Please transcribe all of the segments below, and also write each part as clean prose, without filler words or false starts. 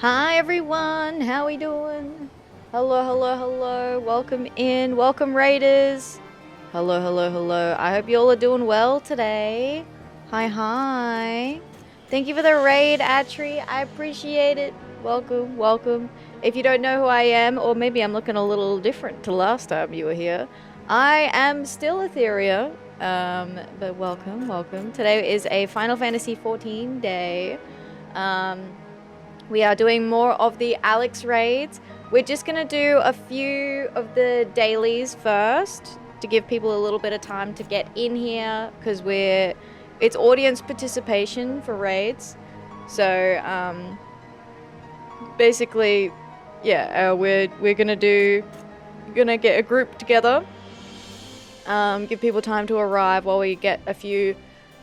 Hi everyone, how we doing? Hello, hello, hello. Welcome in. Welcome raiders. Hello, hello, hello. I hope you all are doing well today. Hi, hi. Thank you for the raid, Atri. I appreciate it. Welcome, welcome. If you don't know who I am, or maybe I'm looking a little different to last time you were here, I am still Atheria. But welcome, welcome. Today is a Final Fantasy XIV day. We are doing more of the Alex raids. We're just going to do a few of the dailies first to give people a little bit of time to get in here because it's audience participation for raids. So basically, yeah, we're gonna get a group together, give people time to arrive while we get a few,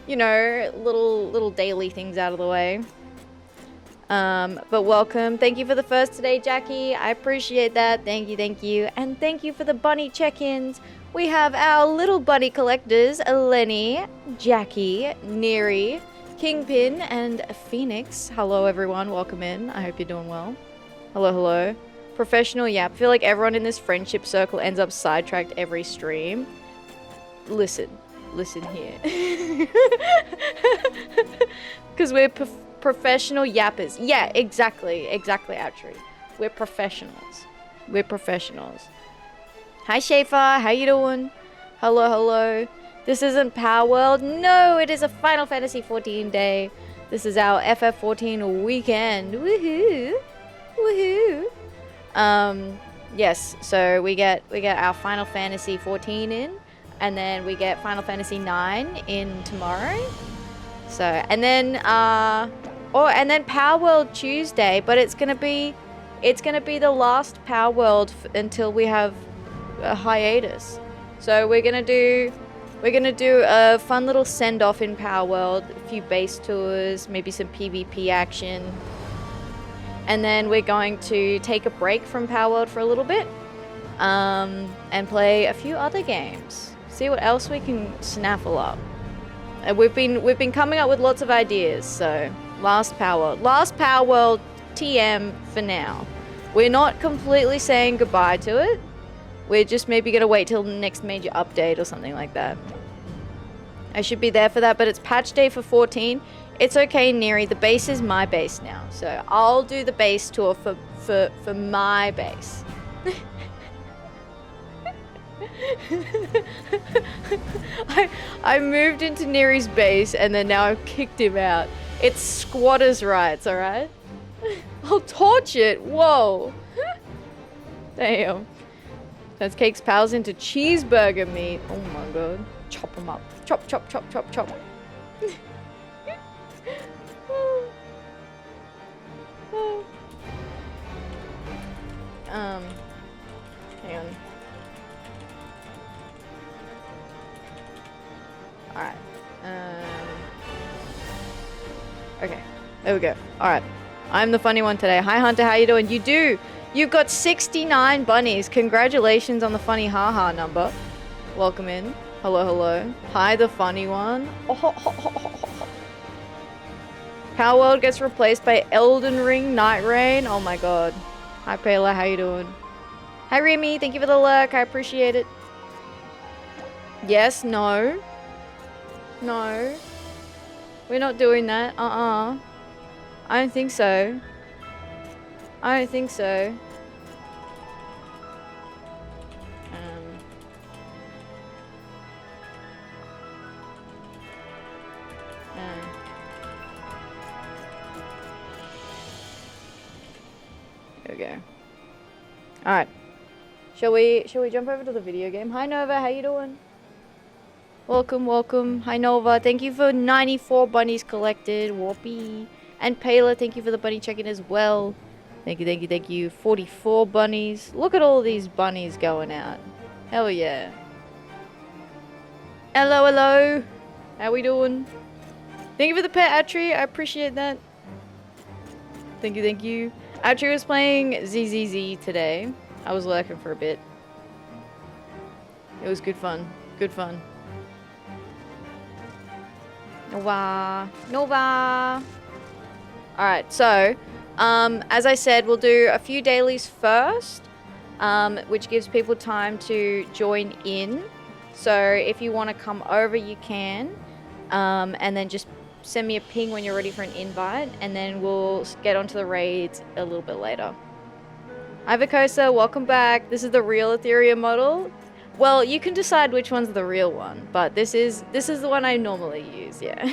you know, little daily things out of the way. But welcome. Thank you for the first today, Jackie. I appreciate that. Thank you, thank you. And thank you for the bunny check-ins. We have our little bunny collectors, Lenny, Jackie, Neri, Kingpin, and Phoenix. Hello, everyone. Welcome in. I hope you're doing well. Hello, hello. Professional Yap. I feel like everyone in this friendship circle ends up sidetracked every stream. Listen here. Because we're professional yappers. Yeah, exactly, Outry. We're professionals. Hi, Schaefer. How you doing? Hello, hello. This isn't Power World. No, it is a Final Fantasy XIV day. This is our FF14 weekend. Woohoo! Woohoo! Yes. So we get our Final Fantasy XIV in, and then we get Final Fantasy IX in tomorrow. So, and then Power World Tuesday, but it's gonna be the last Power World until we have a hiatus. So we're gonna do a fun little send off in Power World, a few base tours, maybe some PvP action, and then we're going to take a break from Power World for a little bit, and play a few other games. See what else we can snaffle up. We've been coming up with lots of ideas, so last Power World TM for now. We're not completely saying goodbye to it. We're just maybe gonna wait till the next major update or something like that. I should be there for that, but it's patch day for 14. It's okay, Neri, the base is my base now, so I'll do the base tour for my base. I moved into Neri's base and then now I've kicked him out. It's squatters' rights, alright? I'll torch it! Whoa! Damn. Turns Cake's pals into cheeseburger meat. Oh my god. Chop them up. Chop, chop, chop, chop, chop. Hang on. Alright. Okay. There we go. Alright. I'm the funny one today. Hi, Hunter. How you doing? You do. You've got 69 bunnies. Congratulations on the funny haha number. Welcome in. Hello, hello. Hi, the funny one. Power World gets replaced by Elden Ring Night Rain. Oh my god. Hi, Payla. How you doing? Hi, Remy. Thank you for the lurk. I appreciate it. Yes, no. No. We're not doing that. I don't think so. There we go. Alright. Shall we jump over to the video game? Hi, Nova. How you doing? Welcome, welcome. Hi, Nova. Thank you for 94 bunnies collected. Whoopee. And Payla, thank you for the bunny check-in as well. Thank you, thank you, thank you. 44 bunnies. Look at all these bunnies going out. Hell yeah. Hello, hello. How we doing? Thank you for the pet, Atri. I appreciate that. Thank you, thank you. Atri was playing ZZZ today. I was lurking for a bit. It was good fun. Good fun. Nova. Alright, so As I said, we'll do a few dailies first, which gives people time to join in. So if you want to come over, you can. And then just send me a ping when you're ready for an invite, and then we'll get onto the raids a little bit later. Hi Vicosa, welcome back. This is the real Atheria model. Well, you can decide which one's the real one, but this is the one I normally use, yeah.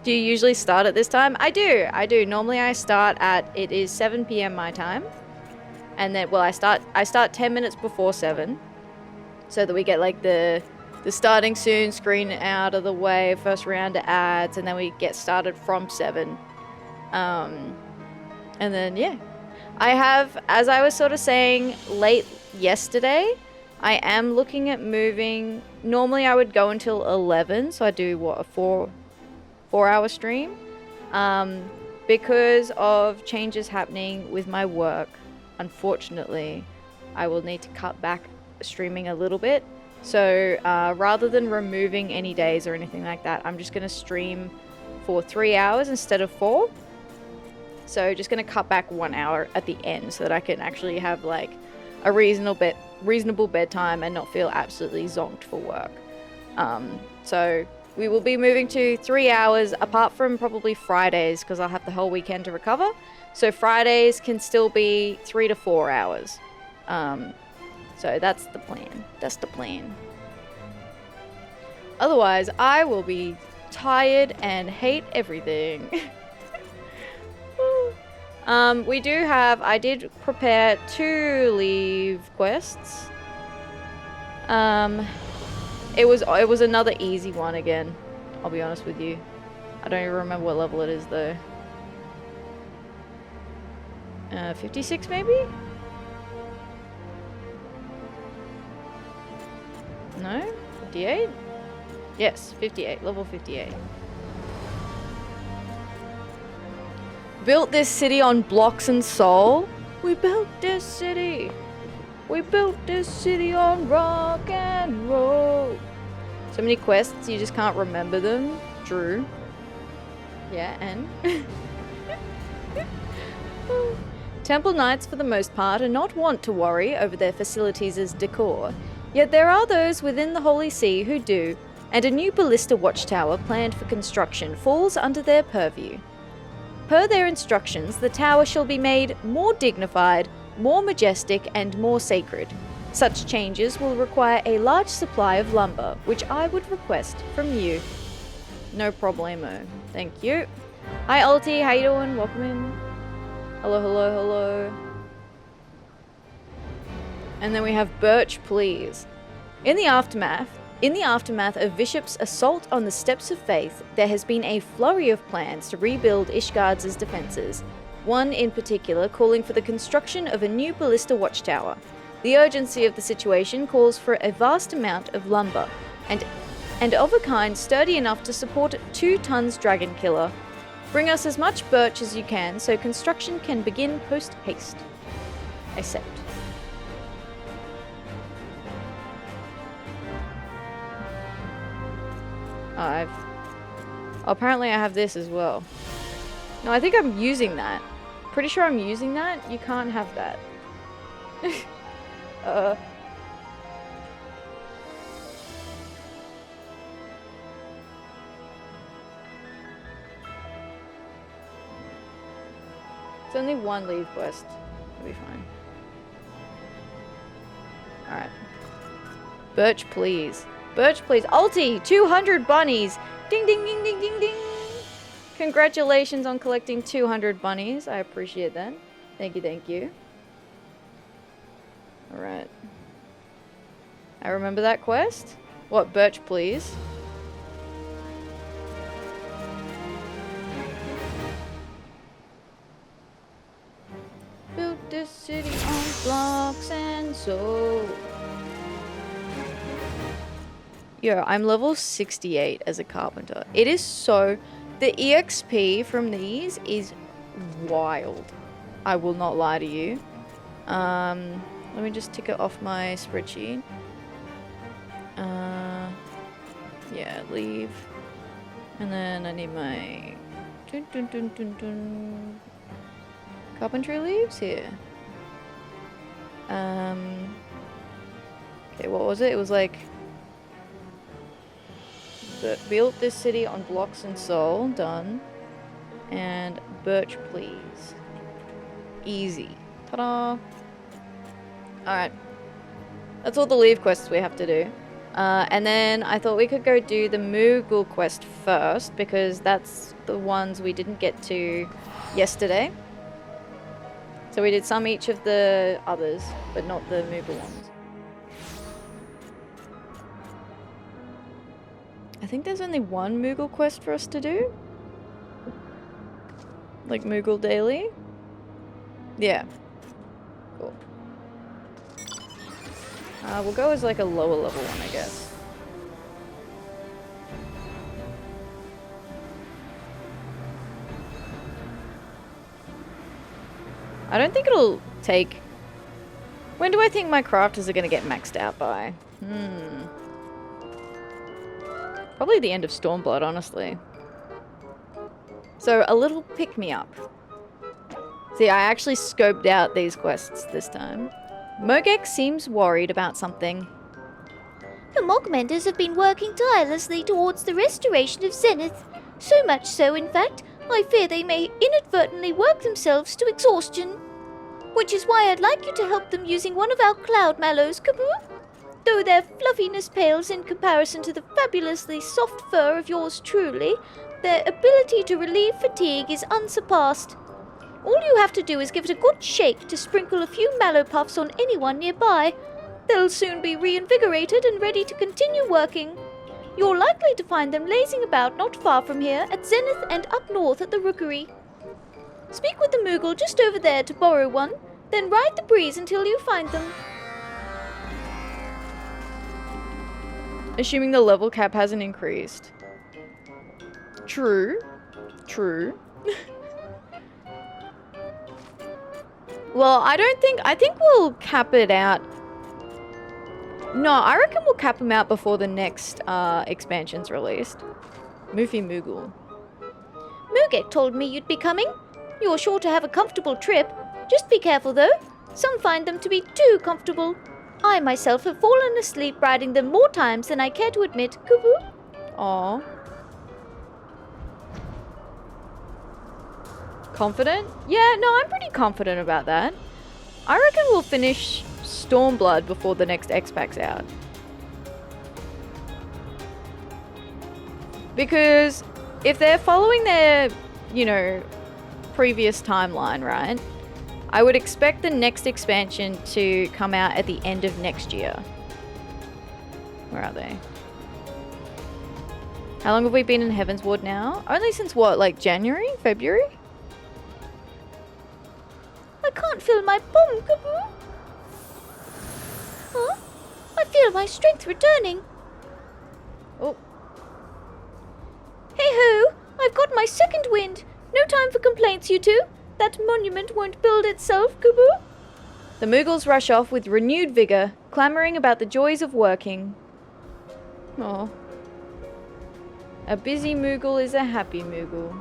Do you usually start at this time? I do. Normally I start at, it is 7 PM my time. And then, well, I start 10 minutes before 7. So that we get like the starting soon screen out of the way, first round of ads, and then we get started from 7. And then, yeah. I have, as I was sort of saying late yesterday, I am looking at moving. Normally I would go until 11, so I do, what, a 4-hour stream? Because of changes happening with my work, unfortunately, I will need to cut back streaming a little bit. So rather than removing any days or anything like that, I'm just going to stream for 3 hours instead of 4. So just going to cut back 1 hour at the end so that I can actually have like a reasonable bedtime and not feel absolutely zonked for work. So we will be moving to 3 hours, apart from probably Fridays, because I'll have the whole weekend to recover. So Fridays can still be 3 to 4 hours. So that's the plan. That's the plan. Otherwise, I will be tired and hate everything. I did prepare 2 Levequests. It was another easy one again, I'll be honest with you. I don't even remember what level it is though. 56 maybe? No? 58? Yes, 58, level 58. Built this city on blocks and soul. We built this city. We built this city on rock and roll. So many quests, you just can't remember them. True. Yeah, and? Temple Knights, for the most part, are not wont to worry over their facilities' decor. Yet there are those within the Holy See who do, and a new ballista watchtower planned for construction falls under their purview. Per their instructions, the tower shall be made more dignified, more majestic, and more sacred. Such changes will require a large supply of lumber, which I would request from you. No problemo. Thank you. Hi Ulti, how you doing? Welcome in. Hello, hello, hello. And then we have Birch, please. In the aftermath of Bishop's assault on the Steps of Faith, there has been a flurry of plans to rebuild Ishgard's defences, one in particular calling for the construction of a new ballista watchtower. The urgency of the situation calls for a vast amount of lumber, and of a kind sturdy enough to support 2 tons dragon killer. Bring us as much birch as you can so construction can begin post-haste. Accept. Apparently I have this as well. No, I think I'm using that. Pretty sure I'm using that. You can't have that. It's only 1 Levequest. It'll be fine. Alright. Birch, please. Birch, please. Ulti! 200 bunnies! Ding, ding, ding, ding, ding, ding! Congratulations on collecting 200 bunnies. I appreciate that. Thank you, thank you. Alright. I remember that quest. What, Birch, please? Built this city on blocks and soul. Yo, I'm level 68 as a carpenter. It is so... The EXP from these is wild. I will not lie to you. Let me just tick it off my spreadsheet. Yeah, leave. And then I need my Dun, dun, dun, dun, dun. Carpentry leaves here. Okay, what was it? It was like... built this city on blocks and soul. Done. And Birch, please. Easy. Ta-da! Alright. That's all the leave quests we have to do. And then I thought we could go do the Moogle quest first, because that's the ones we didn't get to yesterday. So we did some each of the others, but not the Moogle ones. I think there's only one Moogle quest for us to do. Like Moogle Daily. Yeah. Cool. We'll go as like a lower level one, I guess. I don't think it'll take... When do I think my crafters are going to get maxed out by? Probably the end of Stormblood, honestly. So, a little pick-me-up. See, I actually scoped out these quests this time. Mogek seems worried about something. The Mogmenders have been working tirelessly towards the restoration of Zenith. So much so, in fact, I fear they may inadvertently work themselves to exhaustion. Which is why I'd like you to help them using one of our cloud mallows, Kaboo. Though their fluffiness pales in comparison to the fabulously soft fur of yours truly, their ability to relieve fatigue is unsurpassed. All you have to do is give it a good shake to sprinkle a few mallow puffs on anyone nearby. They'll soon be reinvigorated and ready to continue working. You're likely to find them lazing about not far from here at Zenith and up north at the Rookery. Speak with the Moogle just over there to borrow one, then ride the breeze until you find them. Assuming the level cap hasn't increased. True. True. Well, I think we'll cap it out. No, I reckon we'll cap them out before the next expansion's released. Moofy Moogle. Mogek told me you'd be coming. You're sure to have a comfortable trip. Just be careful though. Some find them to be too comfortable. I myself have fallen asleep riding them more times than I care to admit. Kubu. Aww. Confident? Yeah, no, I'm pretty confident about that. I reckon we'll finish Stormblood before the next X-Pack's out. Because if they're following their, you know, previous timeline, right? I would expect the next expansion to come out at the end of next year. Where are they? How long have we been in Heaven's Ward now? Only since what, like January? February? I can't feel my bomb, Kaboo. Huh? I feel my strength returning. Oh. Hey-ho! I've got my second wind. No time for complaints, you two. That monument won't build itself, Kaboo. The Moogles rush off with renewed vigor, clamoring about the joys of working. Oh. A busy Moogle is a happy Moogle.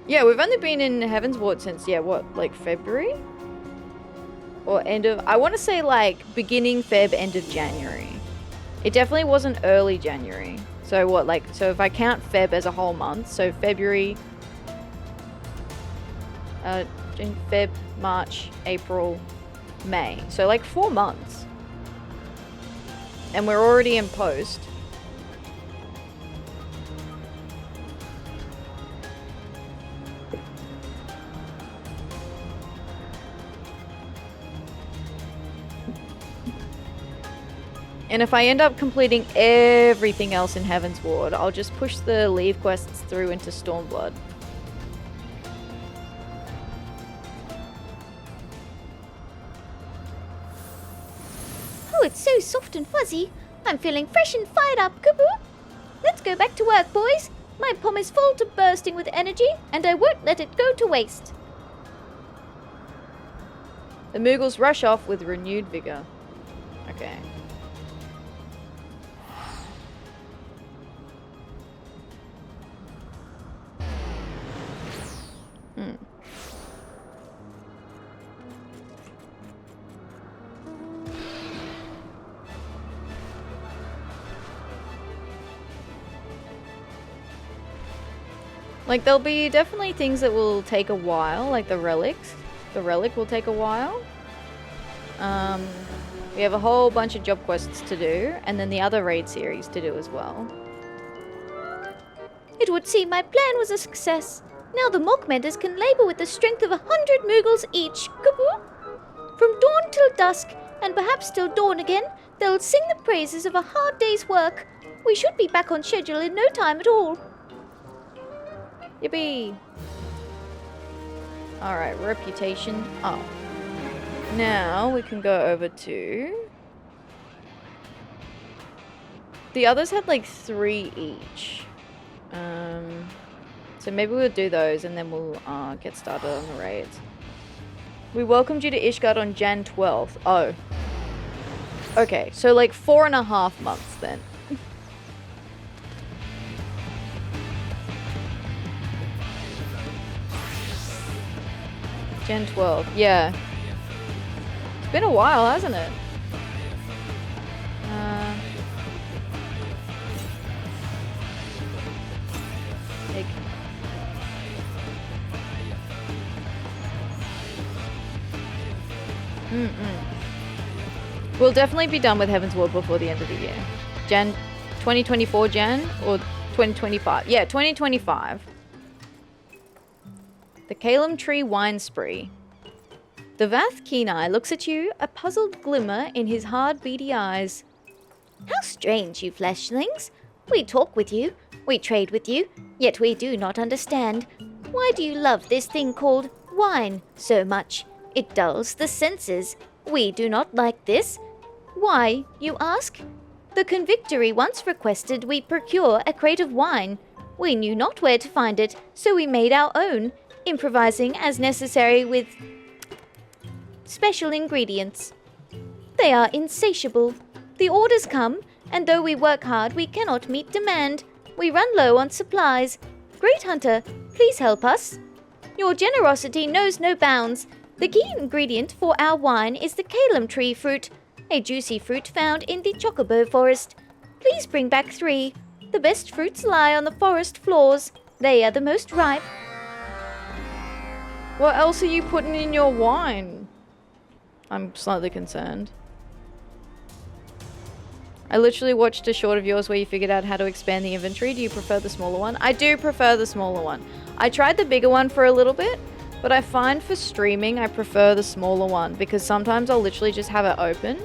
Yeah, we've only been in Heaven's Ward since, yeah, what, like February? Or end of... I want to say, like, beginning Feb, end of January. It definitely wasn't early January. So what, like... So if I count Feb as a whole month, so February... Feb, March, April, May. So, like, 4 months. And we're already in post. And if I end up completing everything else in Heaven's Ward, I'll just push the leave quests through into Stormblood. Oh, it's so soft and fuzzy. I'm feeling fresh and fired up, Kaboo. Let's go back to work, boys. My palm is full to bursting with energy, and I won't let it go to waste. The Moogles rush off with renewed vigor. Okay. Like, there'll be definitely things that will take a while, like the relics. The relic will take a while. We have a whole bunch of job quests to do, and then the other raid series to do as well. It would seem my plan was a success. Now the Mockmenders can labor with the strength of 100 Moogles each. Kaboo! From dawn till dusk, and perhaps till dawn again, they'll sing the praises of a hard day's work. We should be back on schedule in no time at all. Yippee! Alright, reputation up. Now we can go over to... The others had like 3 each. So maybe we'll do those and then we'll get started on the raids. We welcomed you to Ishgard on Jan 12th. Oh. Okay, so like 4.5 months then. Jan 12th, yeah. It's been a while, hasn't it? Take. We'll definitely be done with Heaven's Ward before the end of the year. Jan 2024 Jan or 2025? Yeah, 2025. The Caelumtree wine spree. The Vath keen-eye looks at you, a puzzled glimmer in his hard, beady eyes. How strange, you fleshlings. We talk with you, we trade with you, yet we do not understand. Why do you love this thing called wine so much? It dulls the senses. We do not like this. Why, you ask? The Convictory once requested we procure a crate of wine. We knew not where to find it, so we made our own, improvising as necessary with special ingredients. They are insatiable. The orders come, and though we work hard, we cannot meet demand. We run low on supplies. Great Hunter, please help us. Your generosity knows no bounds. The key ingredient for our wine is the Caelumtree fruit, a juicy fruit found in the Chocobo forest. Please bring back 3. The best fruits lie on the forest floors. They are the most ripe. What else are you putting in your wine? I'm slightly concerned. I literally watched a short of yours where you figured out how to expand the inventory. Do you prefer the smaller one? I do prefer the smaller one. I tried the bigger one for a little bit, but I find for streaming I prefer the smaller one because sometimes I'll literally just have it open.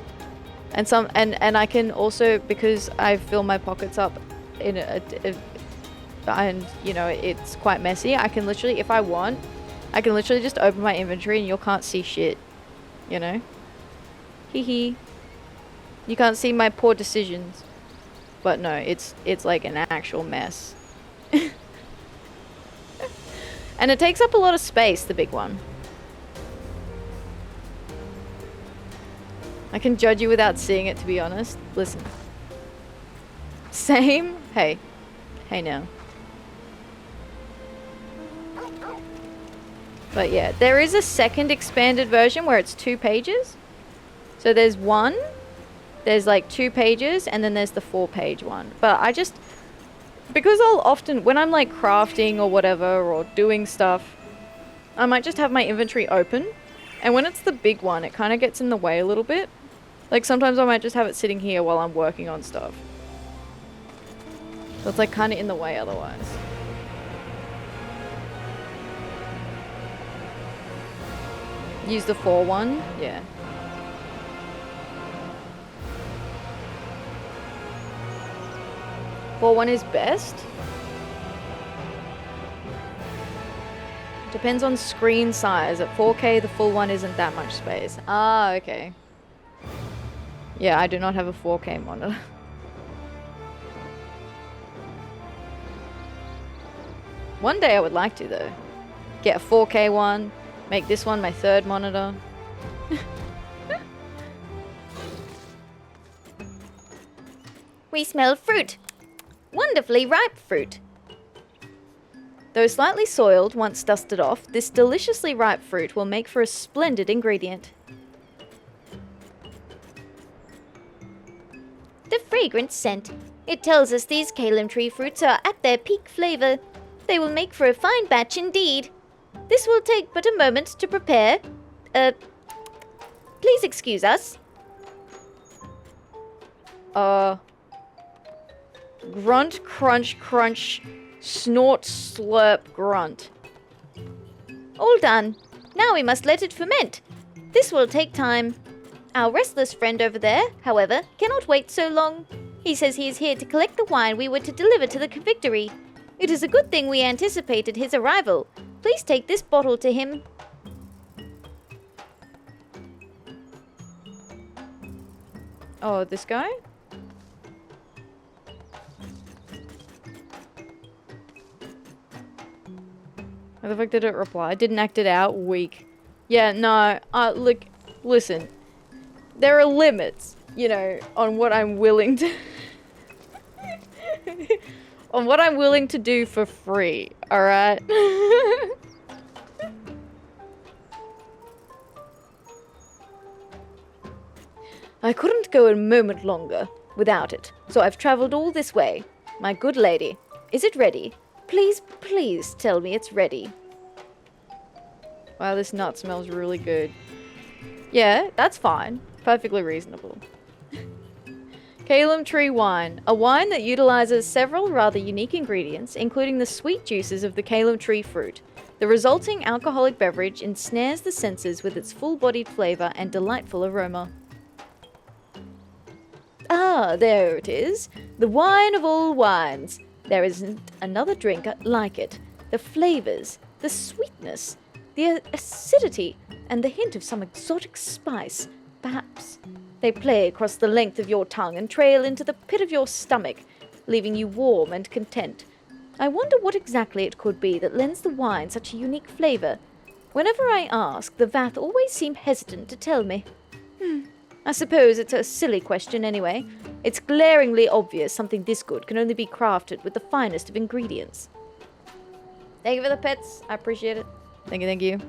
And I can also, because I fill my pockets up in and you know it's quite messy, I can literally, if I want, I can literally just open my inventory and you can't see shit, you know? Hee hee. You can't see my poor decisions. But no, it's like an actual mess. And it takes up a lot of space, the big one. I can judge you without seeing it, to be honest. Listen. Same? Hey. Hey now. But yeah, there is a second expanded version where it's 2 pages. So there's one, there's like 2 pages, and then there's the 4-page one. But I just, because I'll often, when I'm like crafting or whatever, or doing stuff, I might just have my inventory open. And when it's the big one, it kind of gets in the way a little bit. Like sometimes I might just have it sitting here while I'm working on stuff. So it's like kind of in the way otherwise. Use the 4 one? Yeah. Four one is best? Depends on screen size. At 4K, the full one isn't that much space. Ah, okay. Yeah, I do not have a 4K monitor. One day I would like to, though. Get a 4K one, make this one my 3rd monitor. We smell fruit. Wonderfully ripe fruit. Though slightly soiled, once dusted off, this deliciously ripe fruit will make for a splendid ingredient. The fragrant scent. It tells us these Caelumtree fruits are at their peak flavor. They will make for a fine batch indeed. This will take but a moment to prepare. Please excuse us. Grunt, crunch, crunch, snort, slurp, grunt. All done. Now we must let it ferment. This will take time. Our restless friend over there, however, cannot wait so long. He says he is here to collect the wine we were to deliver to the convictory. It is a good thing we anticipated his arrival. Please take this bottle to him. Oh, this guy? How the fuck did it reply? Didn't act it out? Weak. Yeah, no, look, listen. There are limits, you know, on what I'm willing to... on what I'm willing to do for free, alright? I couldn't go a moment longer without it, so I've travelled all this way. My good lady, is it ready? Please, please tell me it's ready. Wow, this nut smells really good. Yeah, that's fine. Perfectly reasonable. Caelumtree wine. A wine that utilizes several rather unique ingredients, including the sweet juices of the Caelumtree fruit. The resulting alcoholic beverage ensnares the senses with its full-bodied flavor and delightful aroma. Ah, there it is. The wine of all wines. There isn't another drink like it. The flavors, the sweetness, the acidity, and the hint of some exotic spice. Perhaps they play across the length of your tongue and trail into the pit of your stomach, leaving you warm and content. I wonder what exactly it could be that lends the wine such a unique flavor. Whenever I ask, the Vath always seem hesitant to tell me. I suppose it's a silly question anyway. It's glaringly obvious something this good can only be crafted with the finest of ingredients. Thank you for the pets. I appreciate it. Thank you, thank you.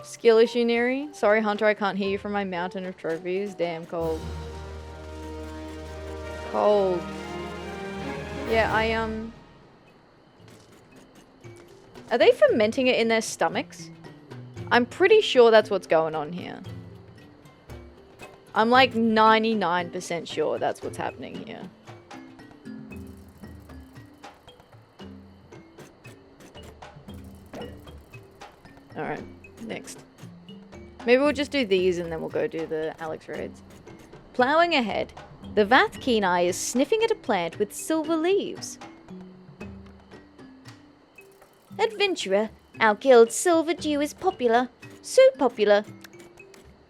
Skill issue, Neri. Sorry, Hunter, I can't hear you from my mountain of trophies. Damn cold. Cold. Yeah, Are they fermenting it in their stomachs? I'm pretty sure that's what's going on here. I'm like 99% sure that's what's happening here. Alright, next. Maybe we'll just do these and then we'll go do the Alex raids. Ploughing ahead. The Vath Keen Eye is sniffing at a plant with silver leaves. Adventurer, our guild's silver dew is popular. So popular.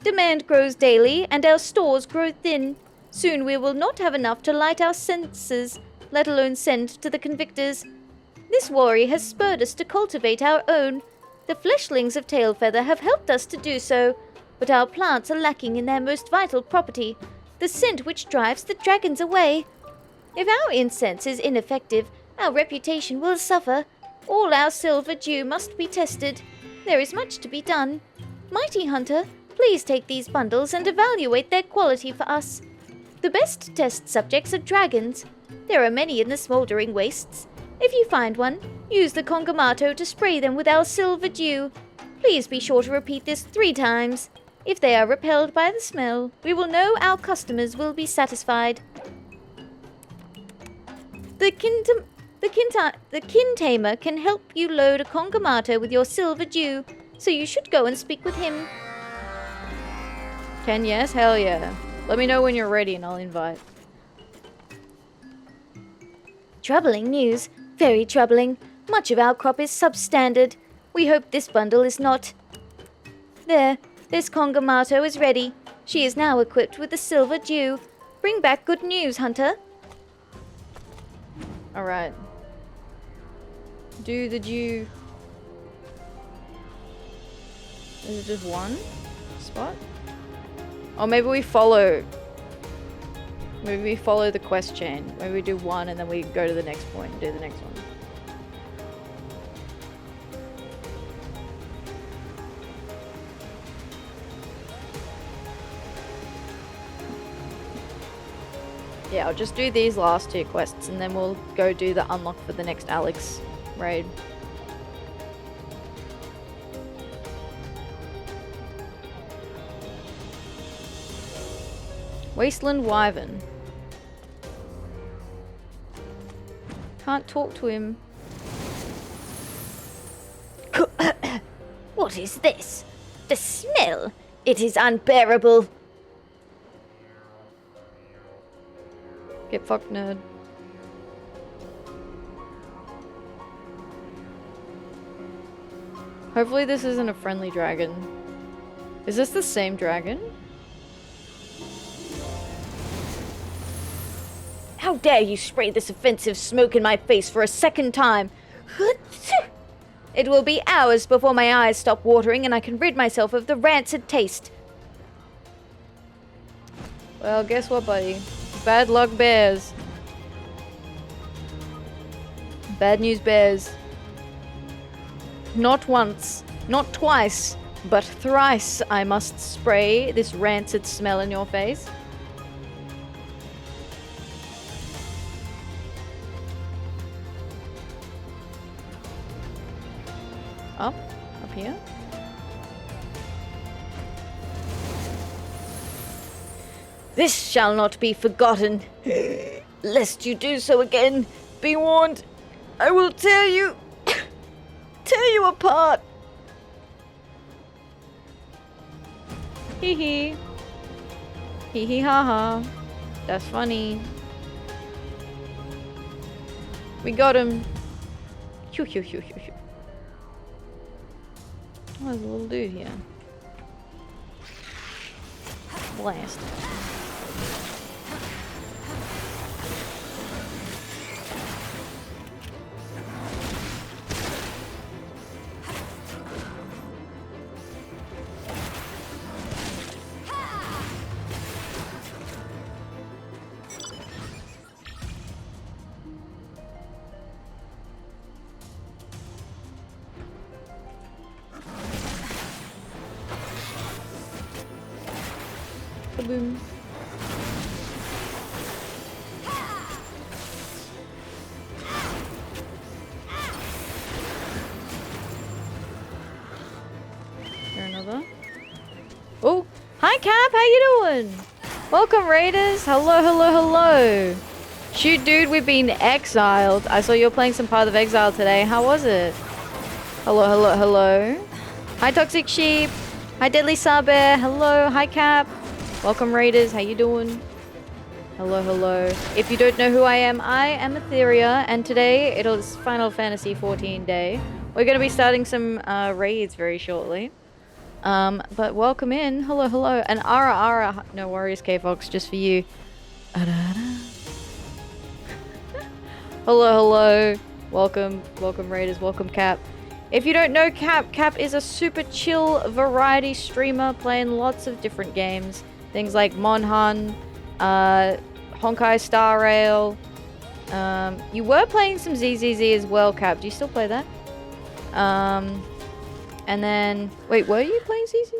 Demand grows daily, and our stores grow thin. Soon we will not have enough to light our censers, let alone send to the convictors. This worry has spurred us to cultivate our own. The fleshlings of Tailfeather have helped us to do so, but our plants are lacking in their most vital property, the scent which drives the dragons away. If our incense is ineffective, our reputation will suffer. All our silver dew must be tested. There is much to be done. Mighty Hunter, please take these bundles and evaluate their quality for us. The best test subjects are dragons. There are many in the smouldering wastes. If you find one, use the Congamato to spray them with our silver dew. Please be sure to repeat this 3 times. If they are repelled by the smell, we will know our customers will be satisfied. The Kin Tamer can help you load a Congamato with your silver dew, so you should go and speak with him. Ken, yes? Hell yeah. Let me know when you're ready and I'll invite. Troubling news. Very troubling. Much of our crop is substandard. We hope this bundle is not. There. This Congamato is ready. She is now equipped with the silver dew. Bring back good news, Hunter. Alright. Do the dew... Is it just one spot? Or maybe we follow... Maybe we follow the quest chain. Maybe we do one and then we go to the next point and do the next one. Yeah, I'll just do these last 2 quests and then we'll go do the unlock for the next Alex raid. Wasteland Wyvern. Can't talk to him. What is this? The smell! It is unbearable! Get fucked, nerd. Hopefully this isn't a friendly dragon. Is this the same dragon? How dare you spray this offensive smoke in my face for a second time! It will be hours before my eyes stop watering and I can rid myself of the rancid taste. Well, guess what, buddy? Bad luck bears. Bad news bears. Not once, not twice, but thrice I must spray this rancid smell in your face. Up here. This shall not be forgotten. Lest you do so again, be warned. I will tear you apart. Hee hee. Hee hee ha ha. That's funny. We got him. Hoo hoo hoo hoo hoo. Oh, there's a little dude here. Blast. Boom. There another? Oh, hi Cap, how you doing? Welcome Raiders. Hello, hello, hello. Shoot dude, we've been exiled. I saw you were playing some Path of Exile today. How was it? Hello, hello, hello. Hi Toxic Sheep. Hi Deadly Saber. Hello, hi Cap. Welcome Raiders, how you doing? Hello, hello. If you don't know who I am Atheria, and today it is Final Fantasy XIV day. We're going to be starting some raids very shortly. But welcome in. Hello, hello. And Ara, no worries, K-Fox, just for you. Hello, hello. Welcome Raiders, welcome Cap. If you don't know Cap is a super chill variety streamer playing lots of different games. Things like Monhan, Honkai Star Rail. You were playing some ZZZ as well, Cap. Do you still play that? And then... Wait, were you playing ZZ?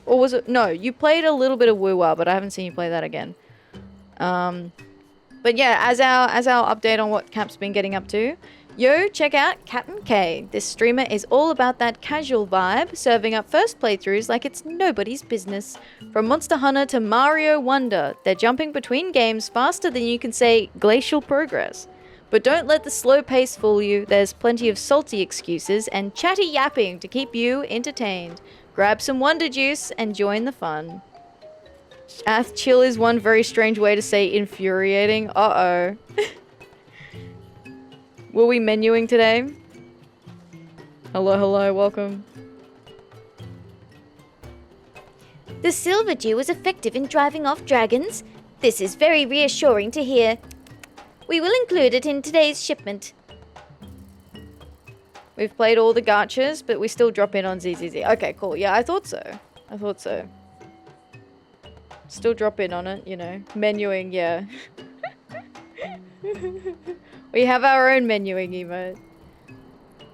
Or was it... No, you played a little bit of Woo-Wah, but I haven't seen you play that again. But yeah, as our update on what Cap's been getting up to... Yo, check out Captain K. This streamer is all about that casual vibe, serving up first playthroughs like it's nobody's business. From Monster Hunter to Mario Wonder, they're jumping between games faster than you can say glacial progress. But don't let the slow pace fool you, there's plenty of salty excuses and chatty yapping to keep you entertained. Grab some Wonder Juice and join the fun. Chill is one very strange way to say infuriating. Uh-oh. Were we menuing today? Hello, hello, welcome. The Silver Dew is effective in driving off dragons. This is very reassuring to hear. We will include it in today's shipment. We've played all the gachas, but we still drop in on ZZZ. Okay, cool. Yeah, I thought so. Still drop in on it, you know. Menuing, yeah. We have our own menuing emote.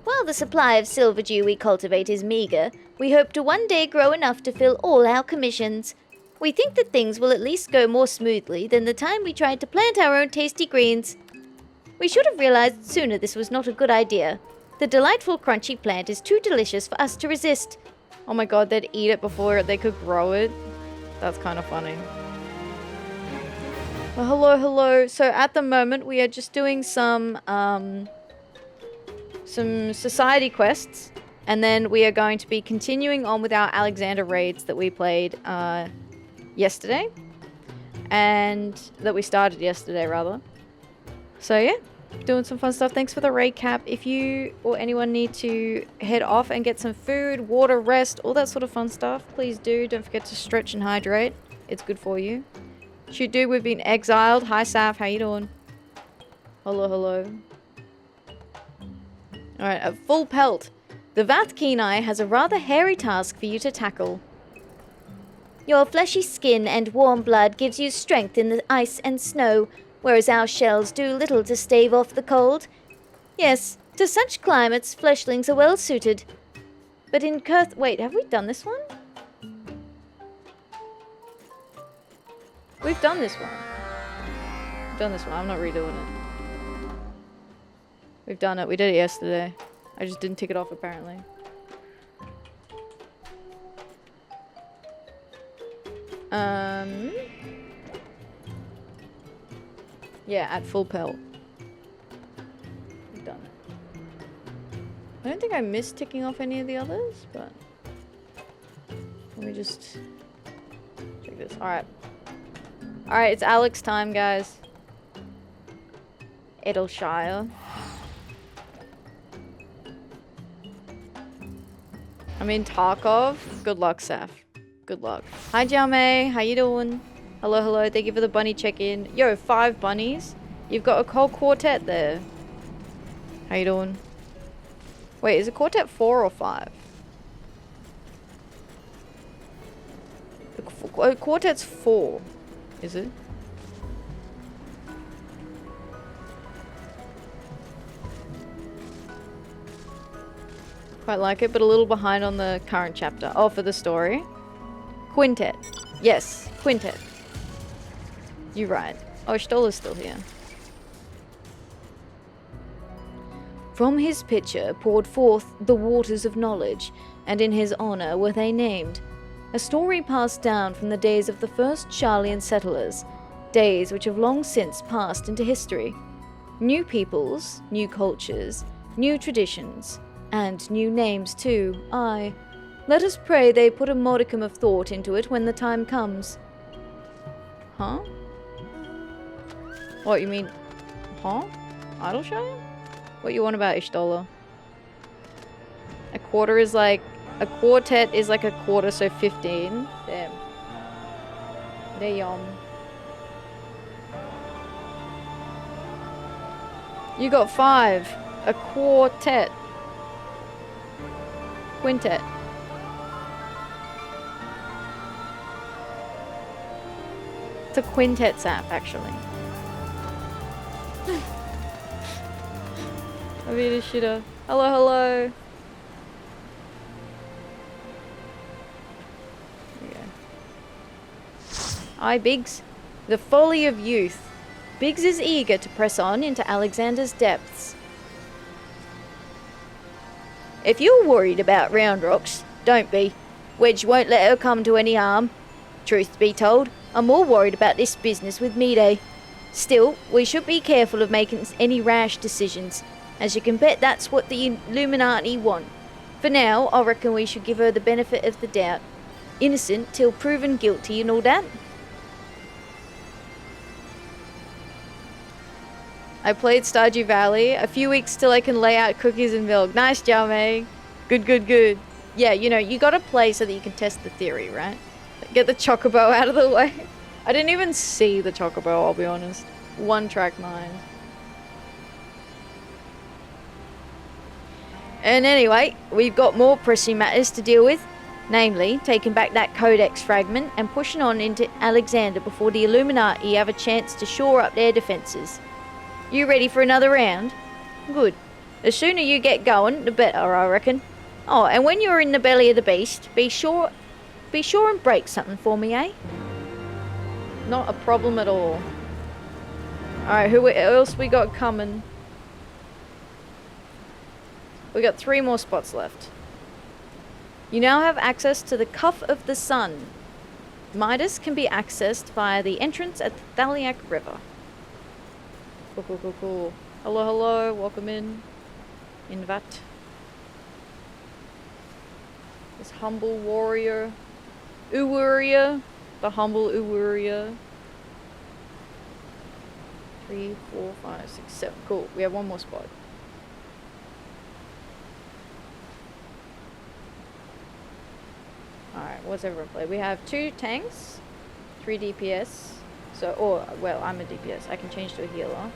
While the supply of Silver Dew we cultivate is meager, we hope to one day grow enough to fill all our commissions. We think that things will at least go more smoothly than the time we tried to plant our own tasty greens. We should have realized sooner this was not a good idea. The delightful crunchy plant is too delicious for us to resist. Oh my god, they'd eat it before they could grow it. That's kind of funny. Well, hello. So at the moment, we are just doing some society quests. And then we are going to be continuing on with our Alexander raids that we played yesterday. And that we started yesterday, rather. So yeah, doing some fun stuff. Thanks for the raid cap. If you or anyone need to head off and get some food, water, rest, all that sort of fun stuff, please do. Don't forget to stretch and hydrate. It's good for you. Shoot, dude, we've been exiled. Hi, Saf. How you doing? Hello. Alright, a full pelt. The Vath Kenai has a rather hairy task for you to tackle. Your fleshy skin and warm blood gives you strength in the ice and snow, whereas our shells do little to stave off the cold. Yes, to such climates, fleshlings are well suited. But in wait, have we done this one? We've done this one. I'm not redoing it. We've done it. We did it yesterday. I just didn't tick it off, apparently. Yeah, at full pelt. We've done it. I don't think I missed ticking off any of the others, but... Let me just... check this. Alright. Alright, it's Alex time, guys. Edelshire. I'm in Tarkov. Good luck, Saf. Good luck. Hi, Jaume. How you doing? Hello. Thank you for the bunny check-in. Yo, 5 bunnies. You've got a whole quartet there. How you doing? Wait, is it quartet 4 or 5? The quartet's 4. Is it? Quite like it, but a little behind on the current chapter. Oh, for the story. Quintet. Yes, quintet. You're right. Oh, Stola's still here. From his pitcher poured forth the waters of knowledge, and in his honor were they named. A story passed down from the days of the first Charlian settlers, days which have long since passed into history. New peoples, new cultures, new traditions, and new names too, aye. Let us pray they put a modicum of thought into it when the time comes. Huh? What, you mean... Huh? Idleshire? What you want about Ishtola? A quarter is like... A quartet is like a quarter, so 15. Damn. Damn. You got 5. A quartet. Quintet. It's a quintet sap, actually. Avita shitter. Hello. There you go. Aye, Biggs. The folly of youth. Biggs is eager to press on into Alexander's depths. If you're worried about Round Rocks, don't be. Wedge won't let her come to any harm. Truth be told, I'm more worried about this business with Mide. Still, we should be careful of making any rash decisions, as you can bet that's what the Illuminati want. For now, I reckon we should give her the benefit of the doubt. Innocent till proven guilty and all that. I played Stardew Valley. A few weeks till I can lay out cookies and milk. Nice, Jaume. Good. Yeah, you know, you gotta play so that you can test the theory, right? Get the chocobo out of the way. I didn't even see the chocobo, I'll be honest. One track mind. And anyway, we've got more pressing matters to deal with. Namely, taking back that codex fragment and pushing on into Alexander before the Illuminati have a chance to shore up their defences. You ready for another round? Good. The sooner you get going, the better, I reckon. Oh, and when you're in the belly of the beast, be sure and break something for me, eh? Not a problem at all. Alright, who else we got coming? We got 3 more spots left. You now have access to the Cuff of the Sun. Midas can be accessed via the entrance at the Thaliac River. Cool, cool, cool, cool. Hello, hello, welcome in Vath. This humble warrior. Uwuria. The humble Uwuria. 3, 4, 5, 6, 7. Cool, we have 1 more spot. Alright, what's everyone play? We have 2 tanks, 3 DPS. So, or, well, I'm a DPS. I can change to a healer.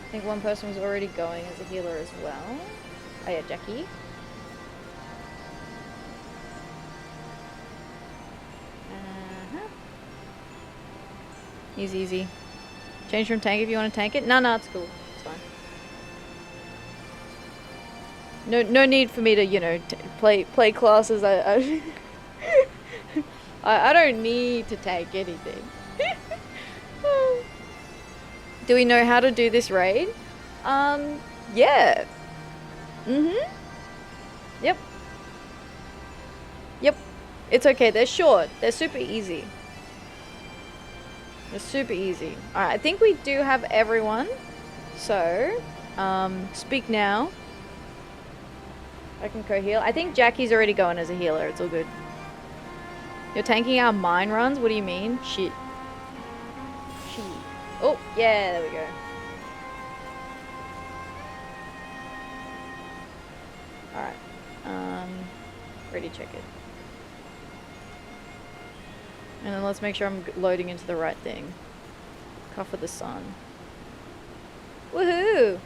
I think 1 person was already going as a healer as well. Oh yeah, Jackie. Easy, easy. Change from tank if you want to tank it. No, it's cool. It's fine. No need for me to, you know, play classes. I don't need to tank anything. Do we know how to do this raid? Yeah. Yep. It's okay. They're short. They're super easy. They're super easy. Alright, I think we do have everyone. So, speak now. I can co-heal. I think Jackie's already going as a healer. It's all good. You're tanking our mine runs? What do you mean? Shit. Oh, yeah, there we go. Alright. Ready, check it. And then let's make sure I'm loading into the right thing. Cuff of the Sun. Woohoo!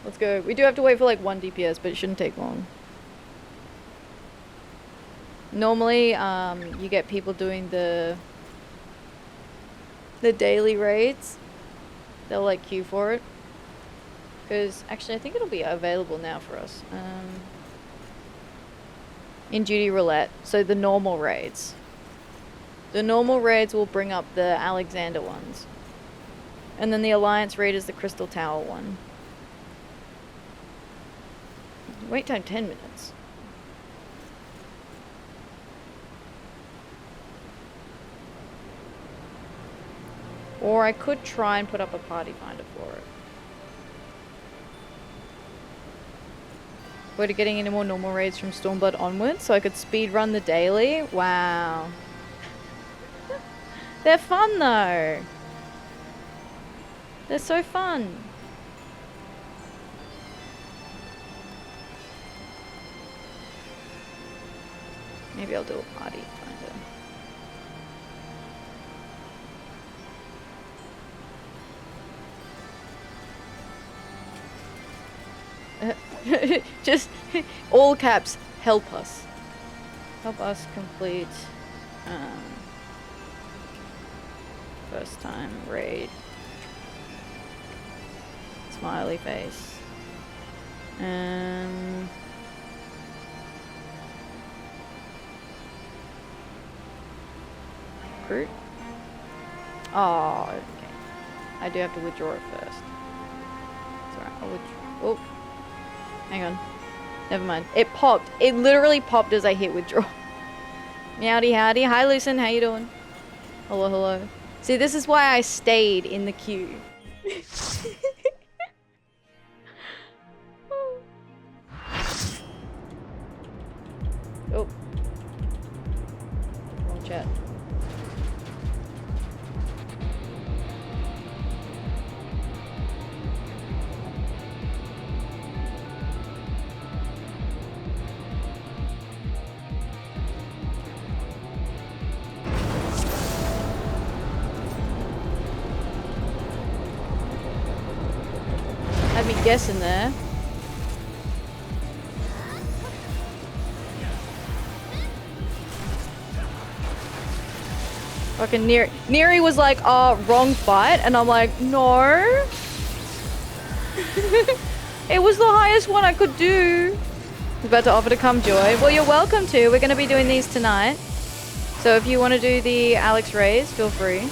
Let's go. We do have to wait for like 1 DPS, but it shouldn't take long. Normally, you get people doing the daily raids. They'll like queue for it. Because actually I think it'll be available now for us. In Duty Roulette. So the normal raids. The normal raids will bring up the Alexander ones. And then the Alliance raid is the Crystal Tower one. Wait time 10 minutes. Or I could try and put up a party finder for it. We're getting any more normal raids from Stormblood onwards, so I could speed run the daily. Wow. They're fun though. They're so fun. Maybe I'll do a party finder. Just all caps, help us. Help us complete first time raid. Smiley face. Recruit. Oh, okay. I do have to withdraw it first. It's alright, I'll withdraw. Oh. Hang on. Never mind. It popped. It literally popped as I hit withdraw. Meowdy howdy. Hi, Lucen. How you doing? Hello, hello. See, this is why I stayed in the queue. Oh. Wrong chat. Had me guessing there. Fucking Neri was like, oh, wrong fight, and I'm like, no. It was the highest one I could do. I was about to offer to come join. Well, you're welcome to. We're going to be doing these tonight. So if you want to do the Alex Rays, feel free.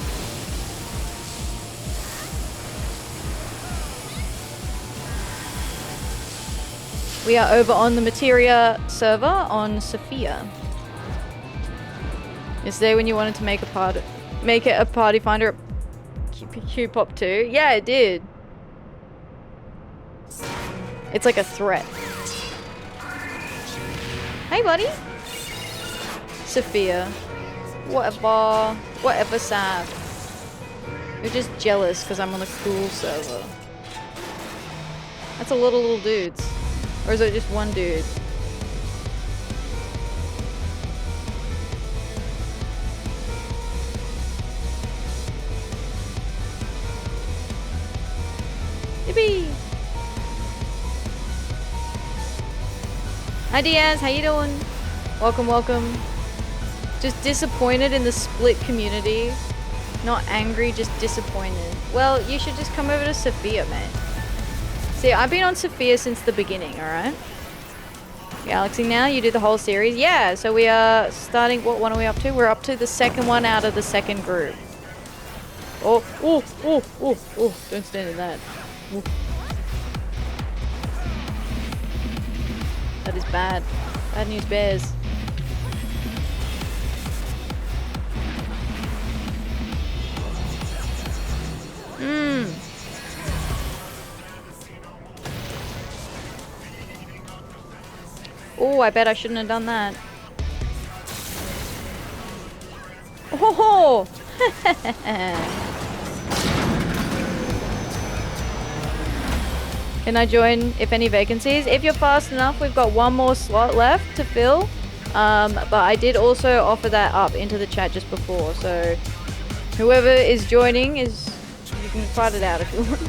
We are over on the Materia server on Sophia. Yesterday when you wanted to make it a party finder Q Pop 2. Yeah, it did. It's like a threat. Hey, buddy. Sophia. Whatever, Sav. You're just jealous because I'm on the cool server. That's a lot of little dudes. Or is it just one dude? Yippee! Hi Diaz, how you doing? Welcome, welcome. Just disappointed in the split community. Not angry, just disappointed. Well, you should just come over to Sophia, mate. See, I've been on Sophia since the beginning, alright? You Alexing now? You do the whole series? Yeah, so we are starting... What one are we up to? We're up to the second one out of the second group. Oh, don't stand in that. Ooh. That is bad. Bad news bears. Oh, I bet I shouldn't have done that. Oh! Can I join if any vacancies? If you're fast enough, we've got one more slot left to fill. But I did also offer that up into the chat just before, so whoever is joining is... You can fight it out if you want.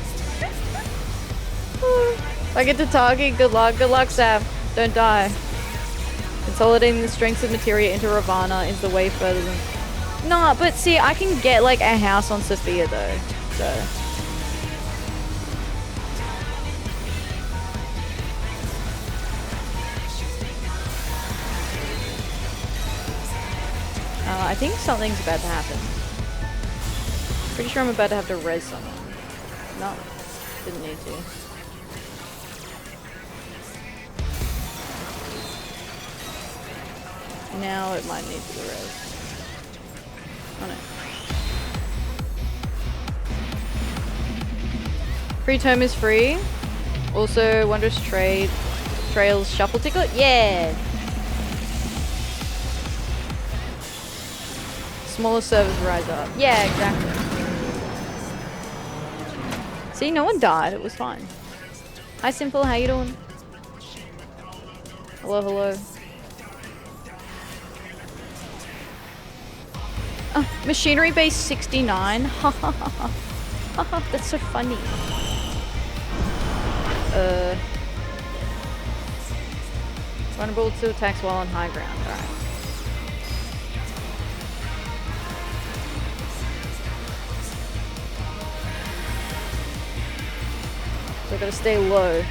If I get to target, good luck. Good luck, Sav. Don't die. Consolidating the strengths of materia into Ravana is the way further than... Nah, but see, I can get like a house on Sophia though, so... I think something's about to happen. Pretty sure I'm about to have to res someone. No, didn't need to. Now it might need to be res. Oh no. Free tome is free. Also, Wondrous Trails Shuffle Ticket. Yeah! Smaller servers rise up. Yeah, exactly. See, no one died. It was fine. Hi, Simple. How you doing? Hello, hello. Machinery base 69. Haha, that's so funny. Vulnerable to attacks while on high ground. Alright. So I gotta stay low.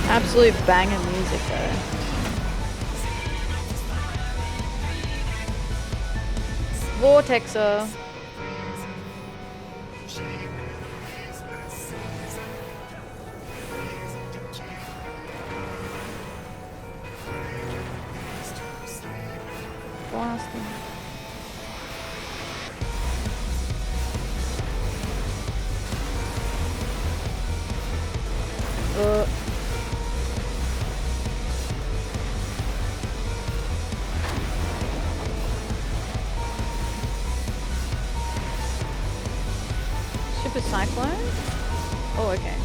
Absolute banger music though. Vortexer. Blasting. Cyclone? Oh, okay.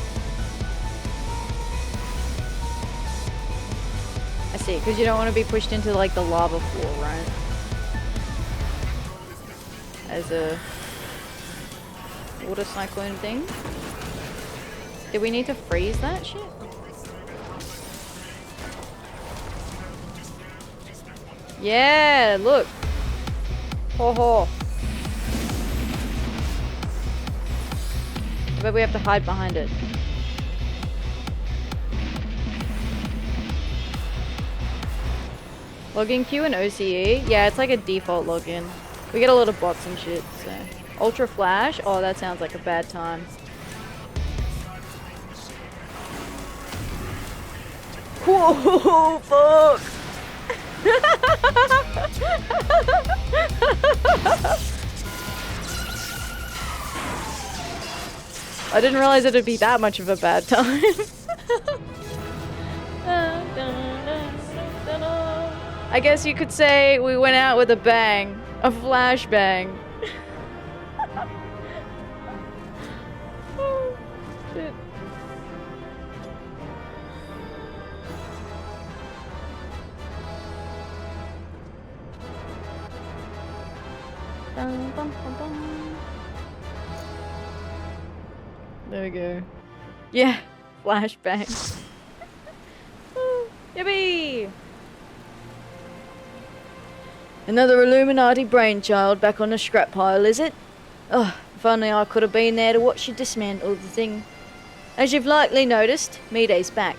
I see, because you don't want to be pushed into like the lava floor, right? As a water cyclone thing. Do we need to freeze that shit? Yeah, look. Ho ho. But we have to hide behind it. Login queue and OCE? Yeah, it's like a default login. We get a lot of bots and shit, so. Ultra Flash? Oh, that sounds like a bad time. Whoa, fuck! I didn't realize it'd be that much of a bad time. I guess you could say we went out with a bang. A flash bang. Oh, shit. Dum, bum, bum, bum. There we go. Yeah, flashbang. Yippee! Another Illuminati brainchild back on the scrap pile, is it? Oh, if only I could have been there to watch you dismantle the thing. As you've likely noticed, Miday's back.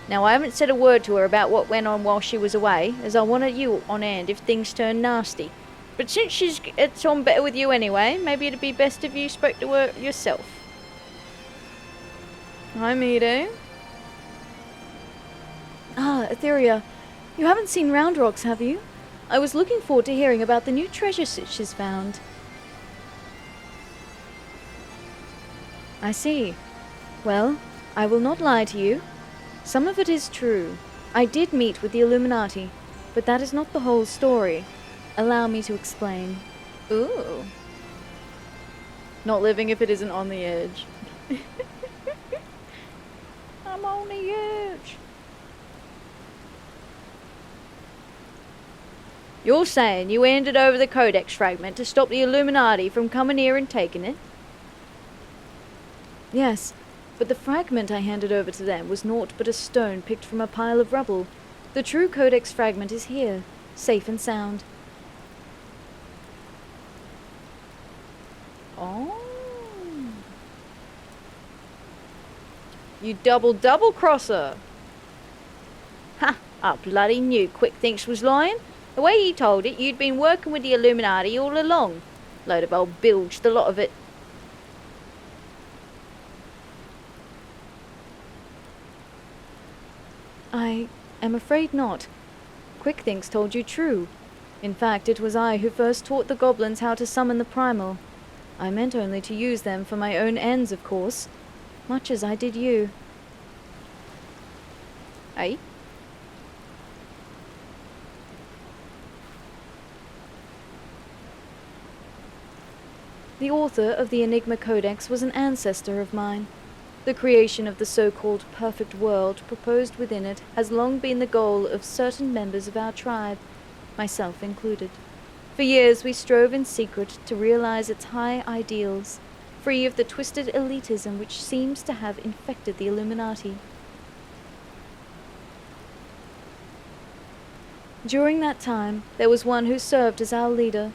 Now, I haven't said a word to her about what went on while she was away, as I wanted you on hand if things turned nasty. But since it's on better with you anyway, maybe it'd be best if you spoke to her yourself. Hi, Miday. Ah, Atheria. You haven't seen Round Rocks, have you? I was looking forward to hearing about the new treasure she's found. I see. Well, I will not lie to you. Some of it is true. I did meet with the Illuminati, but that is not the whole story. Allow me to explain. Ooh. Not living if it isn't on the edge. I'm on the edge. You're saying you handed over the Codex fragment to stop the Illuminati from coming here and taking it? Yes, but the fragment I handed over to them was naught but a stone picked from a pile of rubble. The true Codex fragment is here, safe and sound. Oh. You double crosser. Ha! I bloody knew Quick Thinks was lying. The way he told it, you'd been working with the Illuminati all along. Load of old bilge, the lot of it. I am afraid not. Quick Thinks told you true. In fact, it was I who first taught the goblins how to summon the primal. I meant only to use them for my own ends, of course. Much as I did you. Aye? The author of the Enigma Codex was an ancestor of mine. The creation of the so-called perfect world proposed within it has long been the goal of certain members of our tribe, myself included. For years we strove in secret to realize its high ideals, free of the twisted elitism which seems to have infected the Illuminati. During that time, there was one who served as our leader,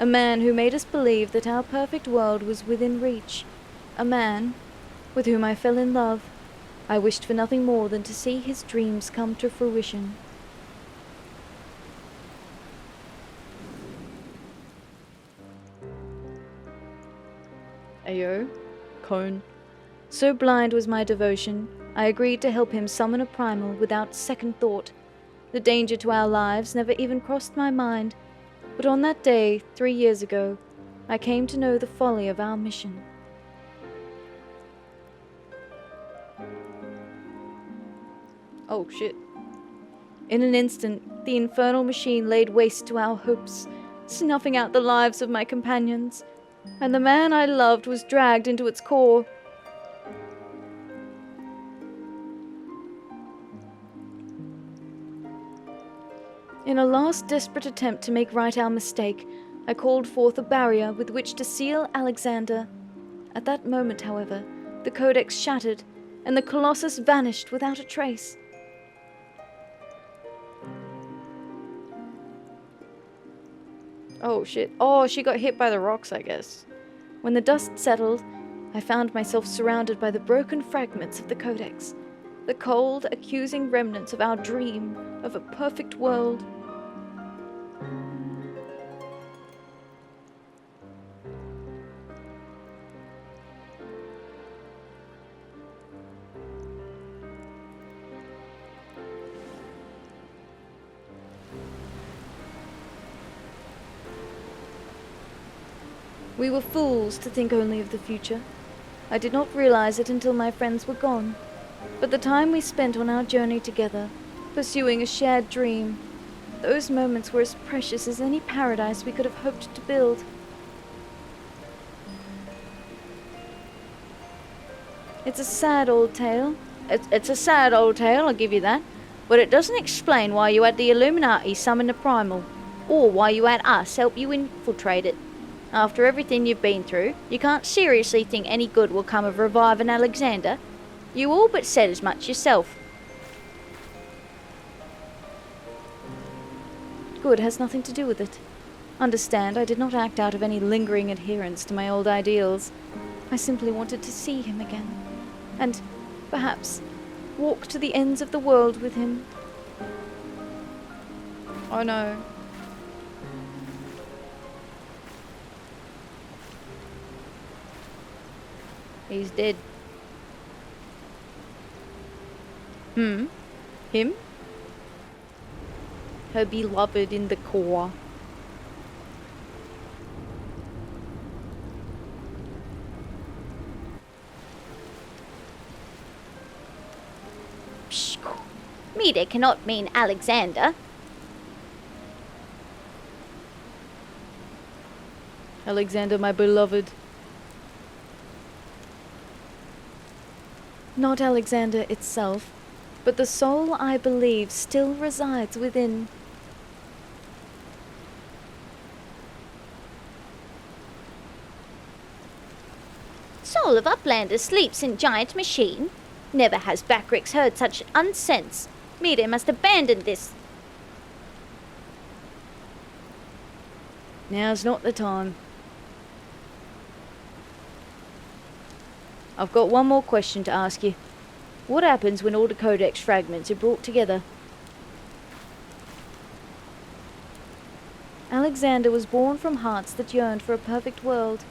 a man who made us believe that our perfect world was within reach, a man with whom I fell in love. I wished for nothing more than to see his dreams come to fruition. Ayo, Cone. So blind was my devotion, I agreed to help him summon a primal without second thought. The danger to our lives never even crossed my mind, but on that day, 3 years ago, I came to know the folly of our mission. Oh, shit. In an instant, the infernal machine laid waste to our hopes, snuffing out the lives of my companions, and the man I loved was dragged into its core. In a last desperate attempt to make right our mistake, I called forth a barrier with which to seal Alexander. At that moment, however, the codex shattered, and the Colossus vanished without a trace. Oh shit. Oh, she got hit by the rocks, I guess. When the dust settled, I found myself surrounded by the broken fragments of the codex, the cold, accusing remnants of our dream of a perfect world. We were fools to think only of the future. I did not realize it until my friends were gone. But the time we spent on our journey together, pursuing a shared dream, those moments were as precious as any paradise we could have hoped to build. It's a sad old tale. It's a sad old tale, I'll give you that. But it doesn't explain why you had the Illuminati summon the Primal, or why you had us help you infiltrate it. After everything you've been through, you can't seriously think any good will come of reviving Alexander. You all but said as much yourself. Good has nothing to do with it. Understand, I did not act out of any lingering adherence to my old ideals. I simply wanted to see him again. And, perhaps, walk to the ends of the world with him. Oh no. He's dead. Him? Her beloved in the core. Psh, Mide cannot mean Alexander. Alexander, my beloved. Not Alexander itself, but the soul I believe still resides within. Soul of Uplander sleeps in giant machine. Never has Backrix heard such unsense. Mide must abandon this. Now's not the time. I've got one more question to ask you. What happens when all the codex fragments are brought together? Alexander was born from hearts that yearned for a perfect world.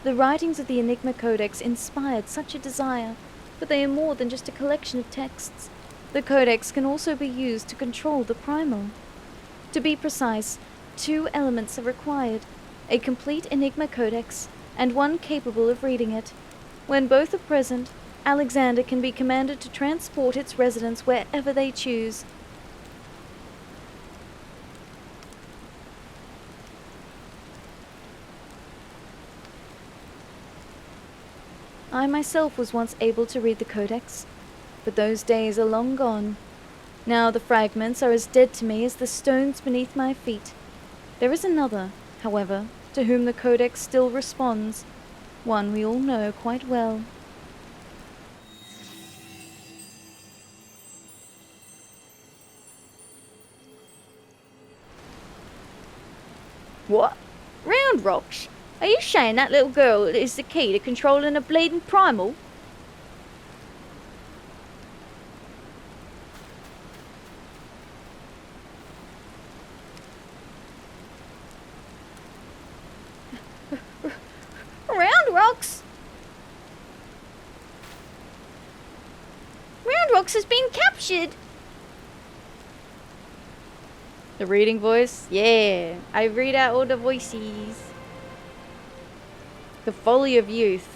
The writings of the Enigma Codex inspired such a desire, but they are more than just a collection of texts. The Codex can also be used to control the Primal. To be precise, 2 elements are required: a complete Enigma Codex, and one capable of reading it. When both are present, Alexander can be commanded to transport its residents wherever they choose. I myself was once able to read the Codex, but those days are long gone. Now the fragments are as dead to me as the stones beneath my feet. There is another, however, to whom the Codex still responds. One we all know quite well. What? Round rocks? Are you saying that little girl is the key to controlling a bleeding Primal? Round rocks? Round rocks has been captured. The reading voice? Yeah, I read out all the voices. The Folly of Youth.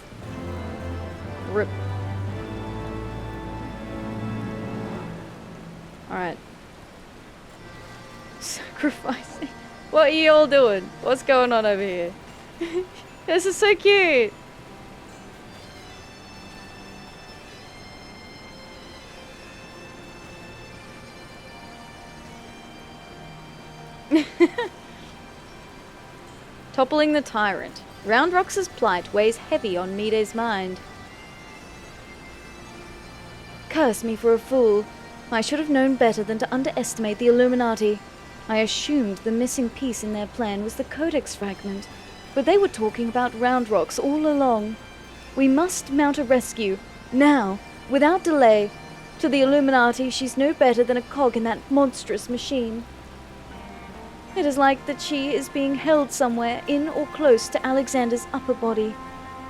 Rip. Alright. Sacrificing. What are you all doing? What's going on over here? This is so cute. Toppling the Tyrant. Roundrox's plight weighs heavy on Mide's mind. Curse me for a fool. I should have known better than to underestimate the Illuminati. I assumed the missing piece in their plan was the Codex fragment, but they were talking about Roundrox all along. We must mount a rescue, now, without delay. To the Illuminati, she's no better than a cog in that monstrous machine. It is like that she is being held somewhere in or close to Alexander's upper body.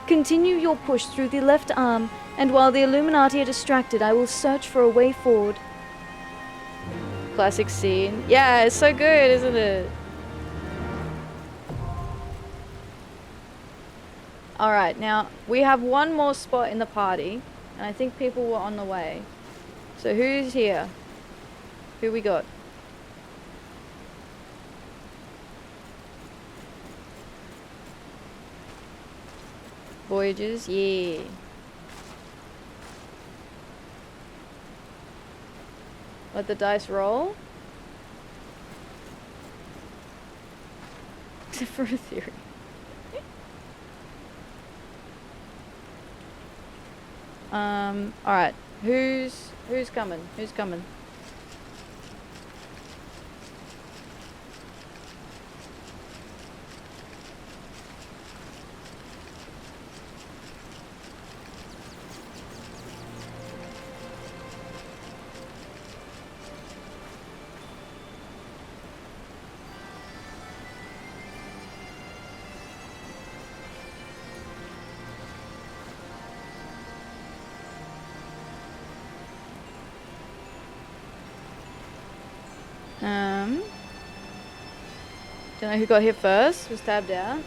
Continue your push through the left arm, and while the Illuminati are distracted, I will search for a way forward. Classic scene. Yeah, it's so good, isn't it? Alright, now, we have one more spot in the party, and I think people were on the way. So who's here? Who we got? Voyages, yeah. Let the dice roll. Except for Atheria. Alright. Who's coming? Who's coming? Don't know who got here first. Was tabbed out.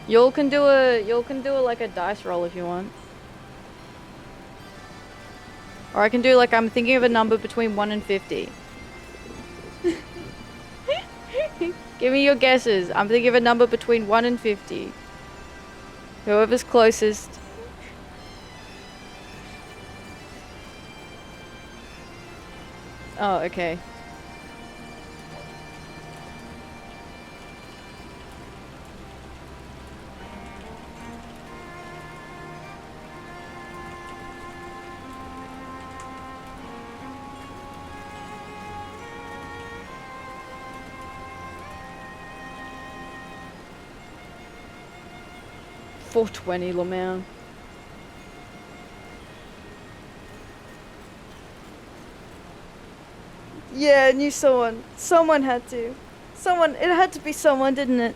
Y'all can do like a dice roll if you want. Or I can do like I'm thinking of a number between 1 and 50. Give me your guesses. I'm thinking of a number between 1 and 50. Whoever's closest. Oh, okay. $420, Lamau. Yeah, I knew someone. Someone had to. It had to be someone, didn't it?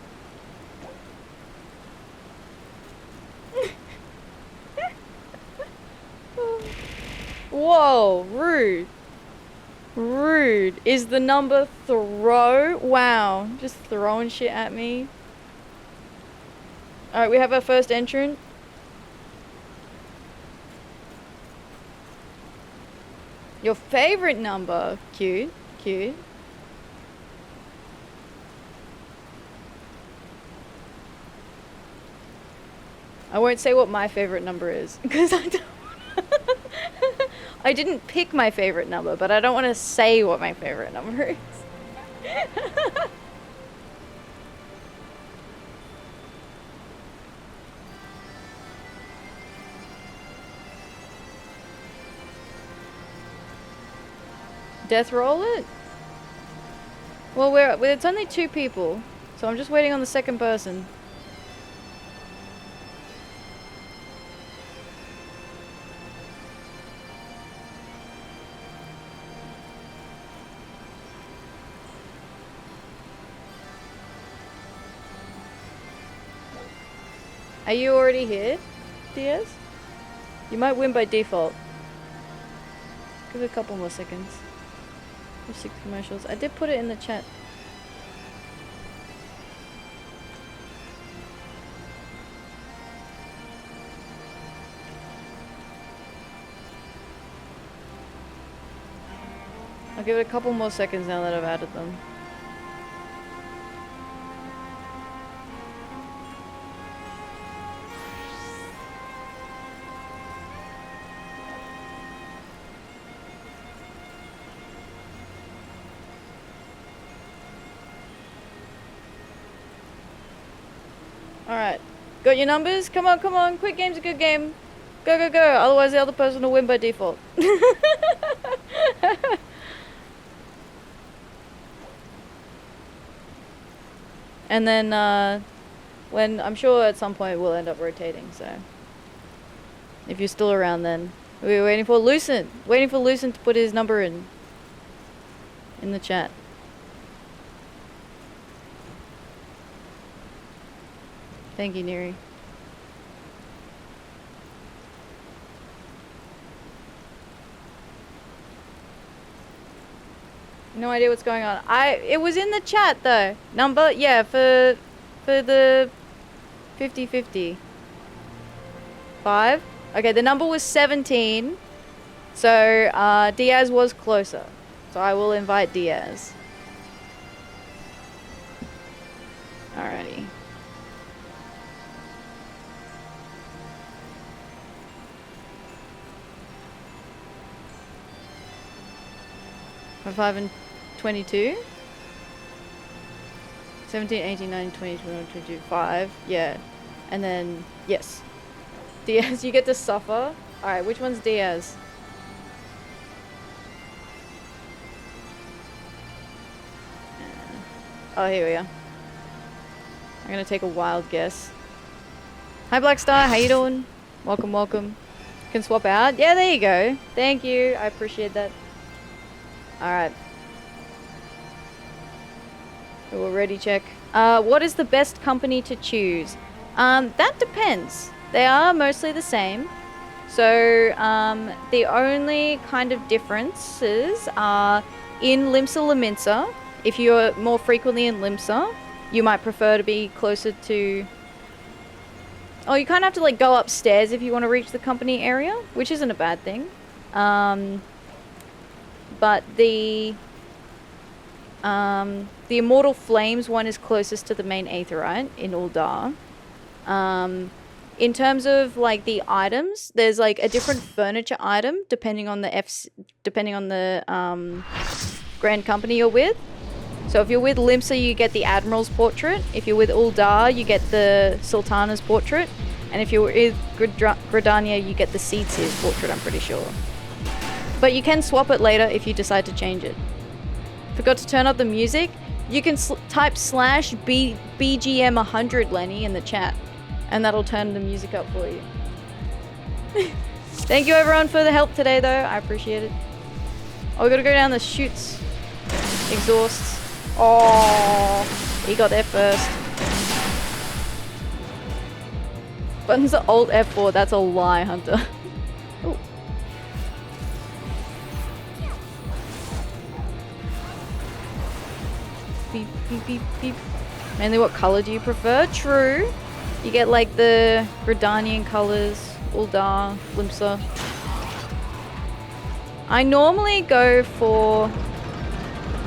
Whoa, rude. Rude. Is the number throw? Wow, just throwing shit at me. Alright, we have our first entrant. Your favorite number. Cute, cute. I won't say what my favorite number is, because I don't I didn't pick my favorite number, but I don't want to say what my favorite number is. Death roll it? Well, it's only 2 people, so I'm just waiting on the second person. Are you already here, Diaz? You might win by default. Give it a couple more seconds. 6 commercials. I did put it in the chat. I'll give it a couple more seconds now that I've added them. Alright. Got your numbers? Come on, come on. Quick game's a good game. Go, go, go. Otherwise the other person will win by default. And then, when I'm sure at some point we'll end up rotating, so. If you're still around then. We're waiting for Lucent. Waiting for Lucent to put his number in the chat. Thank you, Neri. No idea what's going on. It was in the chat though. Number, yeah, for the 50-50. 5? Okay, the number was 17. So Diaz was closer. So I will invite Diaz. Alrighty. For 5 and 22? 17, 18, 19, 20, 21, 22, 5. Yeah. And then, yes. Diaz, you get to suffer. Alright, which one's Diaz? Oh, here we are. I'm gonna take a wild guess. Hi, Blackstar. How you doing? Welcome, welcome. Can swap out? Yeah, there you go. Thank you. I appreciate that. Alright. We'll ready check. What is the best company to choose? That depends. They are mostly the same. So, the only kind of differences are in Limsa Laminsa. If you're more frequently in Limsa, you might prefer to be closer to... Oh, you kind of have to like go upstairs if you want to reach the company area, which isn't a bad thing. But the Immortal Flames one is closest to the main Atheria in Uldar. In terms of like the items, there's like a different furniture item depending on the Grand Company you're with. So if you're with Limsa, you get the Admiral's portrait. If you're with Uldar, you get the Sultana's portrait. And if you're with Gridania, you get the Seeds's portrait, I'm pretty sure. But you can swap it later if you decide to change it. Forgot to turn up the music. You can type /BGM100 Lenny in the chat. And that'll turn the music up for you. Thank you everyone for the help today though. I appreciate it. Oh, we gotta go down the chutes. Exhausts. Oh, he got there first. Buttons are Alt F4. That's a lie, Hunter. Ooh. Beep, beep, beep, beep. Mainly what color do you prefer? True. You get like the Gridanian colors, Uldar, Limsa. I normally go for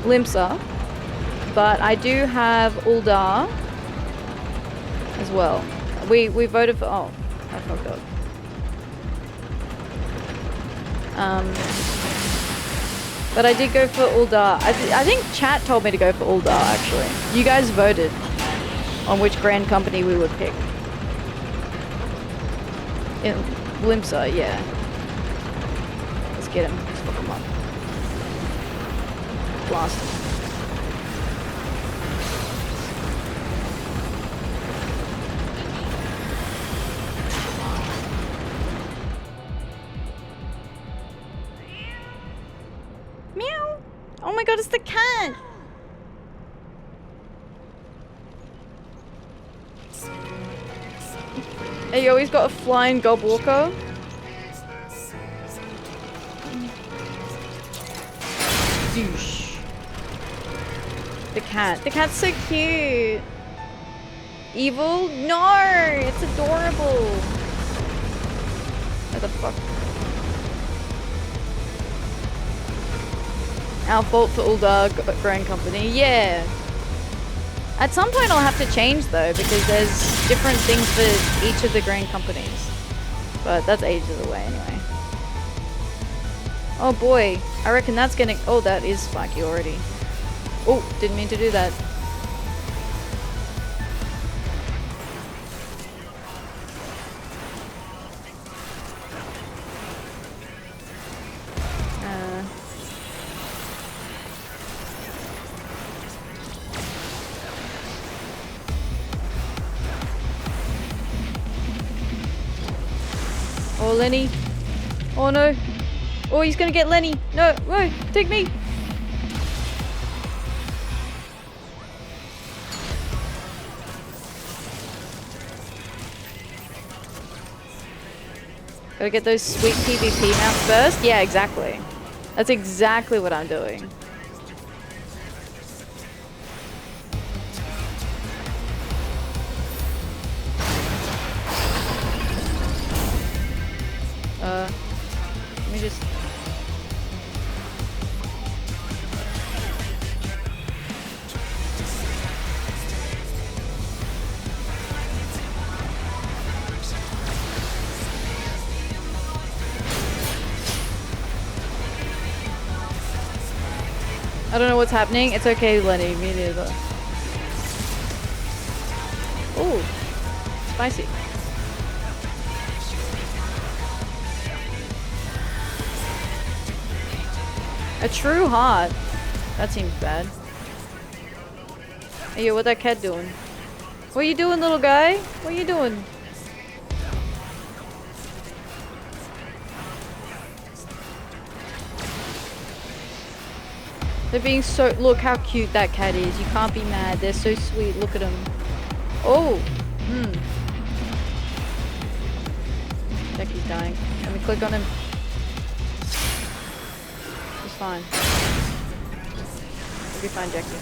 Limsa, but I do have Uldar as well. We voted for... Oh, I fucked up. But I did go for Uldar. I think chat told me to go for Uldar, actually. You guys voted on which Grand Company we would pick. In Limsa, yeah. Let's get him. Let's fuck him up. Blast him. Meow! Oh my god, it's the cat! Hey, you always got a flying gobwalker. Douche. The cat. The cat's so cute. Evil? No! It's adorable. What the fuck? Our fault for Uldar Grand Company. Yeah. At some point I'll have to change though, because there's different things for each of the Grand Companies. But that's ages away anyway. Oh boy, I reckon that's gonna... Oh, that is spiky already. Oh, didn't mean to do that. Oh, Lenny. Oh, no. Oh, he's gonna get Lenny. No, whoa, take me. Gotta get those sweet PvP mounts first. Yeah, exactly. That's exactly what I'm doing. Let me just... I don't know what's happening. It's okay, Lenny. Me neither. Ooh. Spicy. A true heart. That seems bad. Hey, yo, what that cat doing? What you doing, little guy? What you doing? They're being so... Look how cute that cat is. You can't be mad. They're so sweet. Look at them. Oh. Jackie's dying. Let me click on him. He's fine. You'll be fine, Jackie.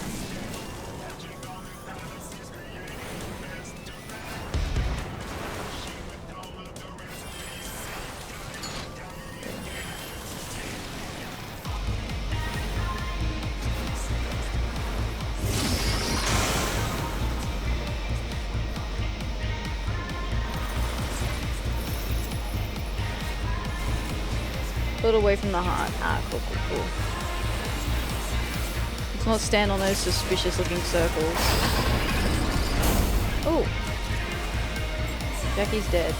A little away from the heart. Ah, cool, cool, cool. Let's not stand on those suspicious looking circles. Oh. Jackie's dead.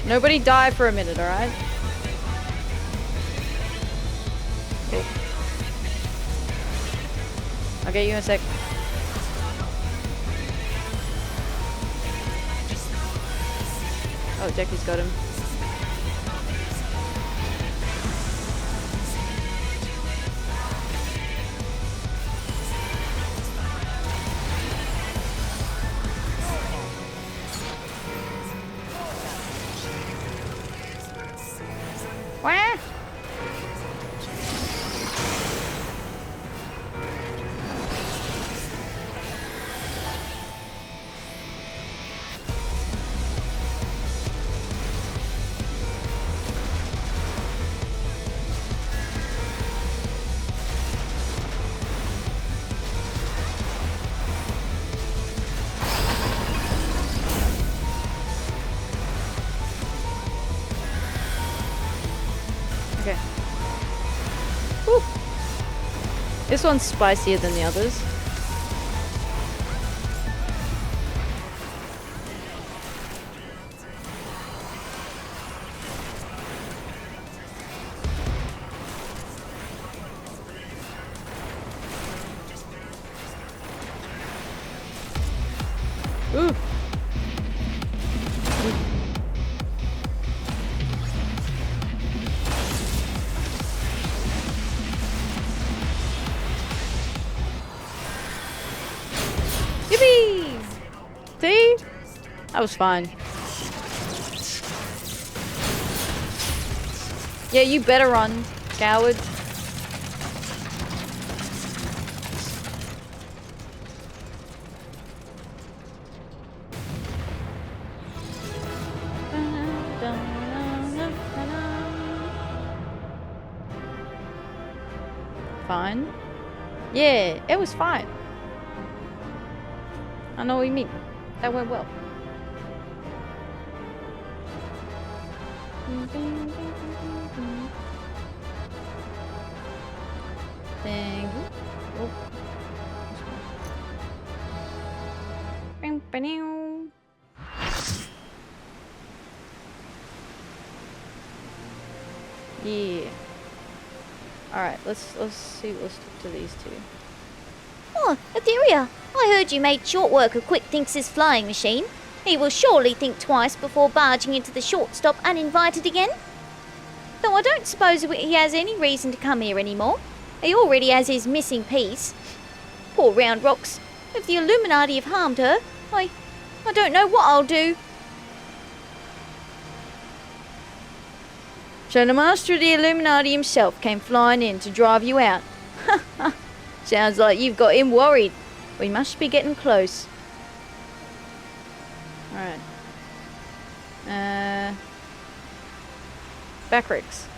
Nobody die for a minute, alright? Cool. I'll get you in a sec. Oh, Jackie's got him. Wah! Okay. Whew. This one's spicier than the others. Ooh. Yippee! See? That was fine. Yeah, you better run, coward. Fine. Yeah, it was fine. I know what you mean. That went well. Thank you. Oh. Yeah. All right. Let's see. Let's talk to these two. Oh, Atheria, I heard you made short work of Quick Thinks' flying machine. He will surely think twice before barging into the shortstop uninvited again. Though I don't suppose he has any reason to come here anymore. He already has his missing piece. Poor Round Rocks. If the Illuminati have harmed her, I don't know what I'll do. So the master of the Illuminati himself came flying in to drive you out. Sounds like you've got him worried. We must be getting close. Alright. Backricks.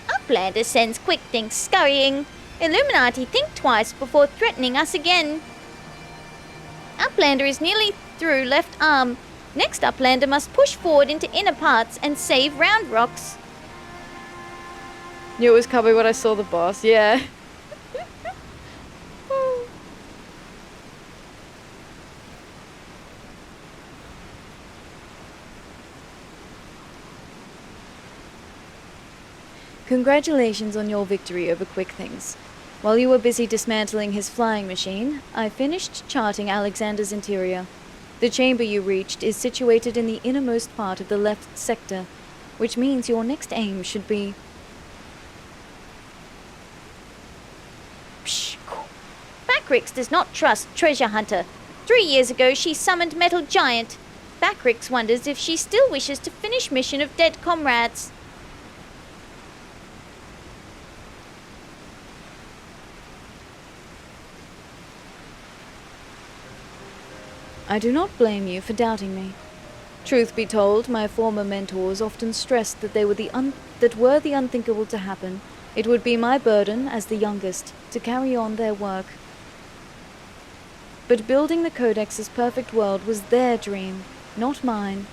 Uplander sends Quick Thinks scurrying. Illuminati think twice before threatening us again. Uplander is nearly through left arm. Next Uplander must push forward into inner parts and save Round Rocks. Knew it was coming when I saw the boss, yeah. Congratulations on your victory over Quick Things. While you were busy dismantling his flying machine, I finished charting Alexander's interior. The chamber you reached is situated in the innermost part of the left sector, which means your next aim should be... Backricks does not trust Treasure Hunter. 3 years ago she summoned Metal Giant. Backricks wonders if she still wishes to finish mission of dead comrades. I do not blame you for doubting me. Truth be told, my former mentors often stressed that were the unthinkable to happen, it would be my burden as the youngest to carry on their work. But building the Codex's perfect world was their dream, not mine.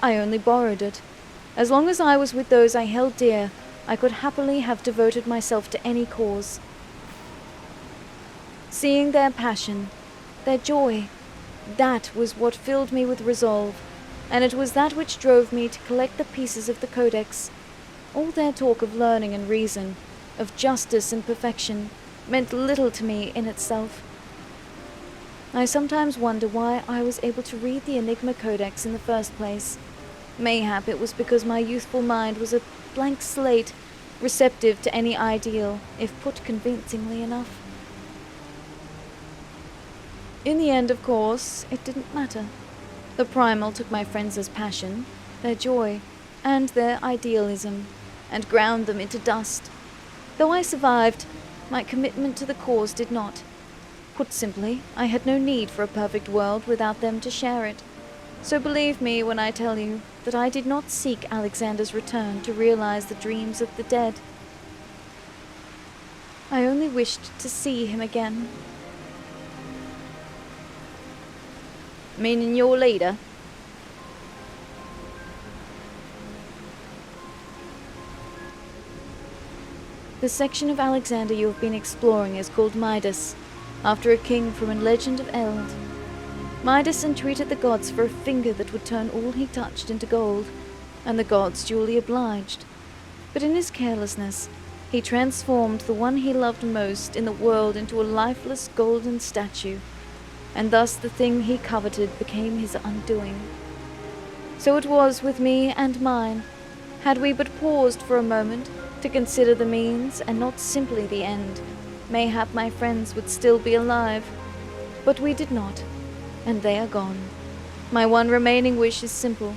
I only borrowed it. As long as I was with those I held dear, I could happily have devoted myself to any cause. Seeing their passion, their joy, that was what filled me with resolve, and it was that which drove me to collect the pieces of the Codex. All their talk of learning and reason, of justice and perfection, meant little to me in itself. I sometimes wonder why I was able to read the Enigma Codex in the first place. Mayhap it was because my youthful mind was a blank slate, receptive to any ideal, if put convincingly enough. In the end, of course, it didn't matter. The Primal took my friends' passion, their joy, and their idealism, and ground them into dust. Though I survived, my commitment to the cause did not. Put simply, I had no need for a perfect world without them to share it. So believe me when I tell you that I did not seek Alexander's return to realize the dreams of the dead. I only wished to see him again. Meaning your leader? The section of Alexander you have been exploring is called Midas, after a king from a legend of Eld. Midas entreated the gods for a finger that would turn all he touched into gold, and the gods duly obliged. But in his carelessness, he transformed the one he loved most in the world into a lifeless golden statue, and thus the thing he coveted became his undoing. So it was with me and mine. Had we but paused for a moment to consider the means and not simply the end, mayhap my friends would still be alive. But we did not, and they are gone. My one remaining wish is simple,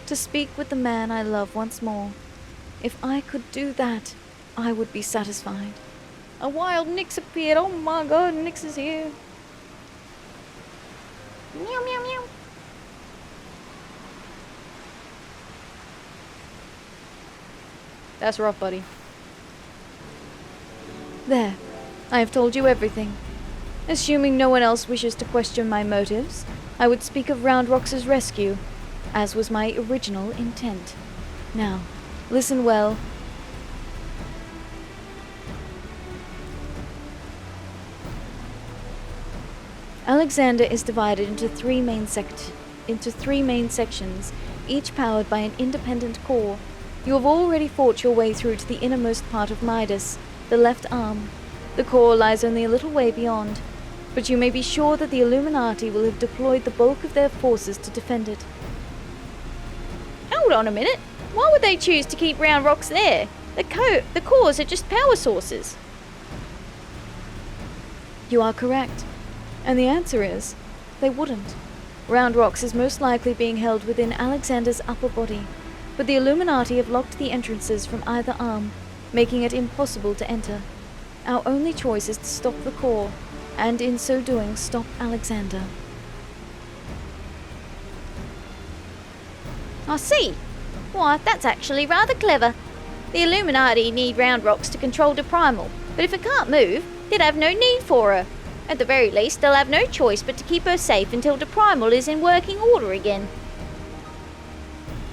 to speak with the man I love once more. If I could do that, I would be satisfied. A wild Nyx appeared. Oh my god, Nyx is here. Meow, meow, meow. That's rough, buddy. There. I have told you everything. Assuming no one else wishes to question my motives, I would speak of Round Rocks' rescue, as was my original intent. Now, listen well. Alexander is divided into three main sections, each powered by an independent core. You have already fought your way through to the innermost part of Midas, the left arm. The core lies only a little way beyond, but you may be sure that the Illuminati will have deployed the bulk of their forces to defend it. Hold on a minute. Why would they choose to keep round rocks there? The cores are just power sources. You are correct. And the answer is, they wouldn't. Round rocks is most likely being held within Alexander's upper body, but the Illuminati have locked the entrances from either arm, making it impossible to enter. Our only choice is to stop the core, and in so doing stop Alexander. I see. Why, that's actually rather clever. The Illuminati need round rocks to control the primal, but if it can't move, they'd have no need for her. At the very least, they'll have no choice but to keep her safe until the primal is in working order again.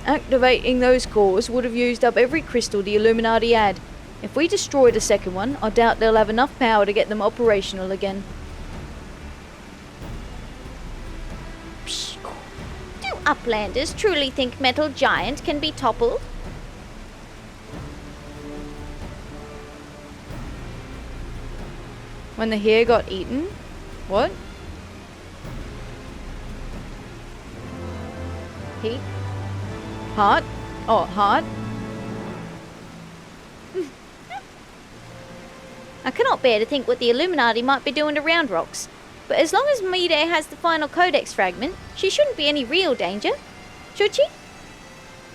Activating those cores would have used up every crystal the Illuminati had. If we destroy the second one, I doubt they'll have enough power to get them operational again. Psh, do Uplanders truly think Metal Giant can be toppled? When the hare got eaten? What? Heat? Heart? Oh, heart? I cannot bear to think what the Illuminati might be doing to Round Rocks, but as long as Mide has the final codex fragment, she shouldn't be any real danger, should she?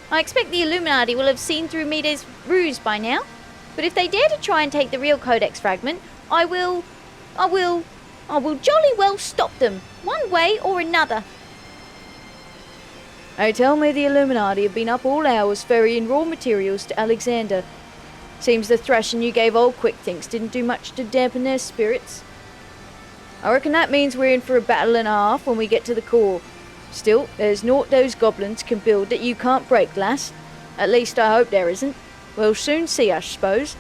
I expect the Illuminati will have seen through Mide's ruse by now, but if they dare to try and take the real codex fragment, I will jolly well stop them, one way or another. They tell me the Illuminati have been up all hours ferrying raw materials to Alexander. Seems the thrashing you gave old Quickthinks didn't do much to dampen their spirits. I reckon that means we're in for a battle and a half when we get to the core. Still, there's naught those goblins can build that you can't break, lass. At least I hope there isn't. We'll soon see, I suppose.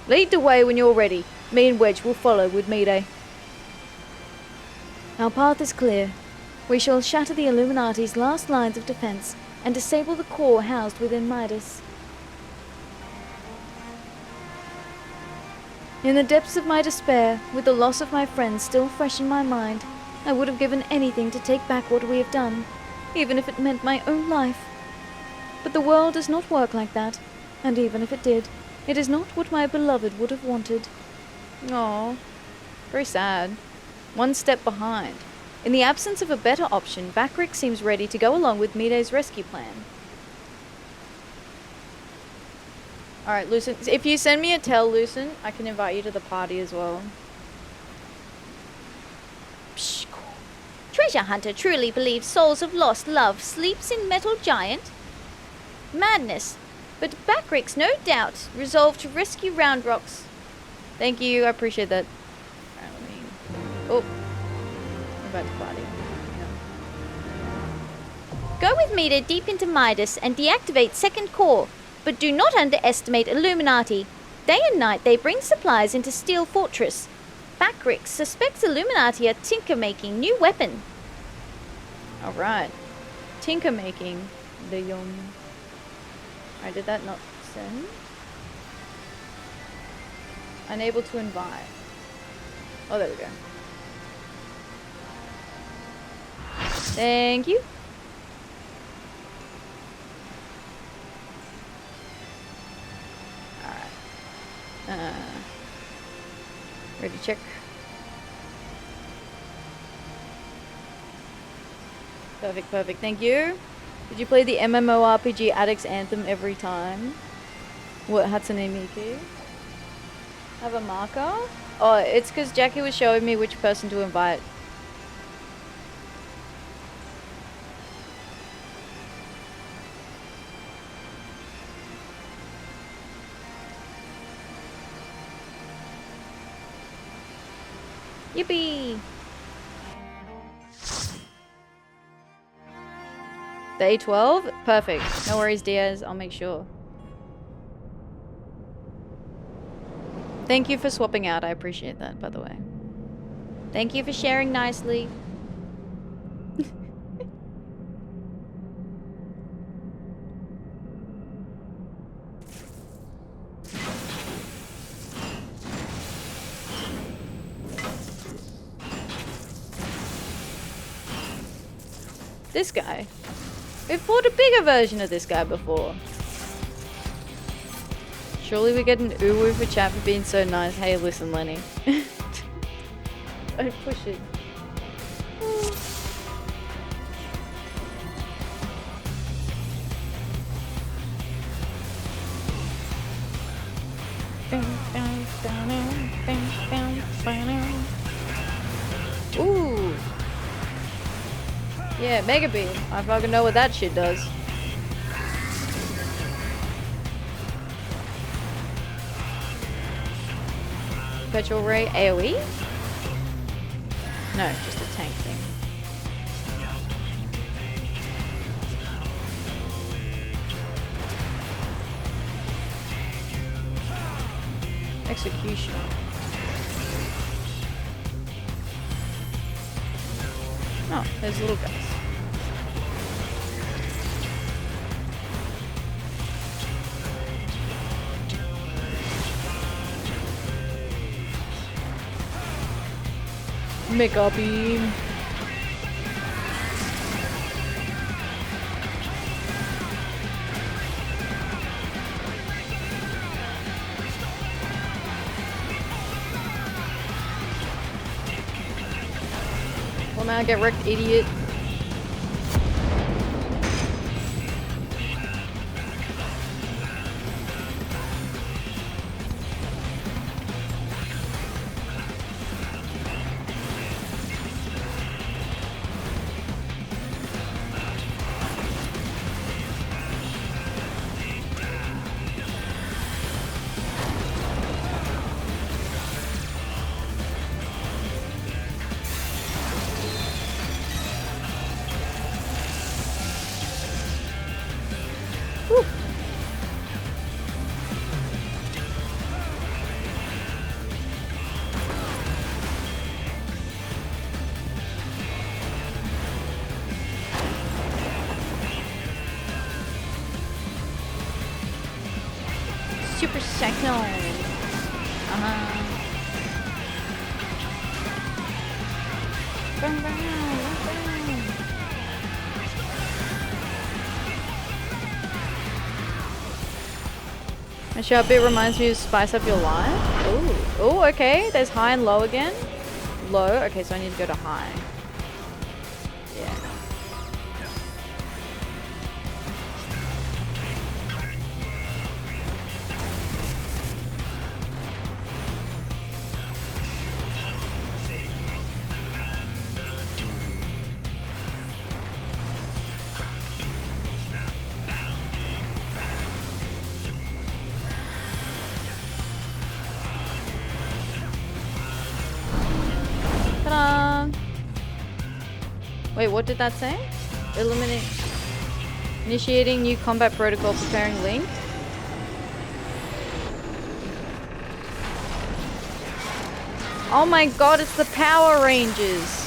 Lead the way when you're ready. Me and Wedge will follow with Mide. Our path is clear. We shall shatter the Illuminati's last lines of defense and disable the core housed within Midas. In the depths of my despair, with the loss of my friends still fresh in my mind, I would have given anything to take back what we have done, even if it meant my own life. But the world does not work like that, and even if it did, it is not what my beloved would have wanted. Aww. Very sad. One step behind. In the absence of a better option, Bakrik seems ready to go along with Mide's rescue plan. Alright, Lucent, if you send me a tell, Lucent, I can invite you to the party as well. Psh, Treasure Hunter truly believes souls of lost love sleeps in Metal Giant? Madness. But Bakrik's no doubt resolved to rescue Round Rocks. Thank you, I appreciate that. Alright, let me... Oh. We're about to party. Go with Mide deep into Midas and deactivate second core, but do not underestimate Illuminati. Day and night they bring supplies into Steel Fortress. Bakrik suspects Illuminati are tinker-making new weapon. Alright. Tinker-making. Alright, did that not send? Unable to invite. Oh, there we go. Thank you. Alright. Ready to check. Perfect, perfect. Thank you. Did you play the MMORPG Addicts Anthem every time? What, Hatsune Miku? Have a marker? Oh, it's because Jackie was showing me which person to invite. Yippee! Day 12? Perfect. No worries, Diaz. I'll make sure. Thank you for swapping out. I appreciate that, by the way. Thank you for sharing nicely. This guy. We've fought a bigger version of this guy before. Surely we get an uwu for chat for being so nice. Hey, listen, Lenny. Don't push it. Ooh. Yeah, Mega Beam. I fucking know what that shit does. Perpetual Ray AoE? No, just a tank thing. Execution. Oh, there's little guys. Mega Beam. Well, now get wrecked, idiot. Super Cyclone. Bang, bang, bang. My sharp bit reminds me of Spice Up Your Life. Oh, oh, okay. There's high and low again. Low. Okay, so I need to go to high. Yeah. Ta-da! Wait, what did that say? Eliminate. Initiating new combat protocol, preparing Link. Oh my god, it's the Power Rangers!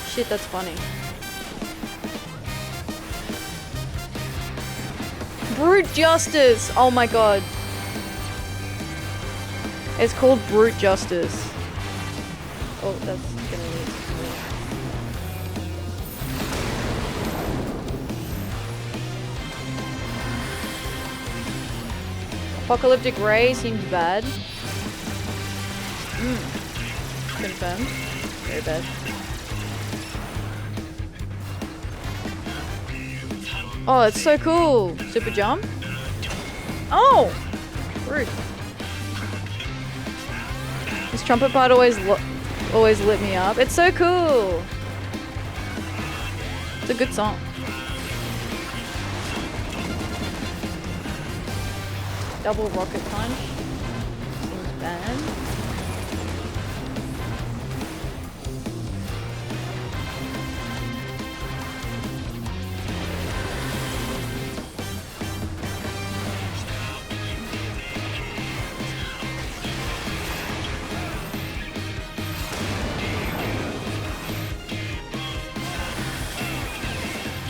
Shit, that's funny. Brute Justice! Oh my god. It's called Brute Justice. Oh, that's gonna need Apocalyptic Ray seems bad. Confirmed. Very bad. Oh, it's so cool. Super jump. Oh! Rude. This trumpet part always lit me up. It's so cool. It's a good song. Double rocket punch. Seems bad.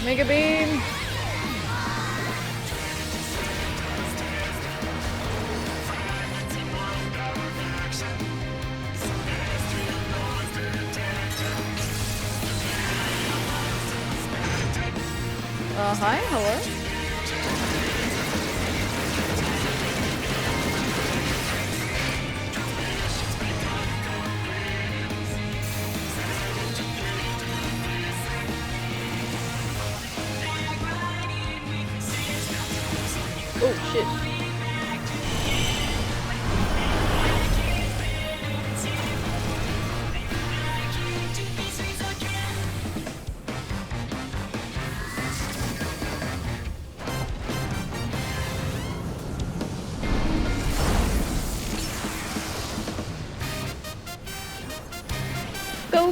Mega Beam! Hi, hello. Oh, shit.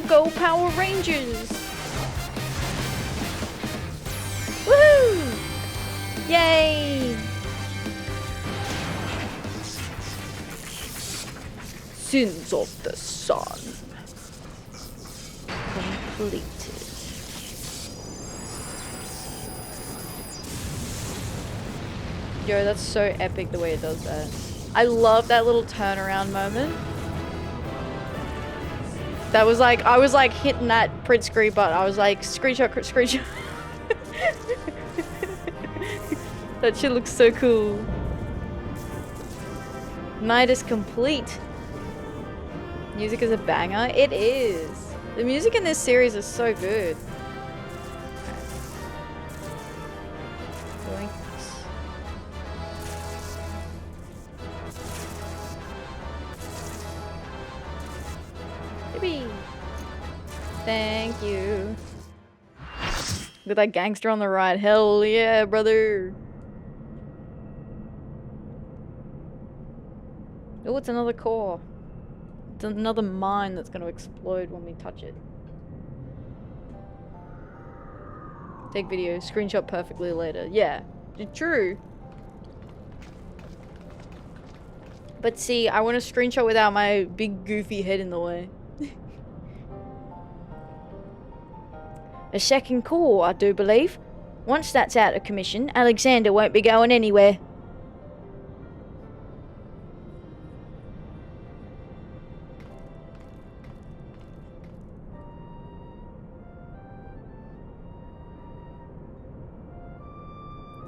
Go Power Rangers! Woohoo! Yay! Sins of the Sun. Completed. Yo, that's so epic the way it does that. I love that little turnaround moment. That was like, I was like hitting that print screen button. I was like, screenshot, screenshot. That shit looks so cool. Night is complete. Music is a banger. It is. The music in this series is so good. Thank you. Look at that gangster on the right. Hell yeah, brother. Oh, it's another core. It's another mine that's going to explode when we touch it. Take video. Screenshot perfectly later. Yeah, true. But see, I want to screenshot without my big goofy head in the way. A second core, I do believe. Once that's out of commission, Alexander won't be going anywhere.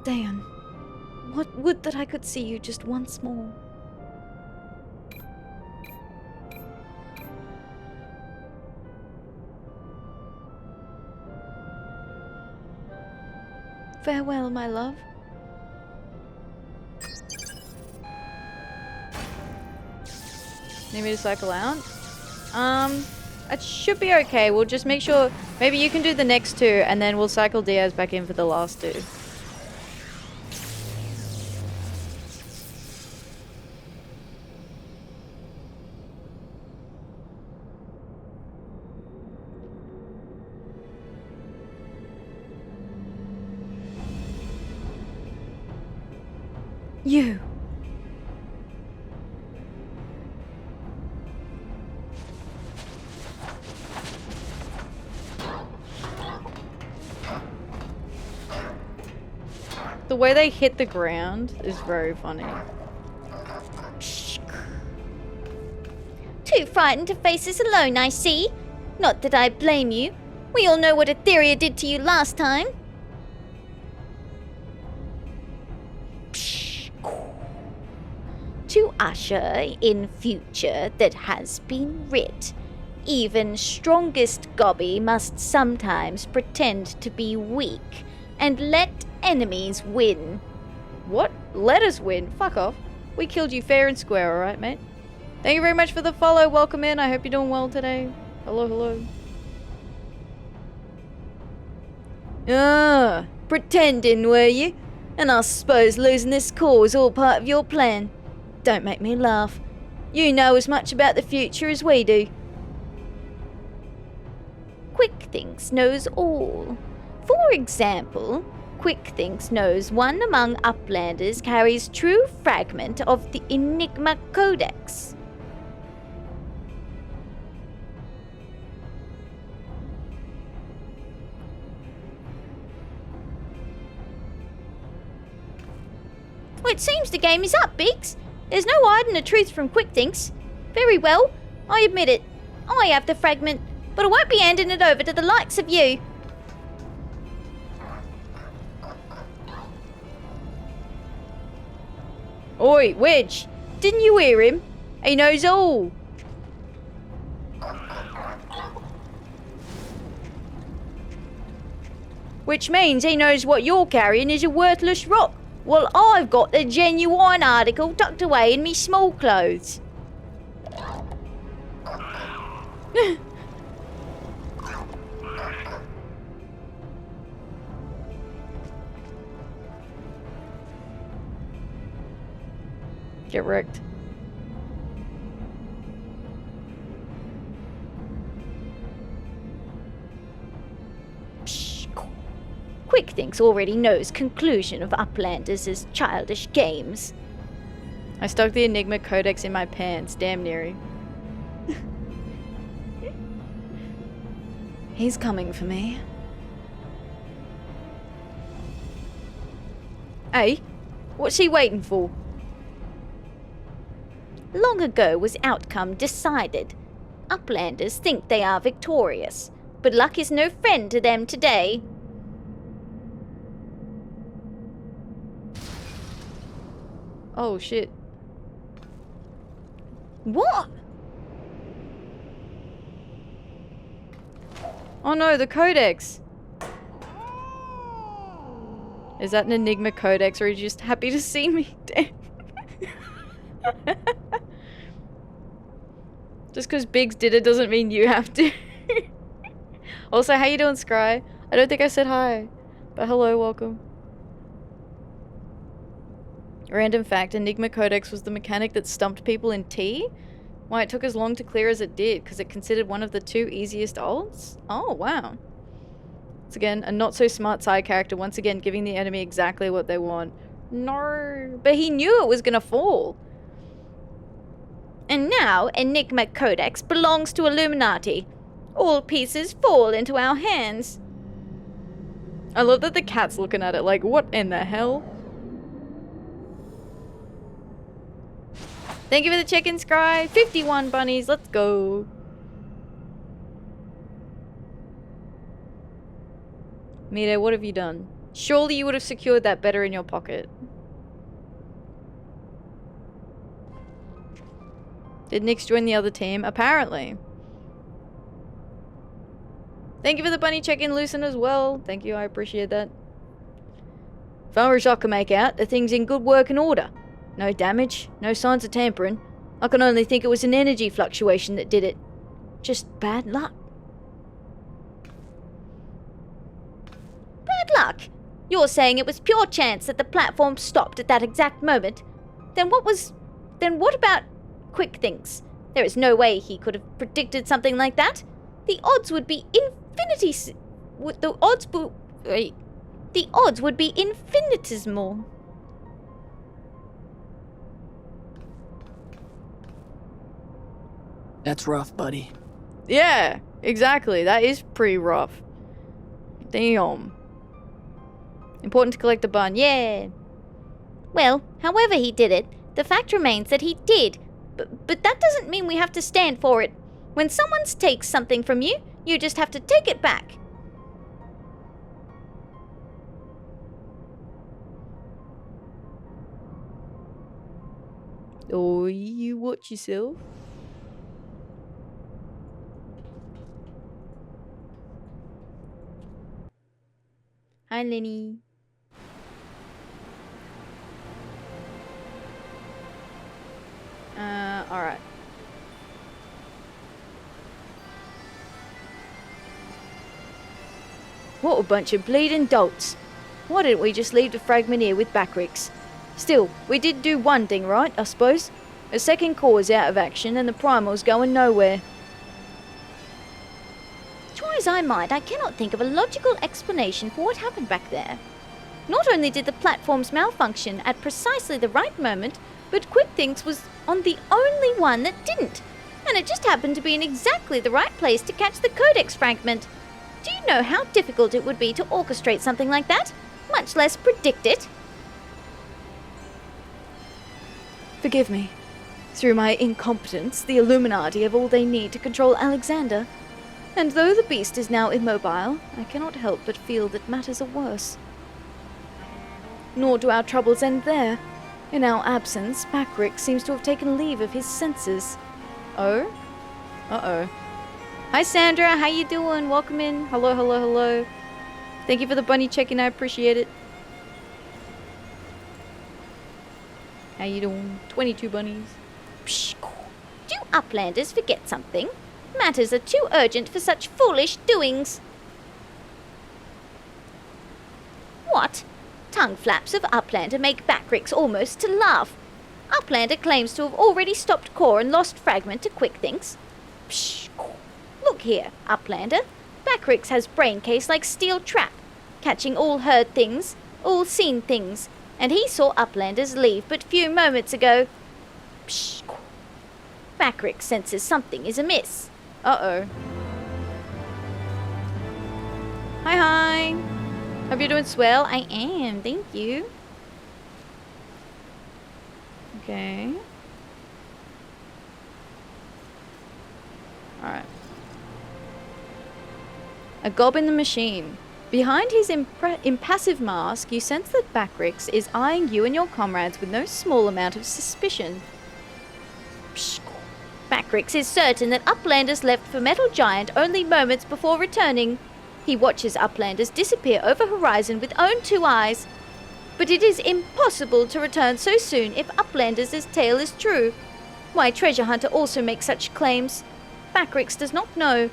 Damn. What would that I could see you just once more. Farewell, my love. Need me to cycle out? It should be okay. We'll just make sure... Maybe you can do the next two, and then we'll cycle Diaz back in for the last two. You. The way they hit the ground is very funny. Too frightened to face this alone, I see. Not that I blame you. We all know what Atheria did to you last time. To usher in future that has been writ. Even strongest gobby must sometimes pretend to be weak and let enemies win. What? Let us win? Fuck off. We killed you fair and square, alright, mate? Thank you very much for the follow. Welcome in. I hope you're doing well today. Hello, hello. Pretending, were you? And I suppose losing this core was all part of your plan. Don't make me laugh. You know as much about the future as we do. Quickthinks knows all. For example, Quickthinks knows one among Uplanders carries true fragment of the Enigma Codex. Well, it seems the game is up, Biggs. There's no hiding the truth from Quickthinks. Very well, I admit it. I have the fragment, but I won't be handing it over to the likes of you. Oi, Wedge! Didn't you hear him? He knows all! Which means he knows what you're carrying is a worthless rock. Well, I've got the genuine article tucked away in me small clothes. Get wrecked. Quickthinks already knows conclusion of Uplanders' childish games. I stuck the Enigma Codex in my pants, damn near. He's coming for me. Hey, what's he waiting for? Long ago was outcome decided. Uplanders think they are victorious, but luck is no friend to them today. Oh shit. What? Oh no, the Codex! Is that an Enigma Codex or are you just happy to see me? Just because Biggs did it doesn't mean you have to. Also, how you doing, Scry? I don't think I said hi. But hello, welcome. Random fact, Enigma Codex was the mechanic that stumped people in T. Why it took as long to clear as it did, because it considered one of the 2 easiest ults? Oh, wow. Once again, a not so smart side character, once again giving the enemy exactly what they want. No, but he knew it was gonna fall. And now Enigma Codex belongs to Illuminati. All pieces fall into our hands. I love that the cat's looking at it like, what in the hell? Thank you for the check-in, Scry. 51 bunnies, let's go. Mire, what have you done? Surely you would have secured that better in your pocket. Did Nyx join the other team? Apparently. Thank you for the bunny check-in, Lucen, as well. Thank you, I appreciate that. As far as I can make out, the thing's in good working order. No damage, no signs of tampering. I can only think it was an energy fluctuation that did it. Just bad luck. Bad luck? You're saying it was pure chance that the platform stopped at that exact moment? Then what about Quickthinks? There is no way he could have predicted something like that. The odds would be the odds would be infinitesimal. That's rough, buddy. Yeah, exactly. That is pretty rough. Damn. Important to collect the bun. Yeah. Well, however he did it, the fact remains that he did. But that doesn't mean we have to stand for it. When someone takes something from you, you just have to take it back. Oh, you watch yourself. Hi, Lenny. Alright. What a bunch of bleeding dolts. Why didn't we just leave the fragment here with Backrix? Still, we did do one thing right, I suppose. A second core is out of action and the primal's going nowhere. Try as I might, I cannot think of a logical explanation for what happened back there. Not only did the platforms malfunction at precisely the right moment, but Quickthinks was on the only one that didn't. And it just happened to be in exactly the right place to catch the Codex fragment. Do you know how difficult it would be to orchestrate something like that? Much less predict it. Forgive me. Through my incompetence, the Illuminati have all they need to control Alexander. And though the beast is now immobile, I cannot help but feel that matters are worse. Nor do our troubles end there. In our absence, Patrick seems to have taken leave of his senses. Oh? Uh-oh. Hi Sandra, how you doing? Welcome in. Hello, hello, hello. Thank you for the bunny check-in, I appreciate it. How you doing? 22 bunnies. Psh, do Uplanders forget something? Matters are too urgent for such foolish doings. What? Tongue flaps of Uplander make Backrix almost to laugh. Uplander claims to have already stopped core and lost fragment to quick thinks. Psh, look here, Uplander. Backrix has brain case like steel trap, catching all heard things, all seen things, and he saw Uplanders leave but few moments ago. Psh, Backrix senses something is amiss. Uh-oh. Hi, hi. Hope you're doing swell. I am, thank you. Okay. Alright. A gob in the machine. Behind his impassive mask, you sense that Backrix is eyeing you and your comrades with no small amount of suspicion. Psh, Backrix is certain that Uplanders left for Metal Giant only moments before returning. He watches Uplanders disappear over horizon with own two eyes. But it is impossible to return so soon if Uplanders' tale is true. Why Treasure Hunter also makes such claims, Backrix does not know.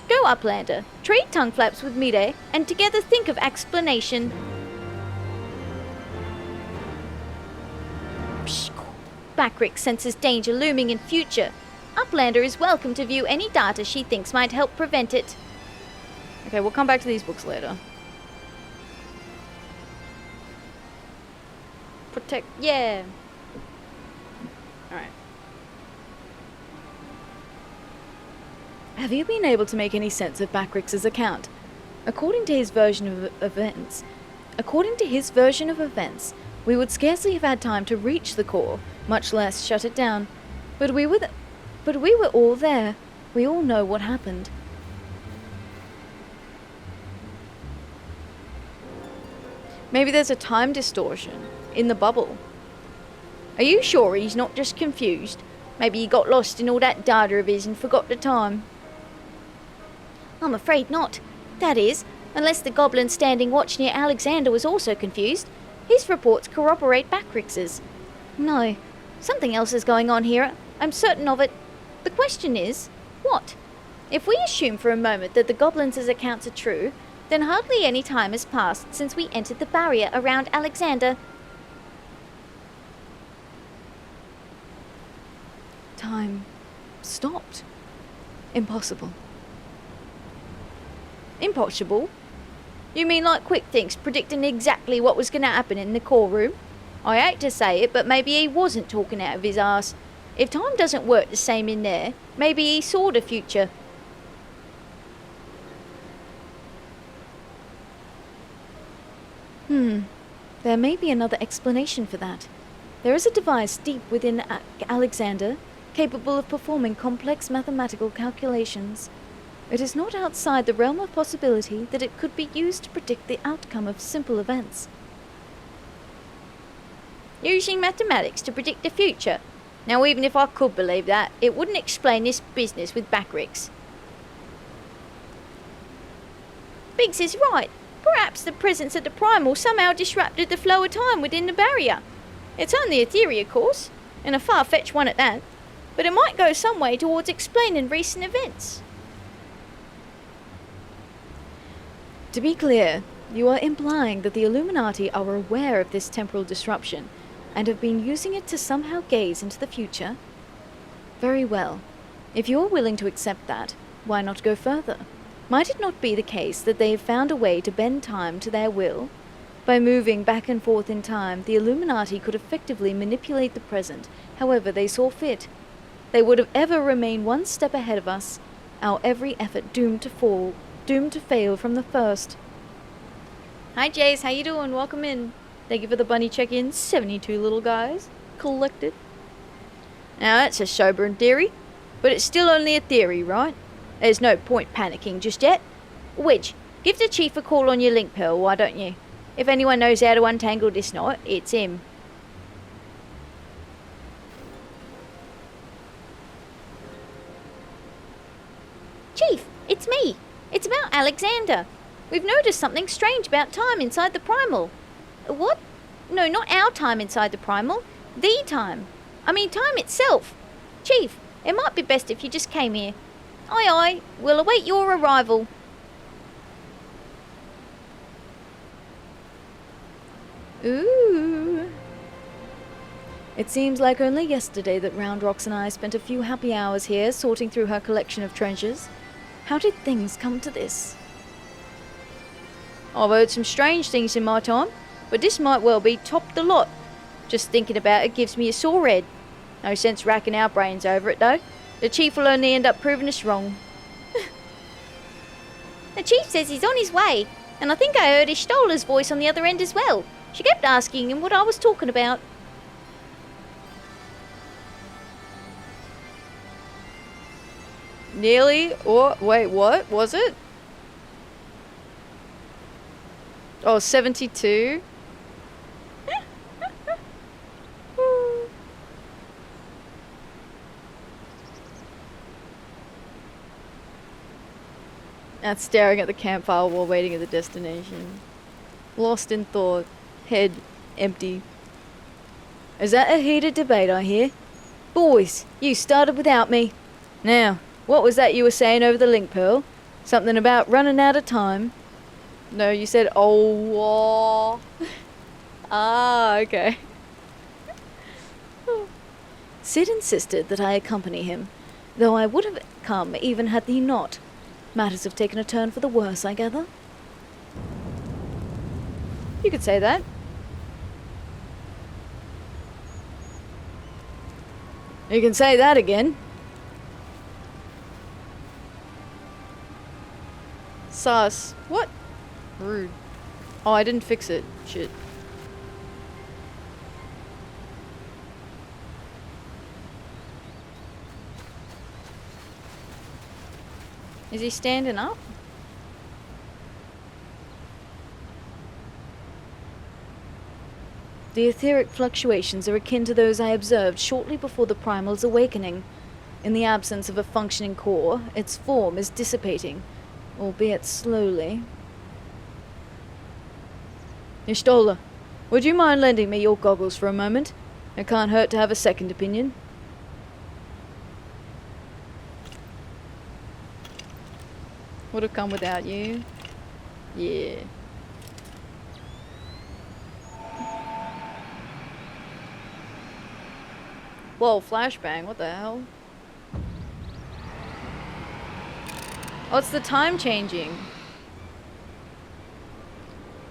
Go Uplander, trade tongue flaps with Mire, and together think of explanation. Psh, Backrix senses danger looming in future. Uplander is welcome to view any data she thinks might help prevent it. Okay, we'll come back to these books later. Protect, yeah. Alright. Have you been able to make any sense of Backrix's account? According to his version of events, we would scarcely have had time to reach the core, much less shut it down. But we were all there. We all know what happened. Maybe there's a time distortion in the bubble. Are you sure he's not just confused? Maybe he got lost in all that data of his and forgot the time. I'm afraid not. That is, unless the goblin standing watch near Alexander was also confused. His reports corroborate Backrix's. No, something else is going on here. I'm certain of it. The question is, what? If we assume for a moment that the goblins' accounts are true, then hardly any time has passed since we entered the barrier around Alexander. Time stopped. Impossible. Impossible? You mean like Quick Thinks predicting exactly what was going to happen in the core room? I hate to say it, but maybe he wasn't talking out of his arse. If time doesn't work the same in there, maybe he saw the future. There may be another explanation for that. There is a device deep within Alexander, capable of performing complex mathematical calculations. It is not outside the realm of possibility that it could be used to predict the outcome of simple events. Using mathematics to predict the future? Now even if I could believe that, it wouldn't explain this business with Backrix. Biggs is right. Perhaps the presence of the Primal somehow disrupted the flow of time within the barrier. It's only a theory, of course, and a far-fetched one at that, but it might go some way towards explaining recent events. To be clear, you are implying that the Illuminati are aware of this temporal disruption and have been using it to somehow gaze into the future? Very well. If you are willing to accept that, why not go further? Might it not be the case that they have found a way to bend time to their will? By moving back and forth in time, the Illuminati could effectively manipulate the present however they saw fit. They would have ever remained one step ahead of us, our every effort doomed to fail from the first. Hi Jace, how you doing? Welcome in. Thank you for the bunny check-in. 72 little guys. Collected. Now that's a sobering theory, but it's still only a theory, right? There's no point panicking just yet. Wedge, give the chief a call on your link pearl, why don't you? If anyone knows how to untangle this knot, it's him. it's me. It's about Alexander. We've noticed something strange about time inside the Primal. What? No, not our time inside the Primal. The time. I mean, time itself. Chief, it might be best if you just came here. Aye, aye. We'll await your arrival. Ooh. It seems like only yesterday that Roundrocks and I spent a few happy hours here sorting through her collection of treasures. How did things come to this? I've heard some strange things in my time, but this might well be top the lot. Just thinking about it gives me a sore head. No sense racking our brains over it, though. The chief will only end up proving us wrong. The chief says he's on his way, and I think I heard his Stolar's voice on the other end as well. She kept asking him what I was talking about. Nearly, or wait, what was it? Oh, 72. That's staring at the campfire while waiting at the destination. Lost in thought, head empty. Is that a heated debate, I hear? Boys, you started without me. Now, what was that you were saying over the link, Pearl? Something about running out of time? No, you said, oh. Ah, okay. Sid insisted that I accompany him, though I would have come even had he not. Matters have taken a turn for the worse, I gather. You could say that. You can say that again. Sus. What? Rude. Oh, I didn't fix it. Shit. Is he standing up? The etheric fluctuations are akin to those I observed shortly before the Primal's awakening. In the absence of a functioning core, its form is dissipating, albeit slowly. Ishtola, would you mind lending me your goggles for a moment? It can't hurt to have a second opinion. Would have come without you. Yeah. Whoa, flashbang, what the hell? Oh, it's the time changing.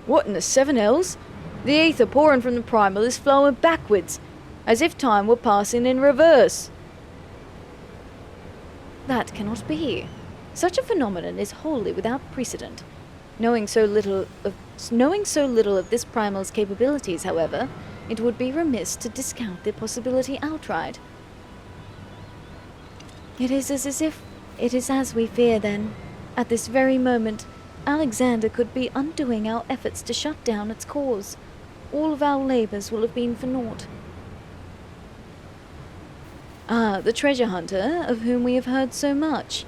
What in the 7Ls? The ether pouring from the Primal is flowing backwards, as if time were passing in reverse. That cannot be. Such a phenomenon is wholly without precedent. Knowing so little of this Primal's capabilities, however, it would be remiss to discount the possibility outright. It is as we fear, then. At this very moment, Alexander could be undoing our efforts to shut down its cause. All of our labors will have been for naught. Ah, the treasure hunter, of whom we have heard so much.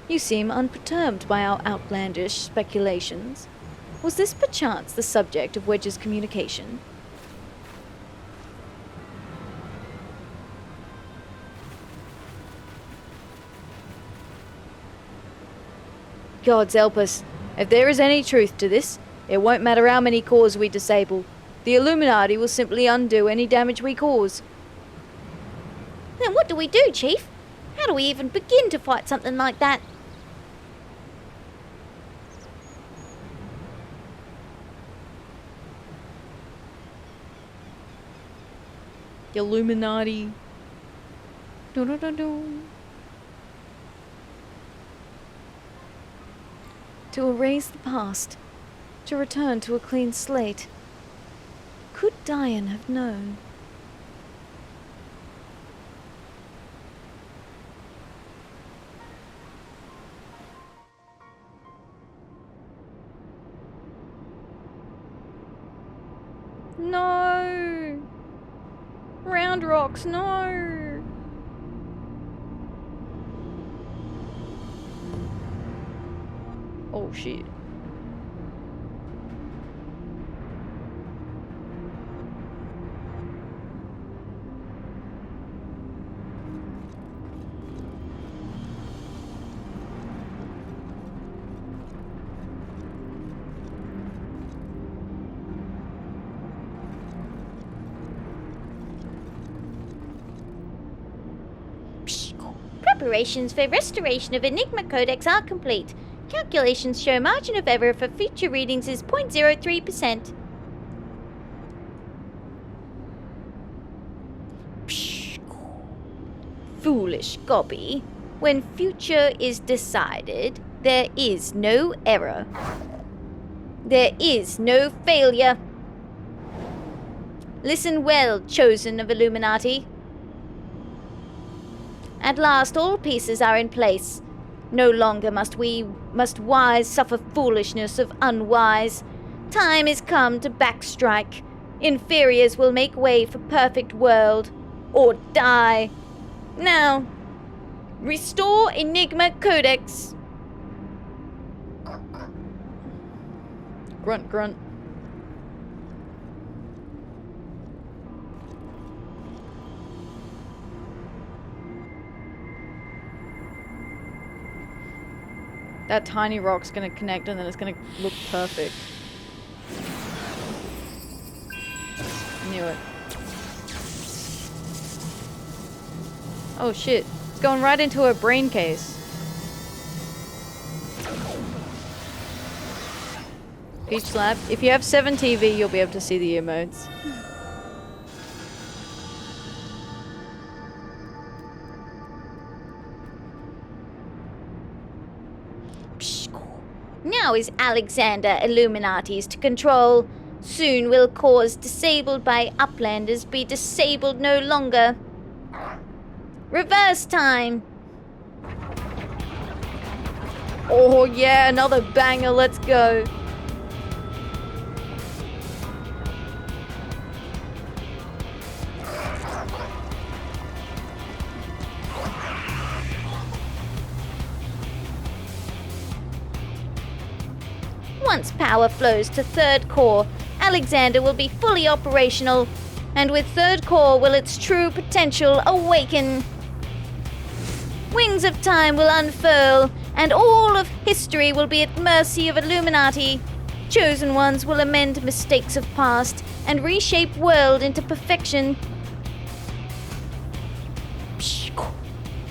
You seem unperturbed by our outlandish speculations. Was this perchance the subject of Wedge's communication? Gods help us. If there is any truth to this, it won't matter how many cores we disable. The Illuminati will simply undo any damage we cause. Then what do we do, Chief? How do we even begin to fight something like that? Illuminati. Do-do-do-do. To erase the past, to return to a clean slate. Could Diane have known? No! Round rocks, no! Oh shit. Preparations for restoration of Enigma Codex are complete. Calculations show margin of error for future readings is 0.03%. Foolish Gobby. When future is decided, there is no error. There is no failure. Listen well, chosen of Illuminati. At last all pieces are in place. No longer must wise suffer foolishness of unwise. Time is come to backstrike. Inferiors will make way for perfect world, or die. Now, restore Enigma Codex. Grunt, grunt. That tiny rock's gonna connect and then it's gonna look perfect. Knew it. Oh shit. It's going right into her brain case. Peach slap. If you have 7 TV, you'll be able to see the emotes. Now is Alexander Illuminati's to control. Soon will cause disabled by Uplanders be disabled no longer. Reverse time. Oh yeah, another banger, let's go. Once power flows to third core, Alexander will be fully operational, and with third core will its true potential awaken. Wings of time will unfurl, and all of history will be at mercy of Illuminati. Chosen ones will amend mistakes of past and reshape world into perfection.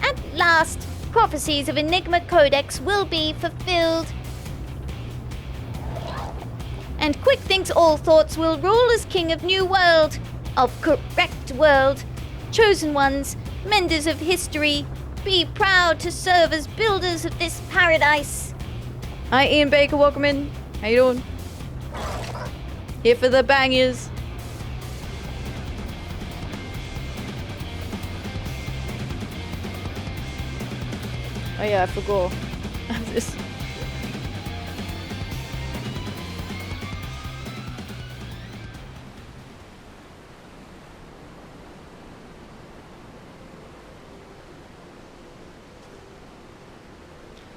At last, prophecies of Enigma Codex will be fulfilled. And Quick thinks all thoughts will rule as king of new world, of correct world. Chosen ones, menders of history, be proud to serve as builders of this paradise. Hi Ian Baker, welcome in. How you doing? Here for the bangers. Oh yeah, I forgot. This.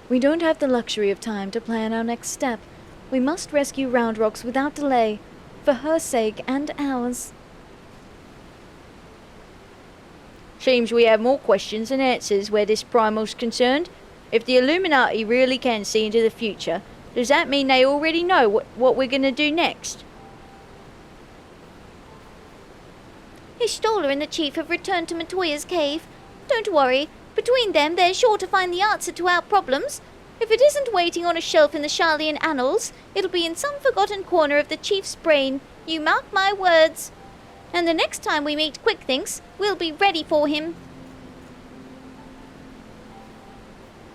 We don't have the luxury of time to plan our next step. We must rescue Round Rocks without delay, for her sake and ours. Seems we have more questions than answers where this primal's concerned. If the Illuminati really can see into the future, does that mean they already know what we're gonna do next? Ishtola and the Chief have returned to Matoya's cave. Don't worry, between them they're sure to find the answer to our problems. If it isn't waiting on a shelf in the Sharlayan annals, it'll be in some forgotten corner of the Chief's brain. You mark my words. And the next time we meet Quickthinks, we'll be ready for him.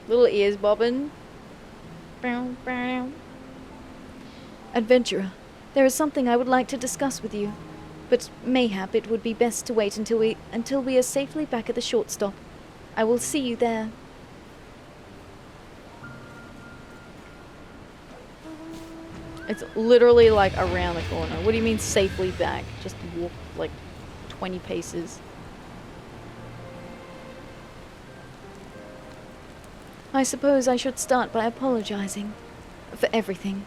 Little ears bobbing. Adventurer, there is something I would like to discuss with you, but mayhap it would be best to wait until we are safely back at the short stop. I will see you there. It's literally like around the corner. What do you mean safely back? Just walk like 20 paces. I suppose I should start by apologizing. For everything.